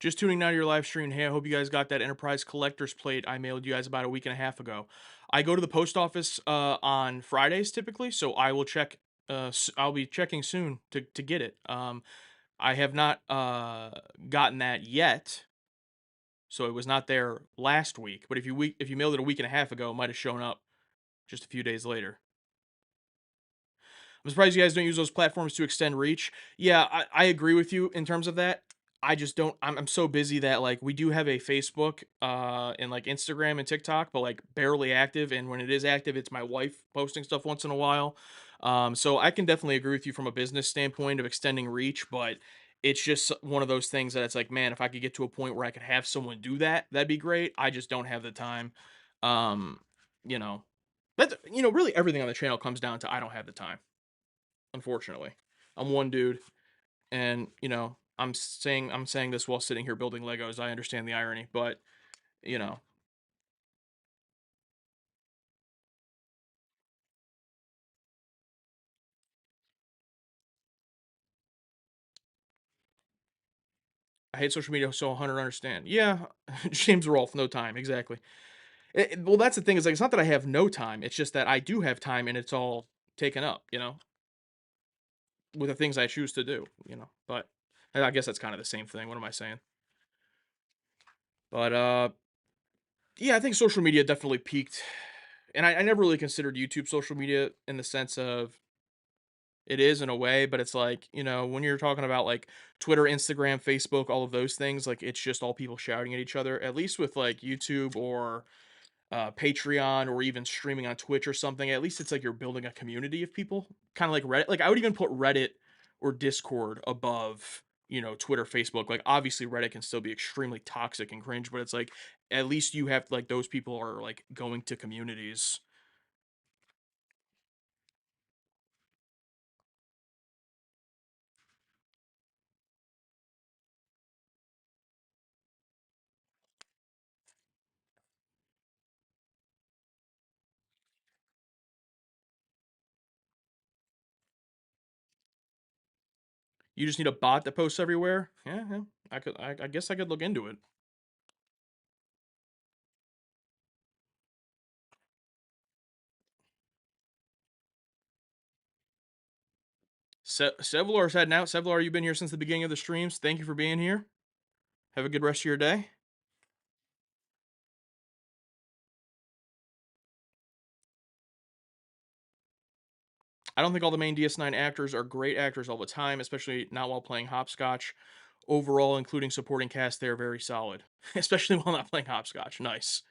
Just tuning now to your live stream. Hey, I hope you guys got that Enterprise Collector's Plate I mailed you guys about a week and a half ago. I go to the post office on Fridays typically, so I will check. I'll be checking soon to get it. I have not gotten that yet, so it was not there last week. But if you mailed it a week and a half ago, it might have shown up just a few days later. I'm surprised you guys don't use those platforms to extend reach. Yeah, I agree with you in terms of that. I just don't. I'm so busy that like we do have a Facebook, and like Instagram and TikTok, but like barely active. And when it is active, it's my wife posting stuff once in a while. So I can definitely agree with you from a business standpoint of extending reach, but it's just one of those things that it's like, man, if I could get to a point where I could have someone do that, that'd be great. I just don't have the time. Um, you know, that's really everything on the channel comes down to I don't have the time. Unfortunately, I'm one dude, and I'm saying this while sitting here building Legos. I understand the irony, but you know, I hate social media, so 100 understand. Yeah, James Rolfe, no time, exactly. Well, that's the thing is like it's not that I have no time. It's just that I do have time, and it's all taken up. With the things I choose to do. But I guess that's kind of the same thing. What am I saying? But yeah, I think social media definitely peaked, and I never really considered YouTube social media in the sense of it is in a way, but it's like, when you're talking about like Twitter, Instagram, Facebook, all of those things, like it's just all people shouting at each other. At least with like YouTube or Patreon or even streaming on Twitch or something, at least it's like you're building a community of people, kind of like Reddit. Like I would even put Reddit or Discord above, Twitter, Facebook. Like obviously Reddit can still be extremely toxic and cringe, but it's like at least you have like those people are like going to communities. You just need a bot that posts everywhere. Yeah, yeah. I guess I could look into it. Sevlar's heading out. Sevlar, you've been here since the beginning of the streams. Thank you for being here. Have a good rest of your day. I don't think all the main DS9 actors are great actors all the time, especially not while playing hopscotch. Overall, including supporting cast, they're very solid, especially while not playing hopscotch. Nice.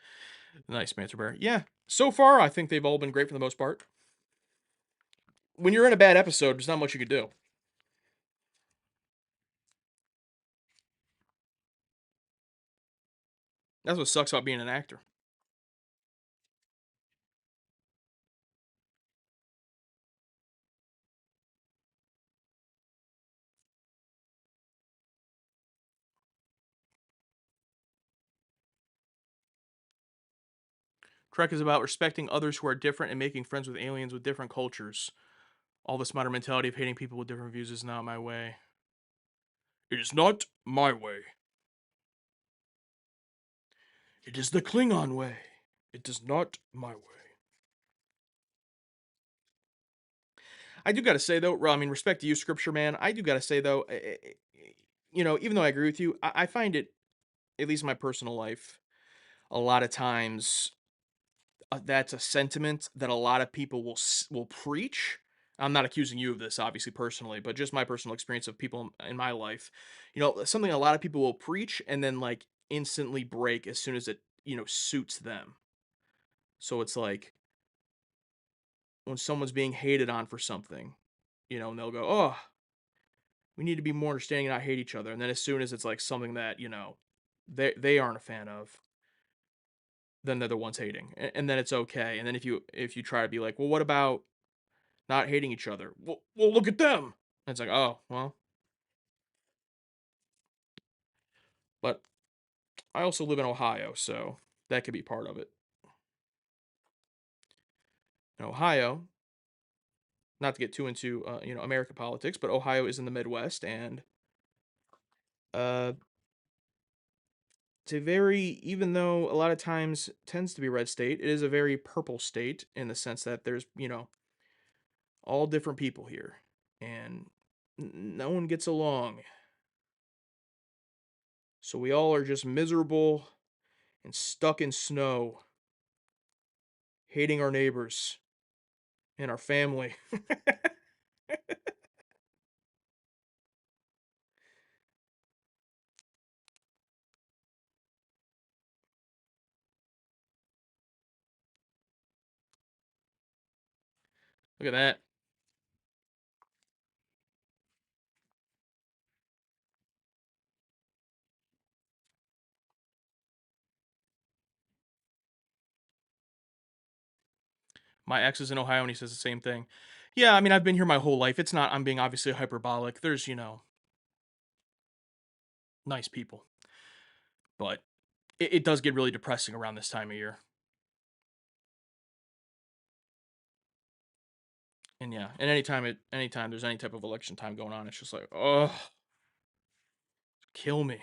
Nice, Manter Bear. Yeah, so far, I think they've all been great for the most part. When you're in a bad episode, there's not much you could do. That's what sucks about being an actor. Trek is about respecting others who are different and making friends with aliens with different cultures. All this modern mentality of hating people with different views is not my way. It is not my way. It is the Klingon way. It is not my way. I do gotta say though, I mean, respect to you, Scripture man. I do gotta say though, even though I agree with you, I find it, at least in my personal life, a lot of times that's a sentiment that a lot of people will preach. I'm not accusing you of this, obviously, personally, but just my personal experience of people in my life. Something a lot of people will preach and then like instantly break as soon as it suits them. So it's like when someone's being hated on for something, and they'll go, "Oh, we need to be more understanding and not hate each other." And then as soon as it's like something that they aren't a fan of, then they're the ones hating, and then it's okay. And then if you try to be like, well, what about not hating each other? Well, look at them. And it's like, oh well, but I also live in Ohio, so that could be part of it. In Ohio, not to get too into American politics, but Ohio is in the Midwest, and uh, It's a very, even though a lot of times tends to be a red state, it is a very purple state in the sense that there's, all different people here and no one gets along. So we all are just miserable and stuck in snow, hating our neighbors and our family. Look at that. My ex is in Ohio and he says the same thing. Yeah, I mean, I've been here my whole life. It's not, I'm being obviously hyperbolic. There's, nice people, but it does get really depressing around this time of year. And yeah, and anytime there's any type of election time going on, it's just like, oh, kill me.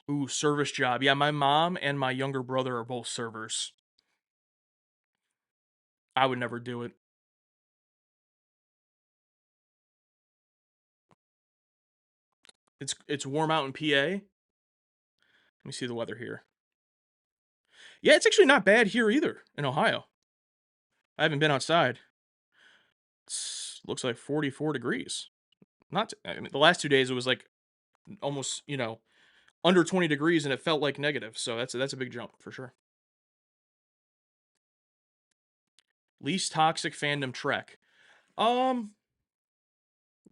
Ooh, service job. Yeah, my mom and my younger brother are both servers. I would never do it. It's warm out in PA. Let me see the weather here. Yeah, it's actually not bad here either in Ohio. I haven't been outside. Looks like 44 degrees. Not I mean, the last 2 days it was like almost, under 20 degrees and it felt like negative. So that's a big jump for sure. Least toxic fandom trek. Um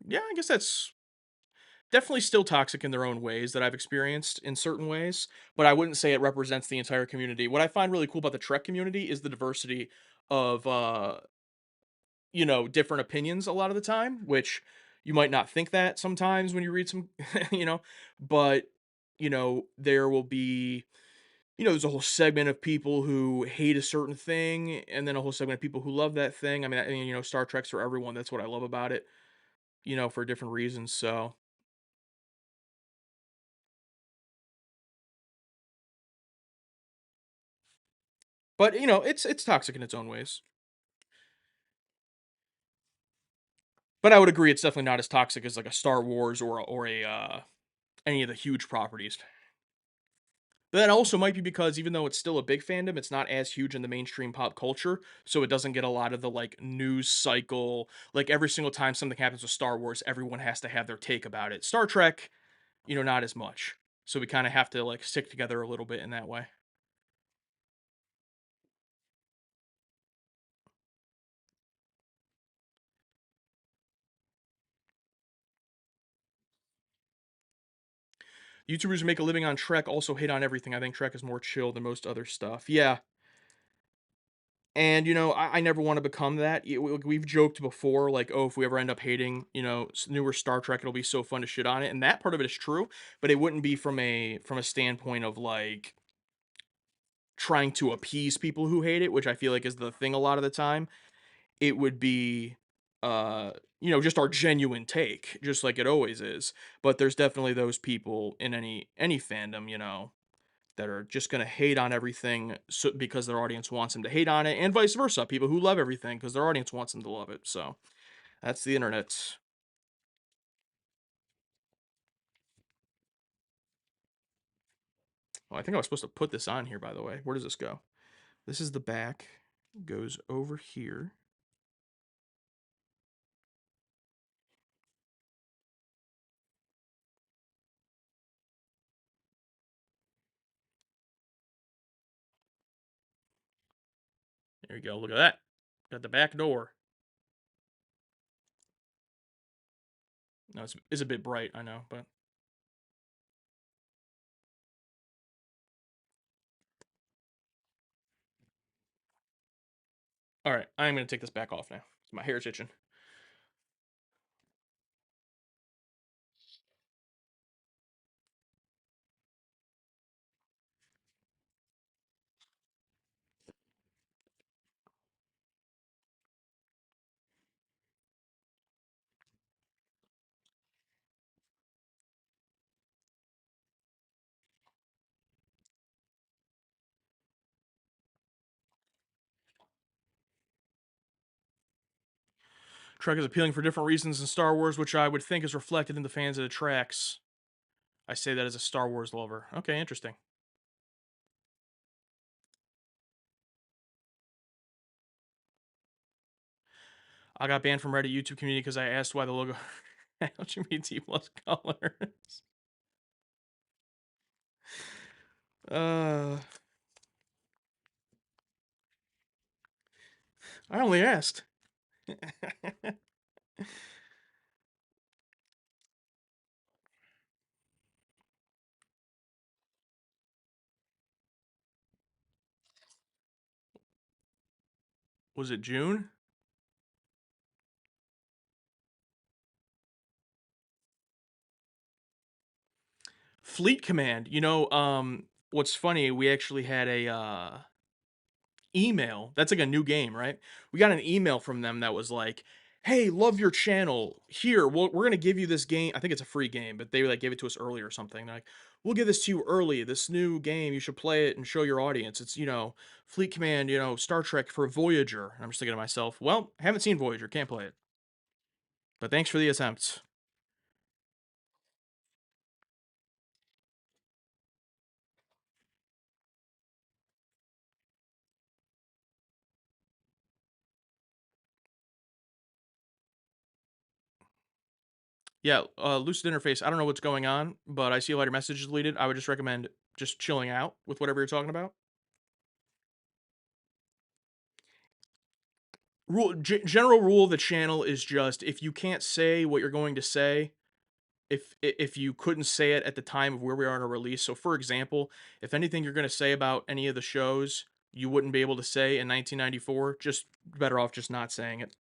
yeah, I guess that's definitely still toxic in their own ways that I've experienced in certain ways, but I wouldn't say it represents the entire community. What I find really cool about the Trek community is the diversity of different opinions a lot of the time, which you might not think that sometimes when you read some, but there will be, there's a whole segment of people who hate a certain thing and then a whole segment of people who love that thing. Star Trek's for everyone. That's what I love about it, for different reasons. So, but it's toxic in its own ways. But I would agree it's definitely not as toxic as like a Star Wars or any of the huge properties. But that also might be because even though it's still a big fandom, it's not as huge in the mainstream pop culture, so it doesn't get a lot of the like news cycle. Like every single time something happens with Star Wars, everyone has to have their take about it. Star Trek, not as much. So we kind of have to like stick together a little bit in that way. YouTubers who make a living on Trek also hate on everything. I think Trek is more chill than most other stuff. Yeah, and, I never want to become that. We've joked before, like, oh, if we ever end up hating, newer Star Trek, it'll be so fun to shit on it. And that part of it is true, but it wouldn't be from a standpoint of like trying to appease people who hate it, which I feel like is the thing a lot of the time. It would be just our genuine take, just like it always is. But there's definitely those people in any fandom, that are just going to hate on everything because their audience wants them to hate on it, and vice versa. People who love everything because their audience wants them to love it. So that's the internet. Oh, I think I was supposed to put this on here, by the way. Where does this go? This is the back. Goes over here. There you go. Look at that. Got the back door. No, it's a bit bright, I know, but all right. I'm going to take this back off now. My hair's itching. Trek is appealing for different reasons than Star Wars, which I would think is reflected in the fans it attracts. I say that as a Star Wars lover. Okay, interesting. I got banned from Reddit YouTube community because I asked why the logo LGBT plus colors. Uh, I only asked. Was it June? Fleet Command. You know, what's funny, we actually had a email. That's like a new game, right? We got an email from them that was like, "Hey, love your channel. Here, we're gonna give you this game. I think it's a free game, but they like gave it to us early or something. They're like, we'll give this to you early. This new game, you should play it and show your audience. It's Fleet Command, Star Trek for Voyager." And I'm just thinking to myself, well, haven't seen Voyager, can't play it. But thanks for the attempt. Yeah, Lucid Interface. I don't know what's going on, but I see a lot of your messages deleted. I would just recommend just chilling out with whatever you're talking about. General rule of the channel is just if you can't say what you're going to say, if you couldn't say it at the time of where we are in a release. So for example, if anything you're going to say about any of the shows you wouldn't be able to say in 1994, just better off just not saying it.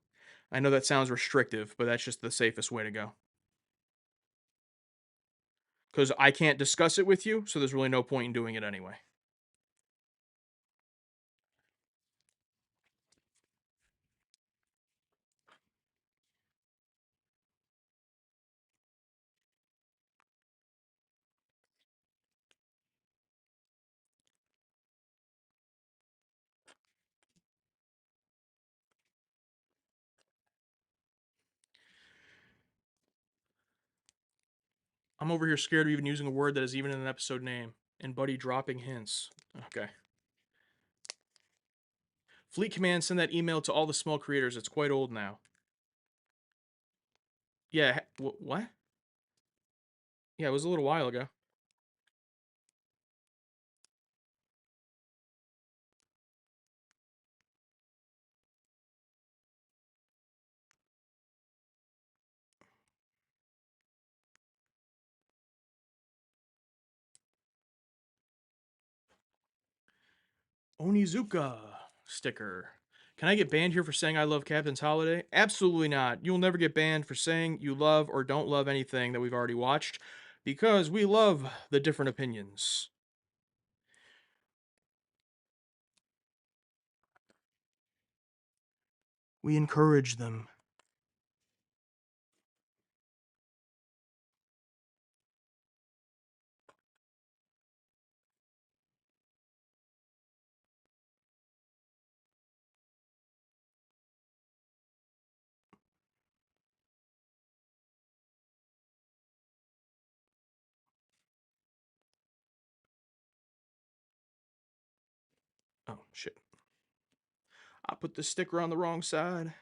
I know that sounds restrictive, but that's just the safest way to go. Because I can't discuss it with you, so there's really no point in doing it anyway. I'm over here scared of even using a word that is even in an episode name. And Buddy dropping hints. Okay. Fleet Command, send that email to all the small creators. It's quite old now. Yeah, what? Yeah, it was a little while ago. Onizuka sticker. Can I get banned here for saying I love Captain's Holiday? Absolutely not. You'll never get banned for saying you love or don't love anything that we've already watched because we love the different opinions. We encourage them. Oh, shit. I put the sticker on the wrong side.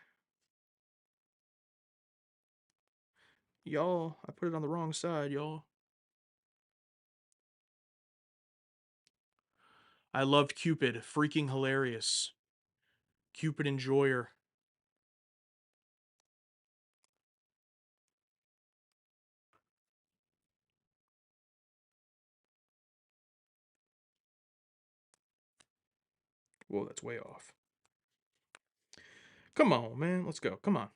Y'all, I put it on the wrong side, y'all. I loved Cupid. Freaking hilarious. Cupid Enjoyer. Whoa, that's way off. Come on, man. Let's go. Come on.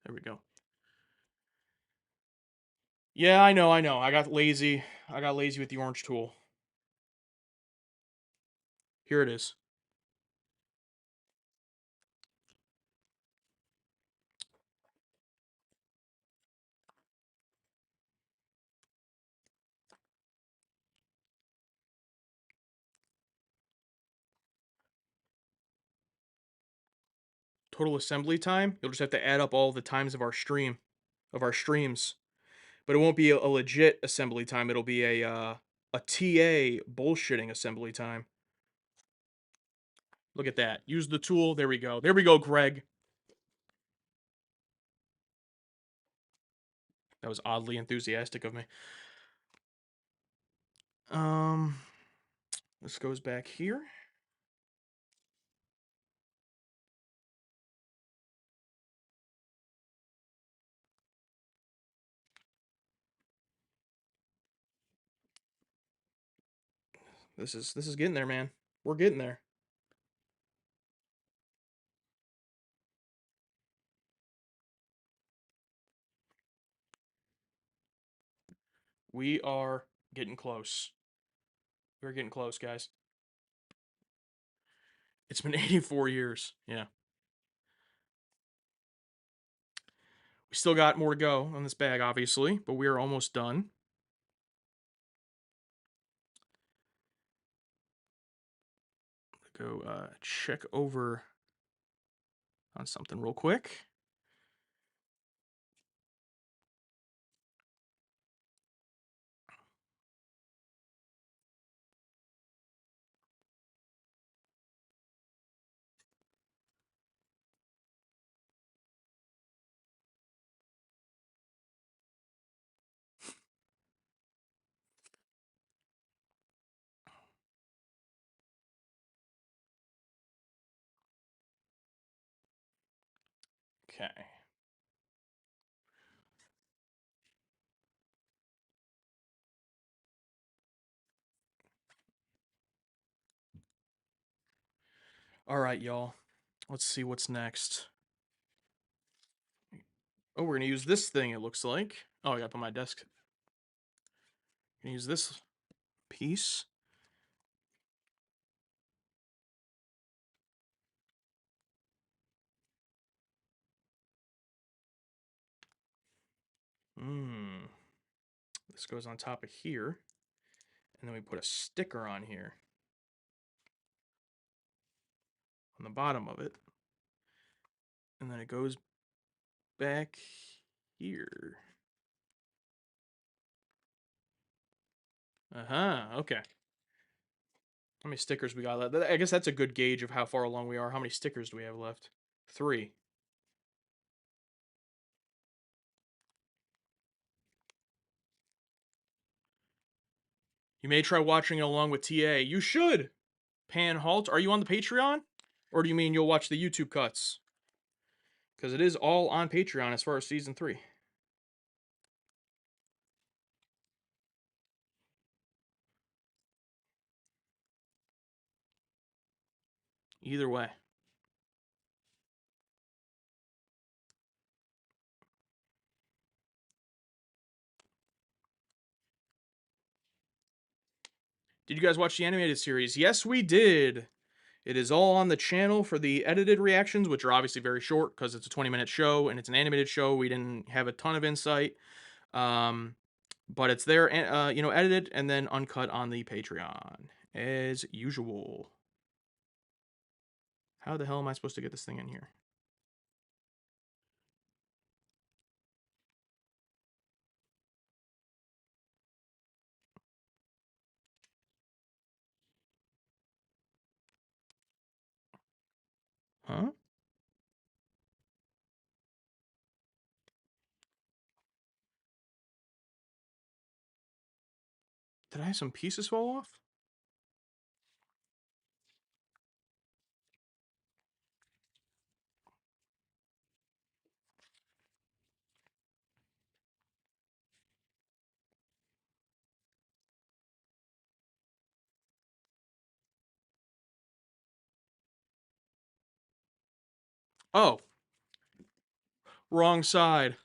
There we go. Yeah, I know. I got lazy. I got lazy with the orange tool. Here it is. total assembly time. You'll just have to add up all the times of our streams. But it won't be a legit assembly time. It'll be a TA bullshitting assembly time. Look at that. Use the tool. There we go. There we go, Greg. That was oddly enthusiastic of me. This goes back here. This is getting there, man. We're getting there. We are getting close. We're getting close, guys. It's been 84 years. Yeah. We still got more to go on this bag, obviously, but we are almost done. Go check over on something real quick. Okay. All right, y'all. Let's see what's next. Oh, we're going to use this thing, it looks like. Oh, I got it on my desk. Gonna use this piece. This goes on top of here. And then we put a sticker on here. On the bottom of it. And then it goes back here. Okay. How many stickers we got left? I guess that's a good gauge of how far along we are. How many stickers do we have left? 3. You may try watching it along with TA. You should! Pan Halt, are you on the Patreon? Or do you mean you'll watch the YouTube cuts? Because it is all on Patreon as far as Season 3. Either way. Did you guys watch the animated series? Yes, we did. It is all on the channel for the edited reactions, which are obviously very short because it's a 20-minute show and it's an animated show. We didn't have a ton of insight. But it's there, edited and then uncut on the Patreon, as usual. How the hell am I supposed to get this thing in here? Huh? Did I have some pieces fall off? Oh. Wrong side.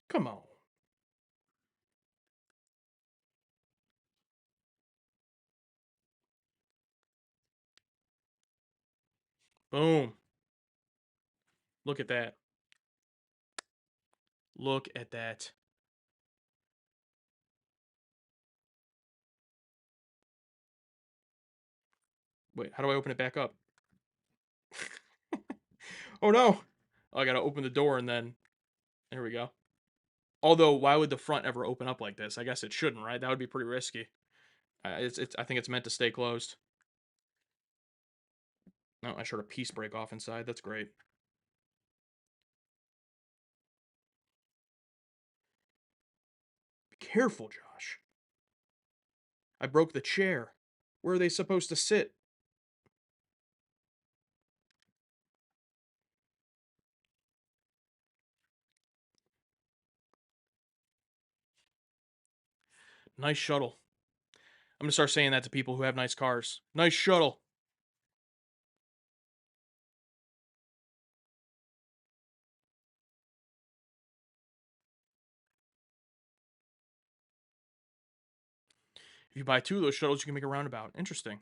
Come on. Boom. Look at that. Look at that. Wait, how do I open it back up? Oh no! Oh, I gotta open the door and then there we go. Although, why would the front ever open up like this? I guess it shouldn't, right? That would be pretty risky. It's I think it's meant to stay closed. No, I showed a piece break off inside. That's great. Be careful, Josh. I broke the chair. Where are they supposed to sit? Nice shuttle. I'm gonna start saying that to people who have nice cars. Nice shuttle. If you buy 2 of those shuttles, you can make a roundabout. Interesting.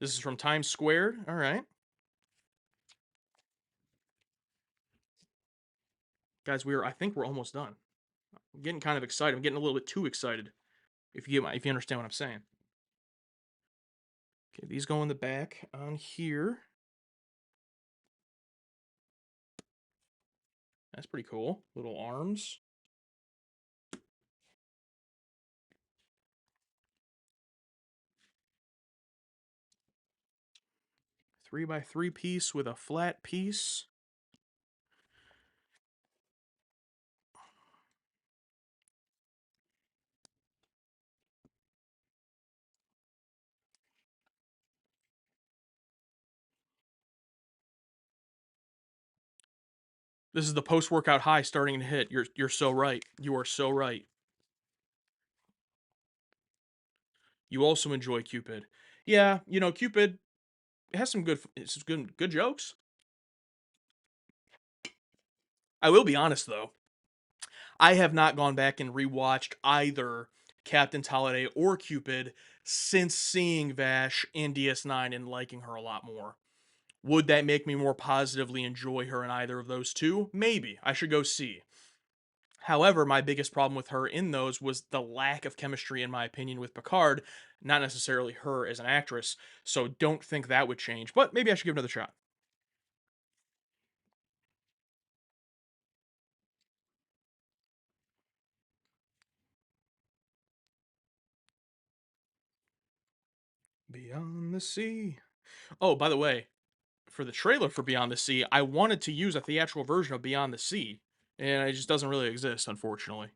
This is from Times Squared. All right. Guys, I think we're almost done. I'm getting kind of excited. I'm getting a little bit too excited. If you understand what I'm saying. Okay, these go in the back on here. That's pretty cool. Little arms. 3x3 piece with a flat piece. This is the post-workout high starting to hit. You're so right. You are so right. You also enjoy Cupid. Yeah, Cupid has some good jokes. I will be honest though. I have not gone back and rewatched either Captain's Holiday or Cupid since seeing Vash in DS9 and liking her a lot more. Would that make me more positively enjoy her in either of those two? Maybe. I should go see. However, my biggest problem with her in those was the lack of chemistry, in my opinion, with Picard, not necessarily her as an actress. So don't think that would change, but maybe I should give it another shot. Beyond the Sea. Oh, by the way, for the trailer for Beyond the Sea, I wanted to use a theatrical version of Beyond the Sea, and it just doesn't really exist, unfortunately.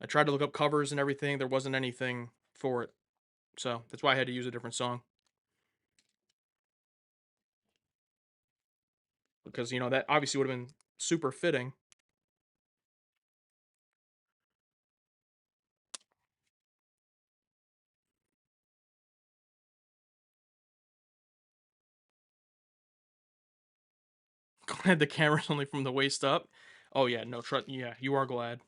I tried to look up covers and everything, there wasn't anything for it. So that's why I had to use a different song. Because, that obviously would have been super fitting. Glad the camera's only from the waist up. Oh yeah, no, yeah, you are glad.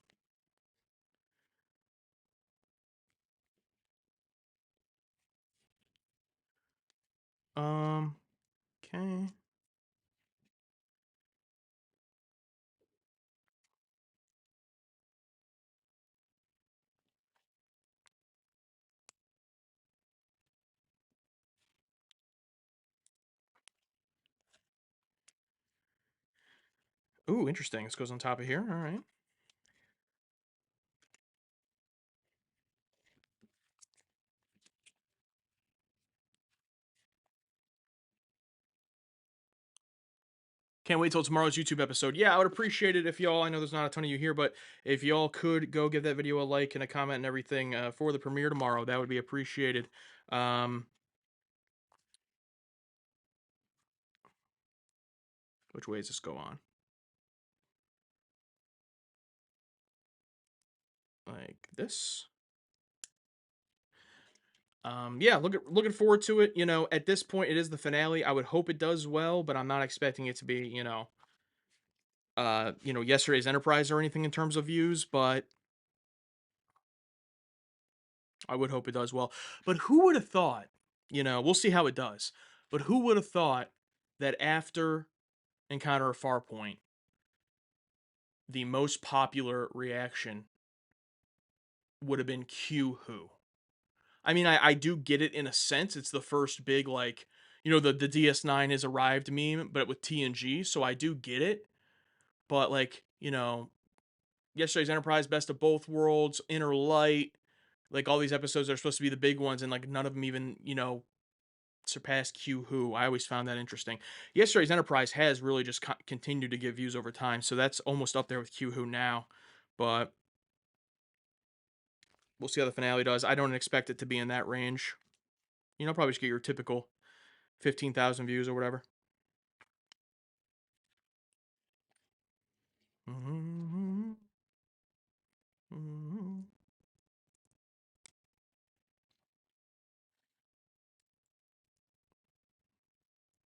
Um, okay. Ooh, interesting. This goes on top of here. All right. Can't wait till tomorrow's YouTube episode. Yeah, I would appreciate it if y'all, I know there's not a ton of you here, but if y'all could go give that video a like and a comment and everything for the premiere tomorrow, that would be appreciated. Um, which way does this go on? Like this? Yeah, looking forward to it. At this point, it is the finale. I would hope it does well, but I'm not expecting it to be, yesterday's Enterprise or anything in terms of views, but I would hope it does well. But who would have thought, we'll see how it does, but who would have thought that after Encounter at Farpoint, the most popular reaction would have been Q Who? I mean, I do get it in a sense. It's the first big, like, the DS9 has arrived meme, but with TNG, so I do get it. But, like, yesterday's Enterprise, Best of Both Worlds, Inner Light, like, all these episodes are supposed to be the big ones, and, like, none of them even, surpassed Q Who. I always found that interesting. Yesterday's Enterprise has really just continued to get views over time, so that's almost up there with Q Who now. But we'll see how the finale does. I don't expect it to be in that range. Probably just get your typical 15,000 views or whatever. Mm-hmm. Mm-hmm.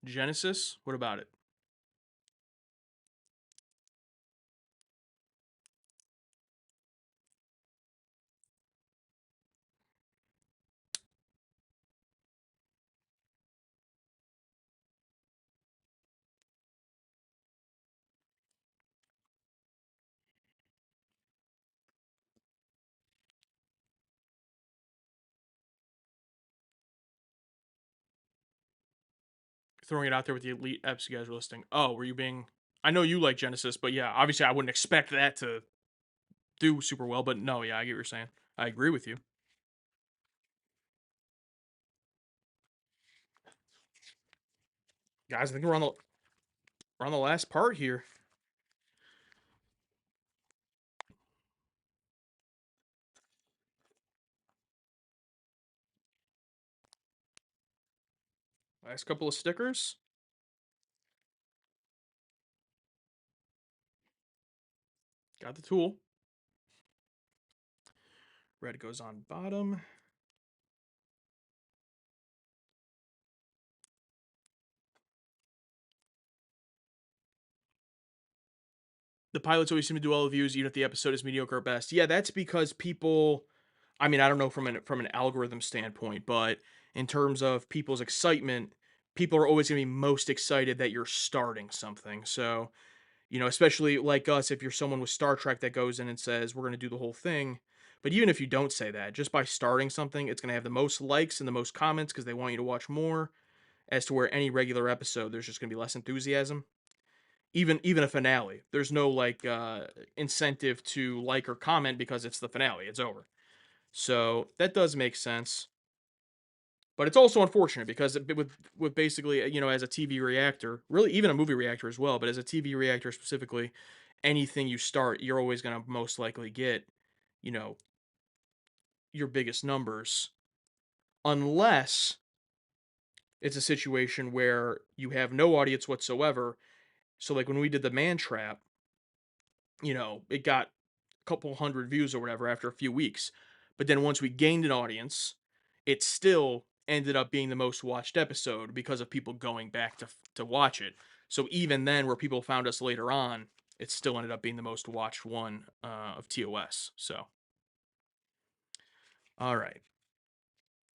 Genesis? What about it? Throwing it out there with the elite eps you guys were listing. Oh, were you being? I know you like Genesis, but yeah, obviously I wouldn't expect that to do super well. But no, yeah, I get what you're saying. I agree with you, guys. I think we're on the last part here. Last couple of stickers. Got the tool. Red goes on bottom. The pilots always seem to do all the views, even if the episode is mediocre at best. Yeah, that's because people. I mean, I don't know from an algorithm standpoint, but in terms of people's excitement, people are always going to be most excited that you're starting something. So, especially like us, if you're someone with Star Trek that goes in and says we're going to do the whole thing. But even if you don't say that, just by starting something, it's going to have the most likes and the most comments because they want you to watch more. As to where any regular episode, there's just going to be less enthusiasm. Even a finale, there's no like incentive to like or comment because it's the finale. It's over. So that does make sense. But it's also unfortunate because with basically as a TV reactor, really even a movie reactor as well, but as a TV reactor specifically, anything you start, you're always going to most likely get, you know, your biggest numbers unless it's a situation where you have no audience whatsoever. So like when we did the Man Trap, it got a couple hundred views or whatever after a few weeks. But then once we gained an audience, it still ended up being the most watched episode because of people going back to watch it. So even then, where people found us later on, it still ended up being the most watched one of TOS. So, all right.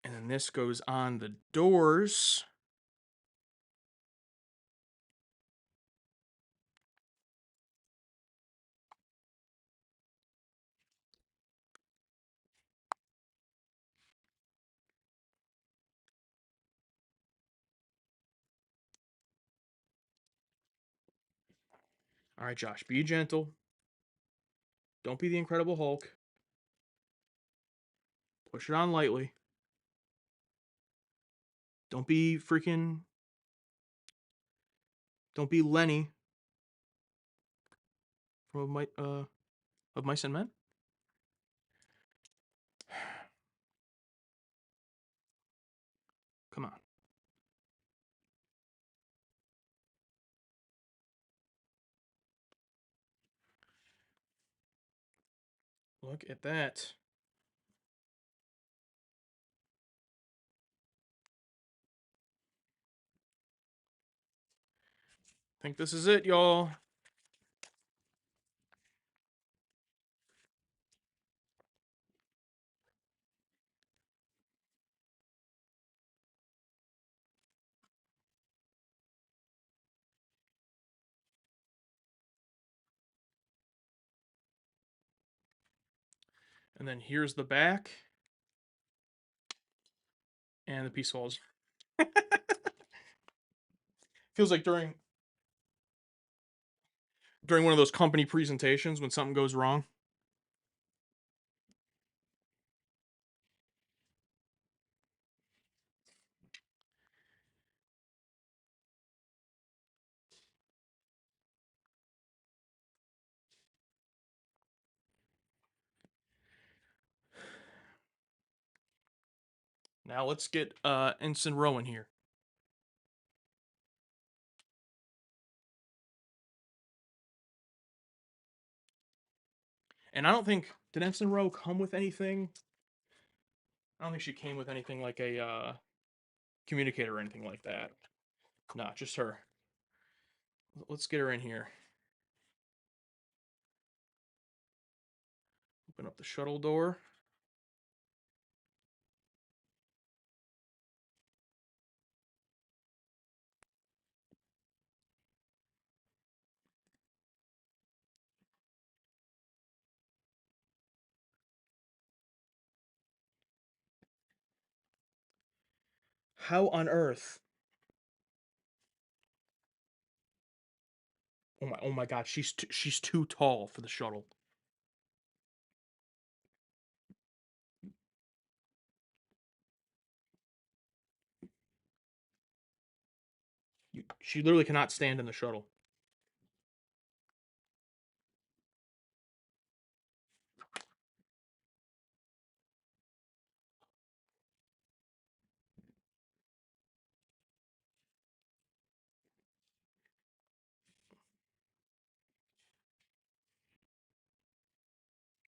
And then this goes on the doors. All right, Josh, be gentle. Don't be the Incredible Hulk. Push it on lightly. Don't be freaking. Don't be Lenny from of Mice and Men. Come on. Look at that. Think this is it, y'all. And then here's the back. And the piece falls. Feels like during one of those company presentations when something goes wrong. Now let's get Ensign Rowan here. And I don't think, did Ensign Rowe come with anything? I don't think she came with anything like a communicator or anything like that. Nah, just her. Let's get her in here. Open up the shuttle door. How on earth? Oh my God, she's too tall for the shuttle. She literally cannot stand in the shuttle.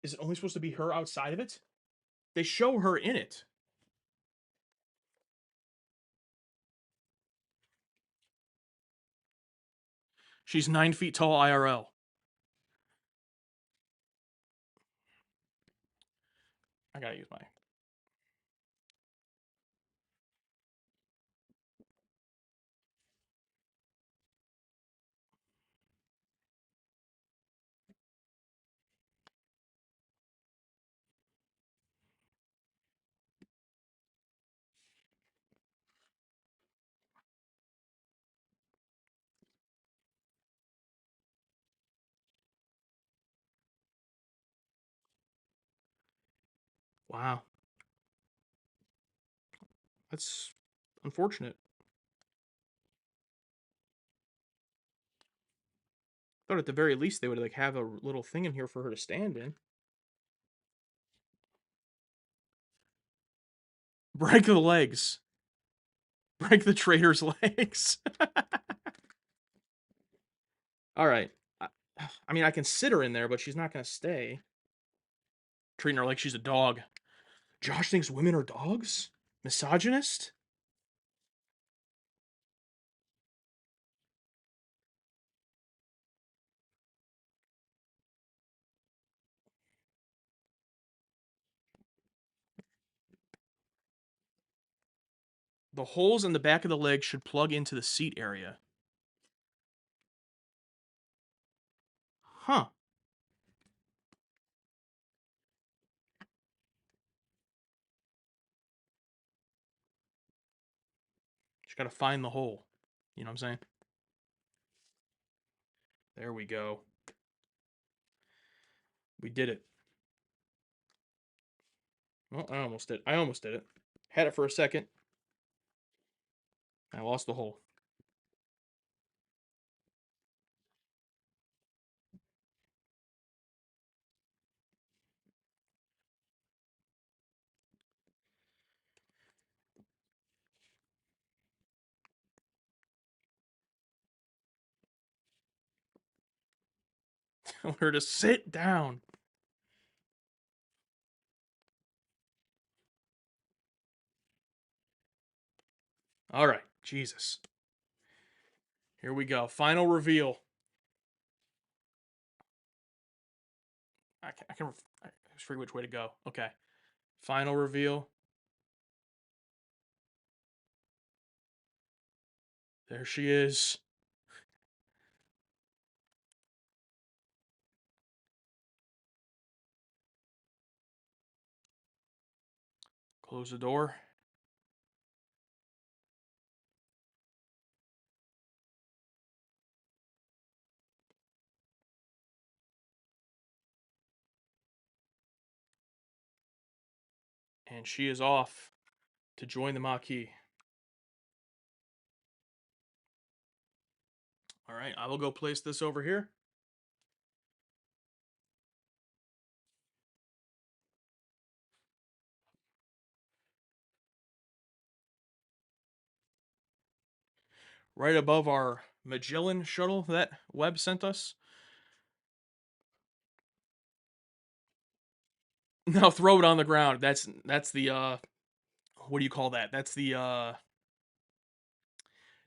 Is it only supposed to be her outside of it? They show her in it. She's 9 feet tall IRL. I gotta use my. Wow. That's unfortunate. Thought at the very least they would like have a little thing in here for her to stand in. Break the legs. Break the traitor's legs. All right. I mean, I can sit her in there, but she's not gonna stay. Treating her like she's a dog. Josh thinks women are dogs? Misogynist? The holes in the back of the leg should plug into the seat area. Huh. Just gotta find the hole. You know what I'm saying? There we go. We did it. Well, I almost did. I almost did it. Had it for a second. I lost the hole. Tell her to sit down. All right. Jesus. Here we go. Final reveal. I just forget which way to go. Okay. Final reveal. There she is. Close the door. And she is off to join the Maquis. All right, I will go place this over here. Right above our Magellan shuttle that Webb sent us. Now throw it on the ground. That's the what do you call that? That's the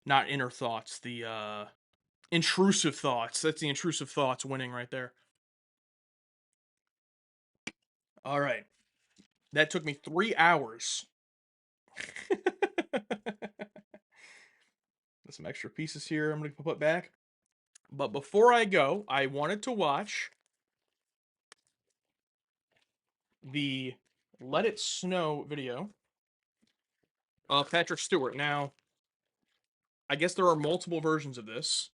not inner thoughts, the intrusive thoughts. That's the intrusive thoughts winning right there. All right. That took me 3 hours. There's some extra pieces here I'm going to put back. But before I go, I wanted to watch the Let It Snow video of Patrick Stewart. Now, I guess there are multiple versions of this.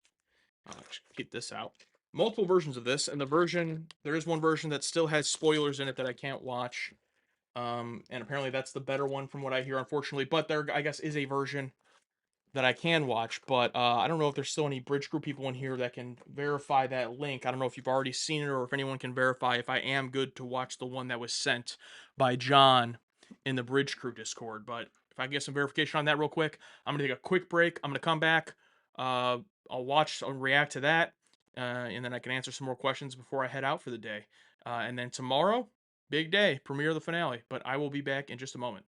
I'll keep this out. Multiple versions of this, and there is one version that still has spoilers in it that I can't watch. And apparently that's the better one from what I hear, unfortunately. But there, I guess, is a version that I can watch, but I don't know if there's still any Bridge Crew people in here that can verify that link. I don't know if you've already seen it or if anyone can verify if I am good to watch the one that was sent by John in the Bridge Crew Discord. But if I can get some verification on that real quick, I'm going to take a quick break. I'm going to come back. I'll watch and react to that, and then I can answer some more questions before I head out for the day. And then tomorrow, big day, premiere of the finale. But I will be back in just a moment.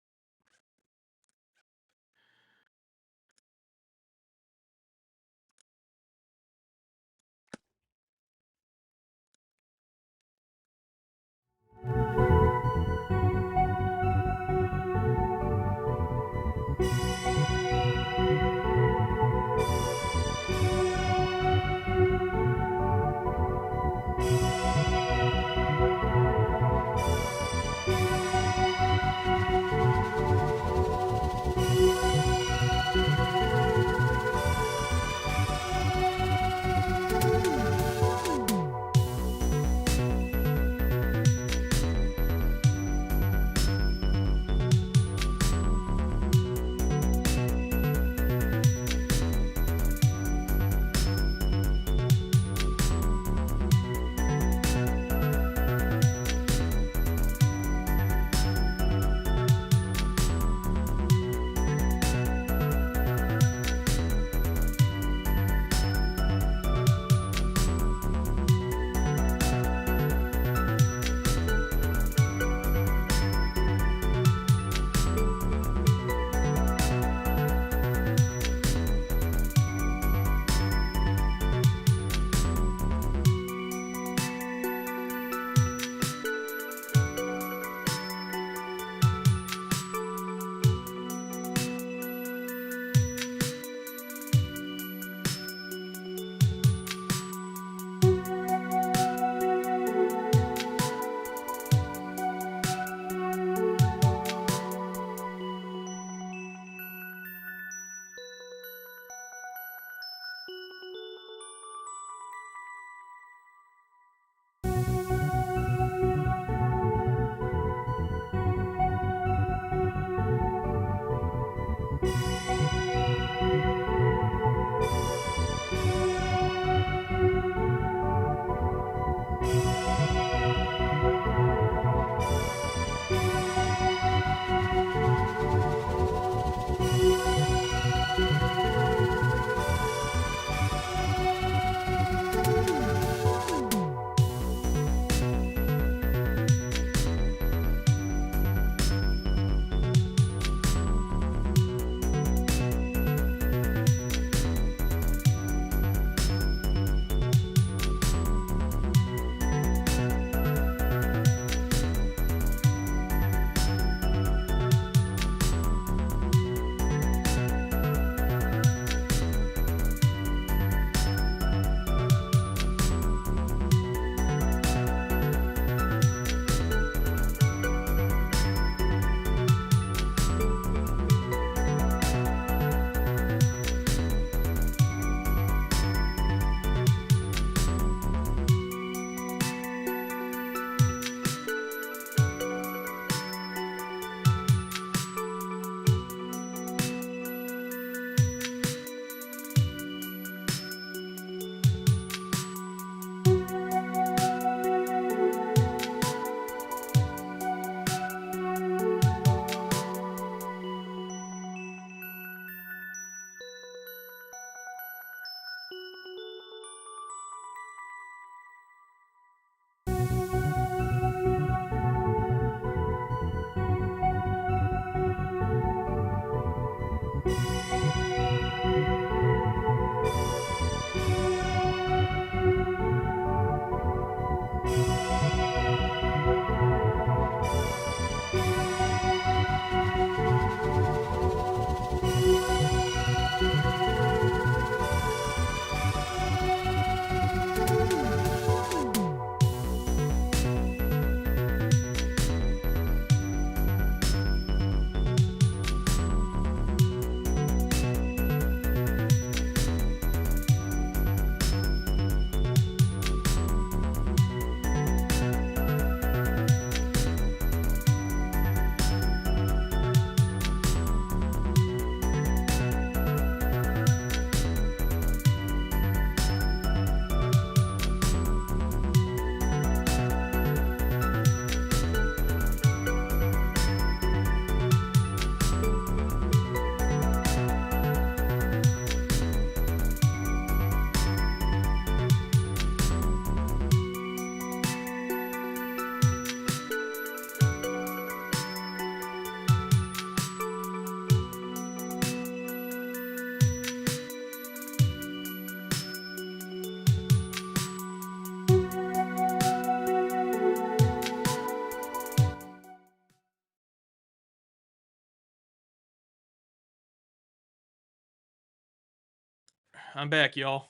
I'm back, y'all.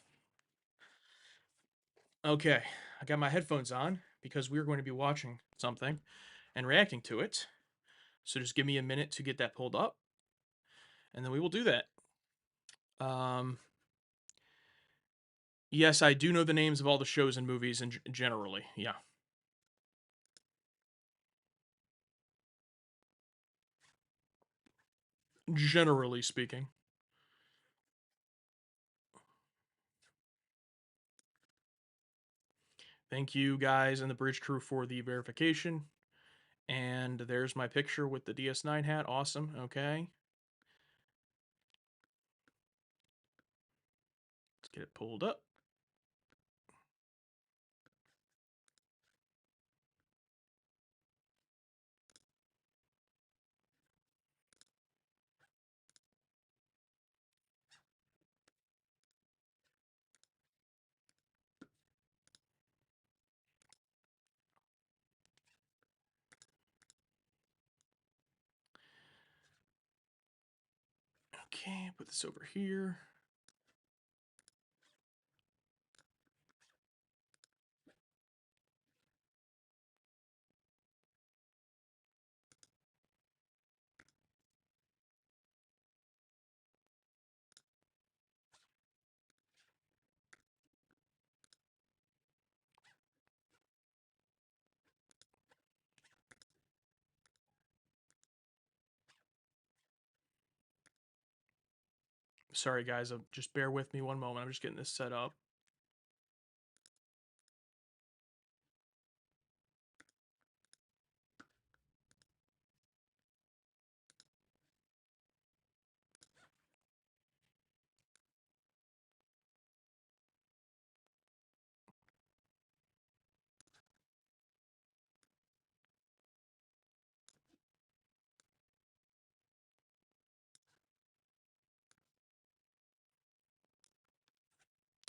Okay, I got my headphones on because we're going to be watching something and reacting to it. So just give me a minute to get that pulled up, and then we will do that. Yes, I do know the names of all the shows and movies, and generally, yeah. Generally speaking. Thank you guys and the bridge crew for the verification. And there's my picture with the DS9 hat. Awesome. Okay. Let's get it pulled up. Okay, put this over here. Sorry, guys. Just bear with me one moment. I'm just getting this set up.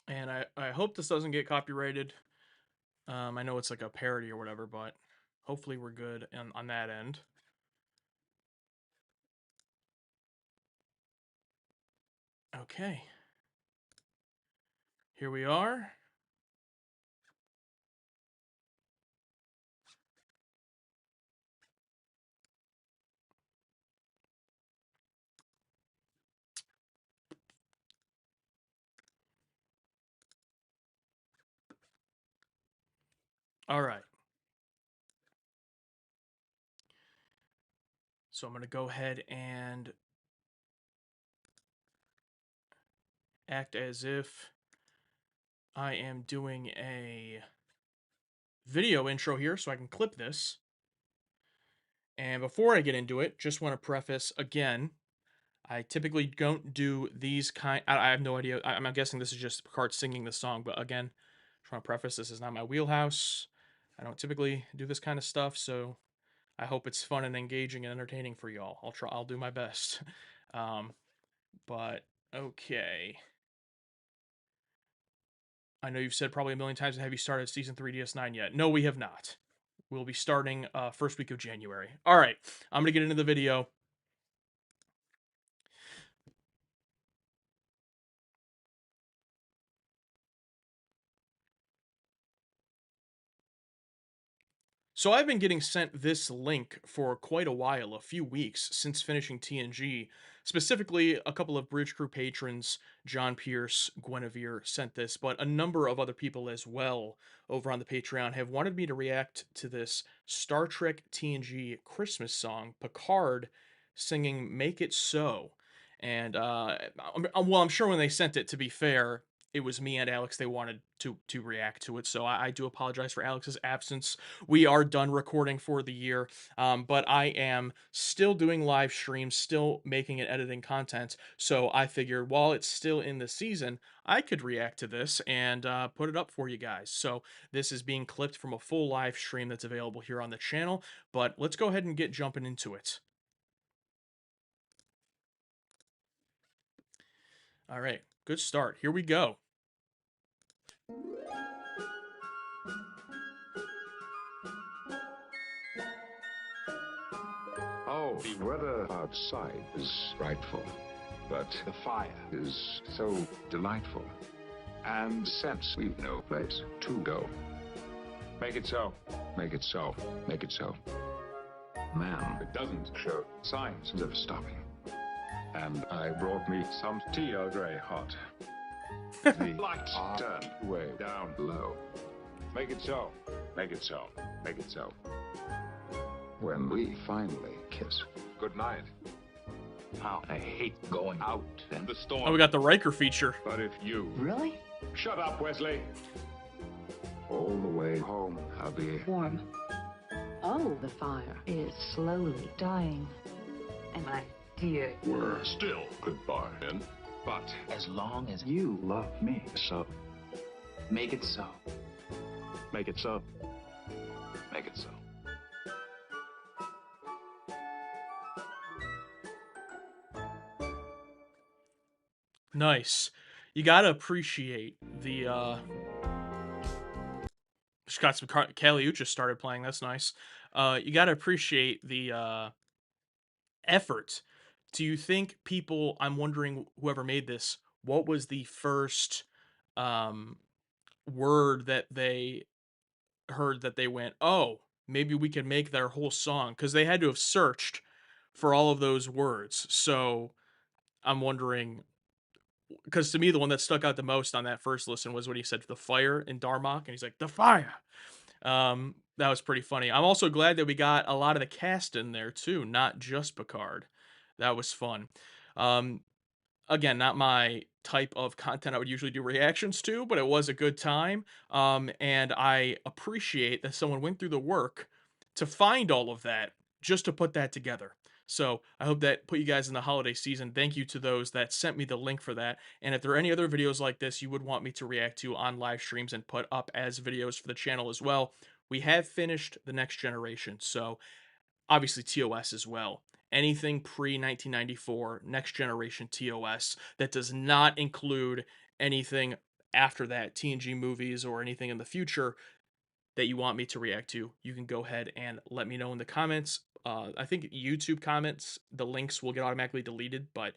And I hope this doesn't get copyrighted. I know it's like a parody or whatever, but hopefully we're good on that end. Okay. Here we are. All right. So I'm going to go ahead and act as if I am doing a video intro here so I can clip this. And before I get into it, just want to preface again, I typically don't do these I have no idea. I'm guessing this is just Picard singing the song, but again, just want to preface this is not my wheelhouse. I don't typically do this kind of stuff, so I hope it's fun and engaging and entertaining for y'all. I'll do my best. But okay. I know you've said probably a million times, have you started season 3 DS9 yet? No, we have not. We'll be starting first week of January. All right, I'm gonna get into the video. So I've been getting sent this link for quite a while, a few weeks since finishing TNG. Specifically, a couple of Bridge Crew patrons, John Pierce, Guinevere, sent this, but a number of other people as well over on the Patreon have wanted me to react to this Star Trek TNG Christmas song, Picard singing Make It So. And, well, I'm sure when they sent it, to be fair, it was me and Alex they wanted to react to it. So I do apologize for Alex's absence. We are done recording for the year, but I am still doing live streams, still making and editing content. So I figured while it's still in the season, I could react to this and put it up for you guys. So this is being clipped from a full live stream that's available here on the channel. But let's go ahead and get jumping into it. All right, good start. Here we go. Oh, the weather outside is frightful. but the fire is so delightful. And since we've no place to go, make it so. Make it so. Make it so. Man, it doesn't show signs of stopping. And I brought me some tea Earl Grey hot. The lights are turned way down low. Make it so. Make it so. Make it so. When we finally kiss. Good night. How I hate going out in the storm. Oh, we got the Riker feature. But if you... Really? Shut up, Wesley. All the way home, I'll be... Warm. Oh, the fire is slowly dying. And my dear... We're still goodbye, then. But As long as you love me so, make it so. make it so. Make it so. Nice. You gotta appreciate the just got some Kali Uchis started playing. That's nice. You gotta appreciate the effort. Do you think people? I'm wondering whoever made this. What was the first um, word that they heard that they went, "Oh, maybe we can make their whole song," because they had to have searched for all of those words. So I'm wondering, because to me the one that stuck out the most on that first listen was when he said the fire in Darmok, and he's like the fire. That was pretty funny. I'm also glad that we got a lot of the cast in there too, not just Picard. That was fun. Um, Again, not my type of content I would usually do reactions to, but it was a good time. And I appreciate that someone went through the work to find all of that just to put that together. So I hope that put you guys in the holiday season. Thank you to those that sent me the link for that. And if there are any other videos like this you would want me to react to on live streams and put up as videos for the channel as well, we have finished the Next Generation. So obviously TOS as well. Anything pre 1994, Next Generation TOS that does not include anything after that, TNG movies or anything in the future that you want me to react to, you can go ahead and let me know in the comments. I think YouTube comments, the links will get automatically deleted, but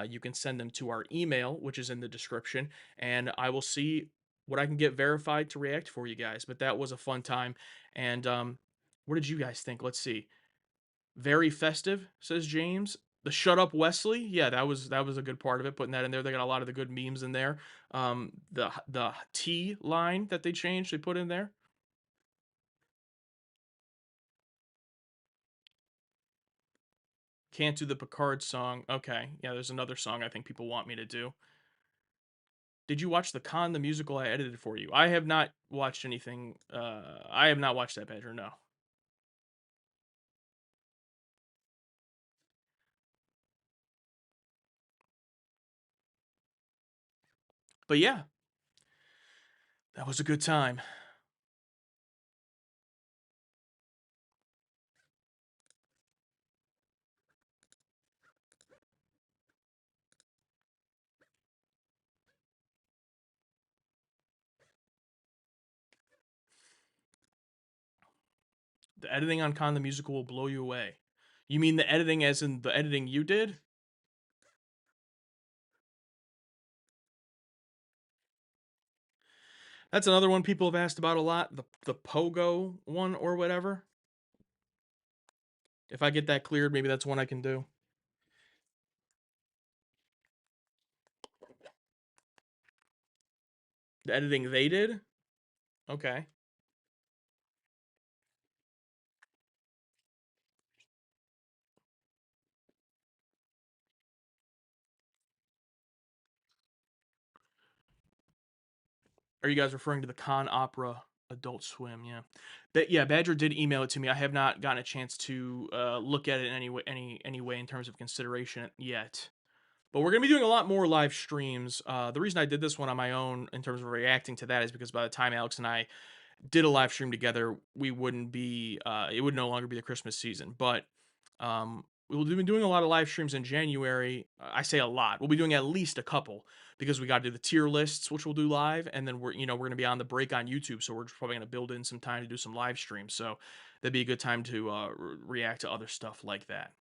you can send them to our email, which is in the description, and I will see what I can get verified to react for you guys. But that was a fun time. And what did you guys think? Let's see. Very festive, says James. The shut up Wesley, yeah, that was a good part of it. Putting that in there, they got a lot of the good memes in there. The T line that they changed, they put in there. Can't do the Picard song. Okay, yeah, there's another song I think people want me to do. Did you watch the Con the musical I edited for you? I have not watched anything. I have not watched that, Badger. No. But yeah, that was a good time. The editing on Con the musical will blow you away. You mean the editing as in the editing you did? That's another one people have asked about a lot, the Pogo one or whatever. If I get that cleared, maybe that's one I can do. The editing they did? Okay. Are you guys referring to the Con Opera Adult Swim? Yeah. But yeah, Badger did email it to me. I have not gotten a chance to look at it in any way in terms of consideration yet. But we're gonna be doing a lot more live streams. The reason I did this one on my own in terms of reacting to that is because by the time Alex and I did a live stream together, we wouldn't be it would no longer be the Christmas season. But we'll be doing a lot of live streams in January. I say a lot. We'll be doing at least a couple because we got to do the tier lists, which we'll do live, and then we're gonna be on the break on YouTube, so we're probably gonna build in some time to do some live streams. So that'd be a good time to react to other stuff like that.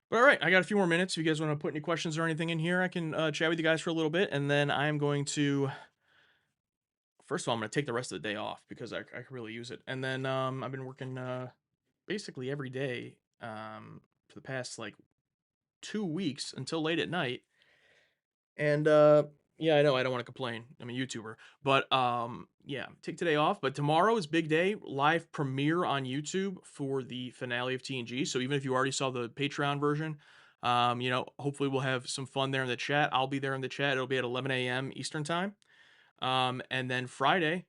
But all right, I got a few more minutes. If you guys want to put any questions or anything in here, I can chat with you guys for a little bit, and then I'm going to. First of all, I'm going to take the rest of the day off because I could really use it. And then I've been working basically every day for the past like 2 weeks until late at night. And yeah, I know I don't want to complain. I'm a YouTuber. But yeah, take today off. But tomorrow is big day, live premiere on YouTube for the finale of TNG. So even if you already saw the Patreon version, hopefully we'll have some fun there in the chat. I'll be there in the chat. It'll be at 11 a.m. Eastern time. And then Friday,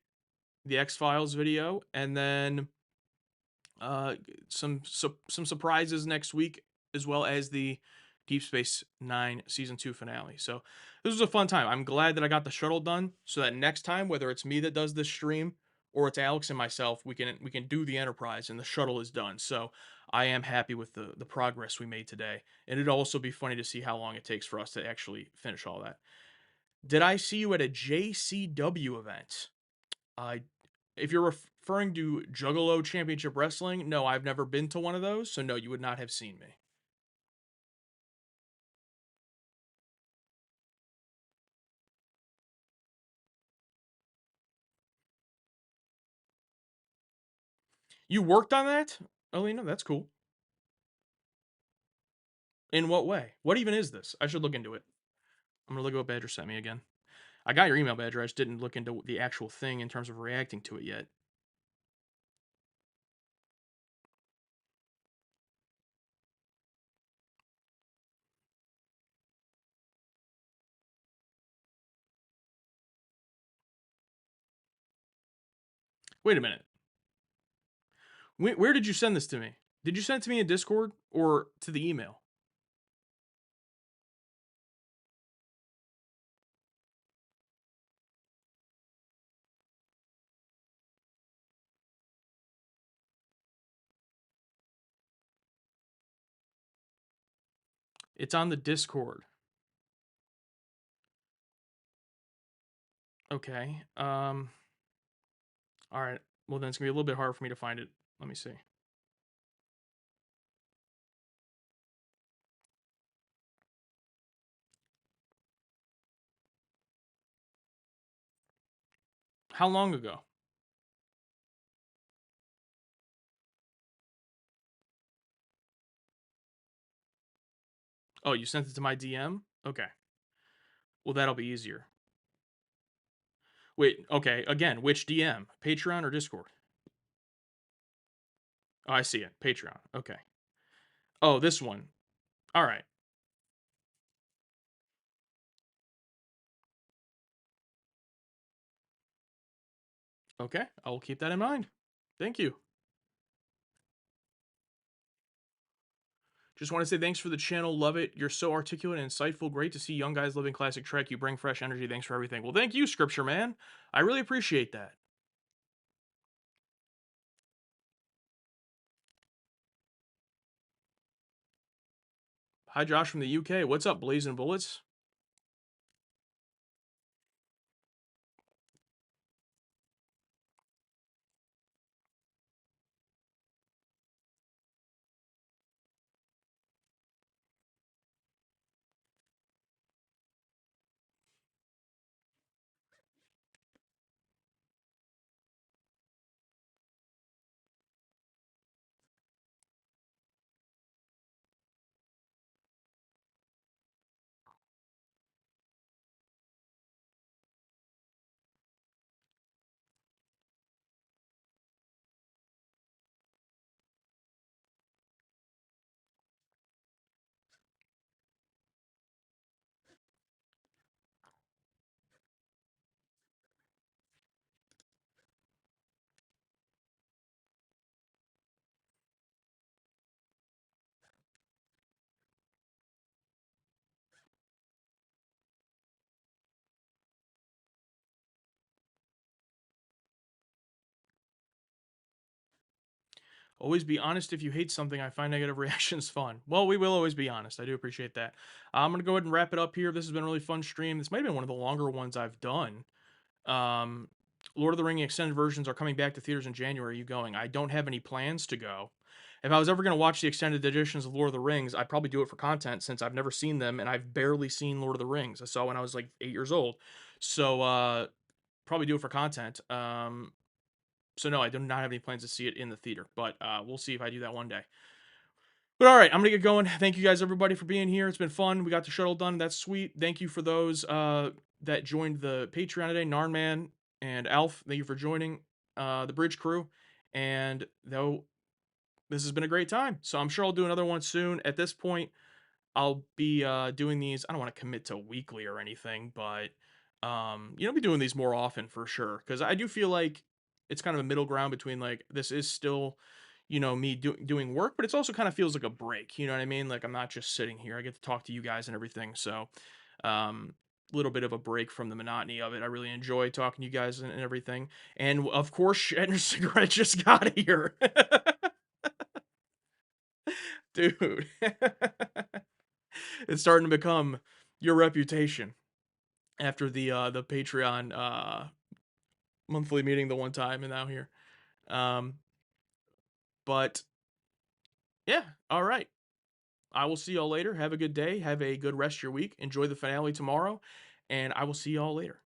the X-Files video, and then some surprises next week, as well as the Deep Space Nine Season 2 finale. So this was a fun time. I'm glad that I got the shuttle done, so that next time, whether it's me that does this stream or it's Alex and myself, we can do the Enterprise and the shuttle is done. So I am happy with the progress we made today, and it'd also be funny to see how long it takes for us to actually finish all that. Did I see you at a JCW event? I If you're referring to Juggalo Championship Wrestling, no, I've never been to one of those, so no, you would not have seen me. You worked on that, Alina? That's cool. In what way? What even is this? I should look into it. I'm gonna look at what Badger sent me again. I got your email, Badger. I just didn't look into the actual thing in terms of reacting to it yet. Wait a minute. Where did you send this to me? Did you send it to me in Discord or to the email? It's on the Discord. Okay. All right. Well, then it's gonna be a little bit hard for me to find it. Let me see. How long ago? Oh, you sent it to my DM? Okay. Well, that'll be easier. Wait, okay. Again, which DM? Patreon or Discord? Oh, I see it. Patreon. Okay. Oh, this one. All right. Okay. I will keep that in mind. Thank you. Just want to say thanks for the channel. Love it. You're so articulate and insightful. Great to see young guys living classic Trek. You bring fresh energy. Thanks for everything. Well, thank you, Scripture Man. I really appreciate that. Hi, Josh from the UK. What's up, Blazing Bullets? Always be honest if you hate something. I find negative reactions fun. Well, we will always be honest. I do appreciate that. I'm going to go ahead and wrap it up here. This has been a really fun stream. This might have been one of the longer ones I've done. Um, Lord of the Ring extended versions are coming back to theaters in January. Are you going? I don't have any plans to go. If I was ever gonna watch the extended editions of Lord of the Rings, I'd probably do it for content since I've never seen them and I've barely seen Lord of the Rings. I saw when I was like 8 years old. So, probably do it for content. So no, I do not have any plans to see it in the theater, but we'll see if I do that one day. But all right, I'm gonna get going. Thank you guys, everybody, for being here. It's been fun. We got the shuttle done. That's sweet. Thank you for those that joined the Patreon today, Narnman and Alf. Thank you for joining the Bridge crew. And though this has been a great time, so I'm sure I'll do another one soon. At this point, I'll be doing these. I don't want to commit to weekly or anything, but be doing these more often for sure. Because I do feel like it's kind of a middle ground between like this is still, me doing work, but it's also kind of feels like a break. You know what I mean? Like I'm not just sitting here. I get to talk to you guys and everything. So, little bit of a break from the monotony of it. I really enjoy talking to you guys and everything. And of course, Shatner Cigarette just got here, dude. It's starting to become your reputation after the Patreon monthly meeting the one time and now here. Um, but yeah, all right. I will see y'all later. Have a good day. Have a good rest of your week. Enjoy the finale tomorrow, and I will see y'all later.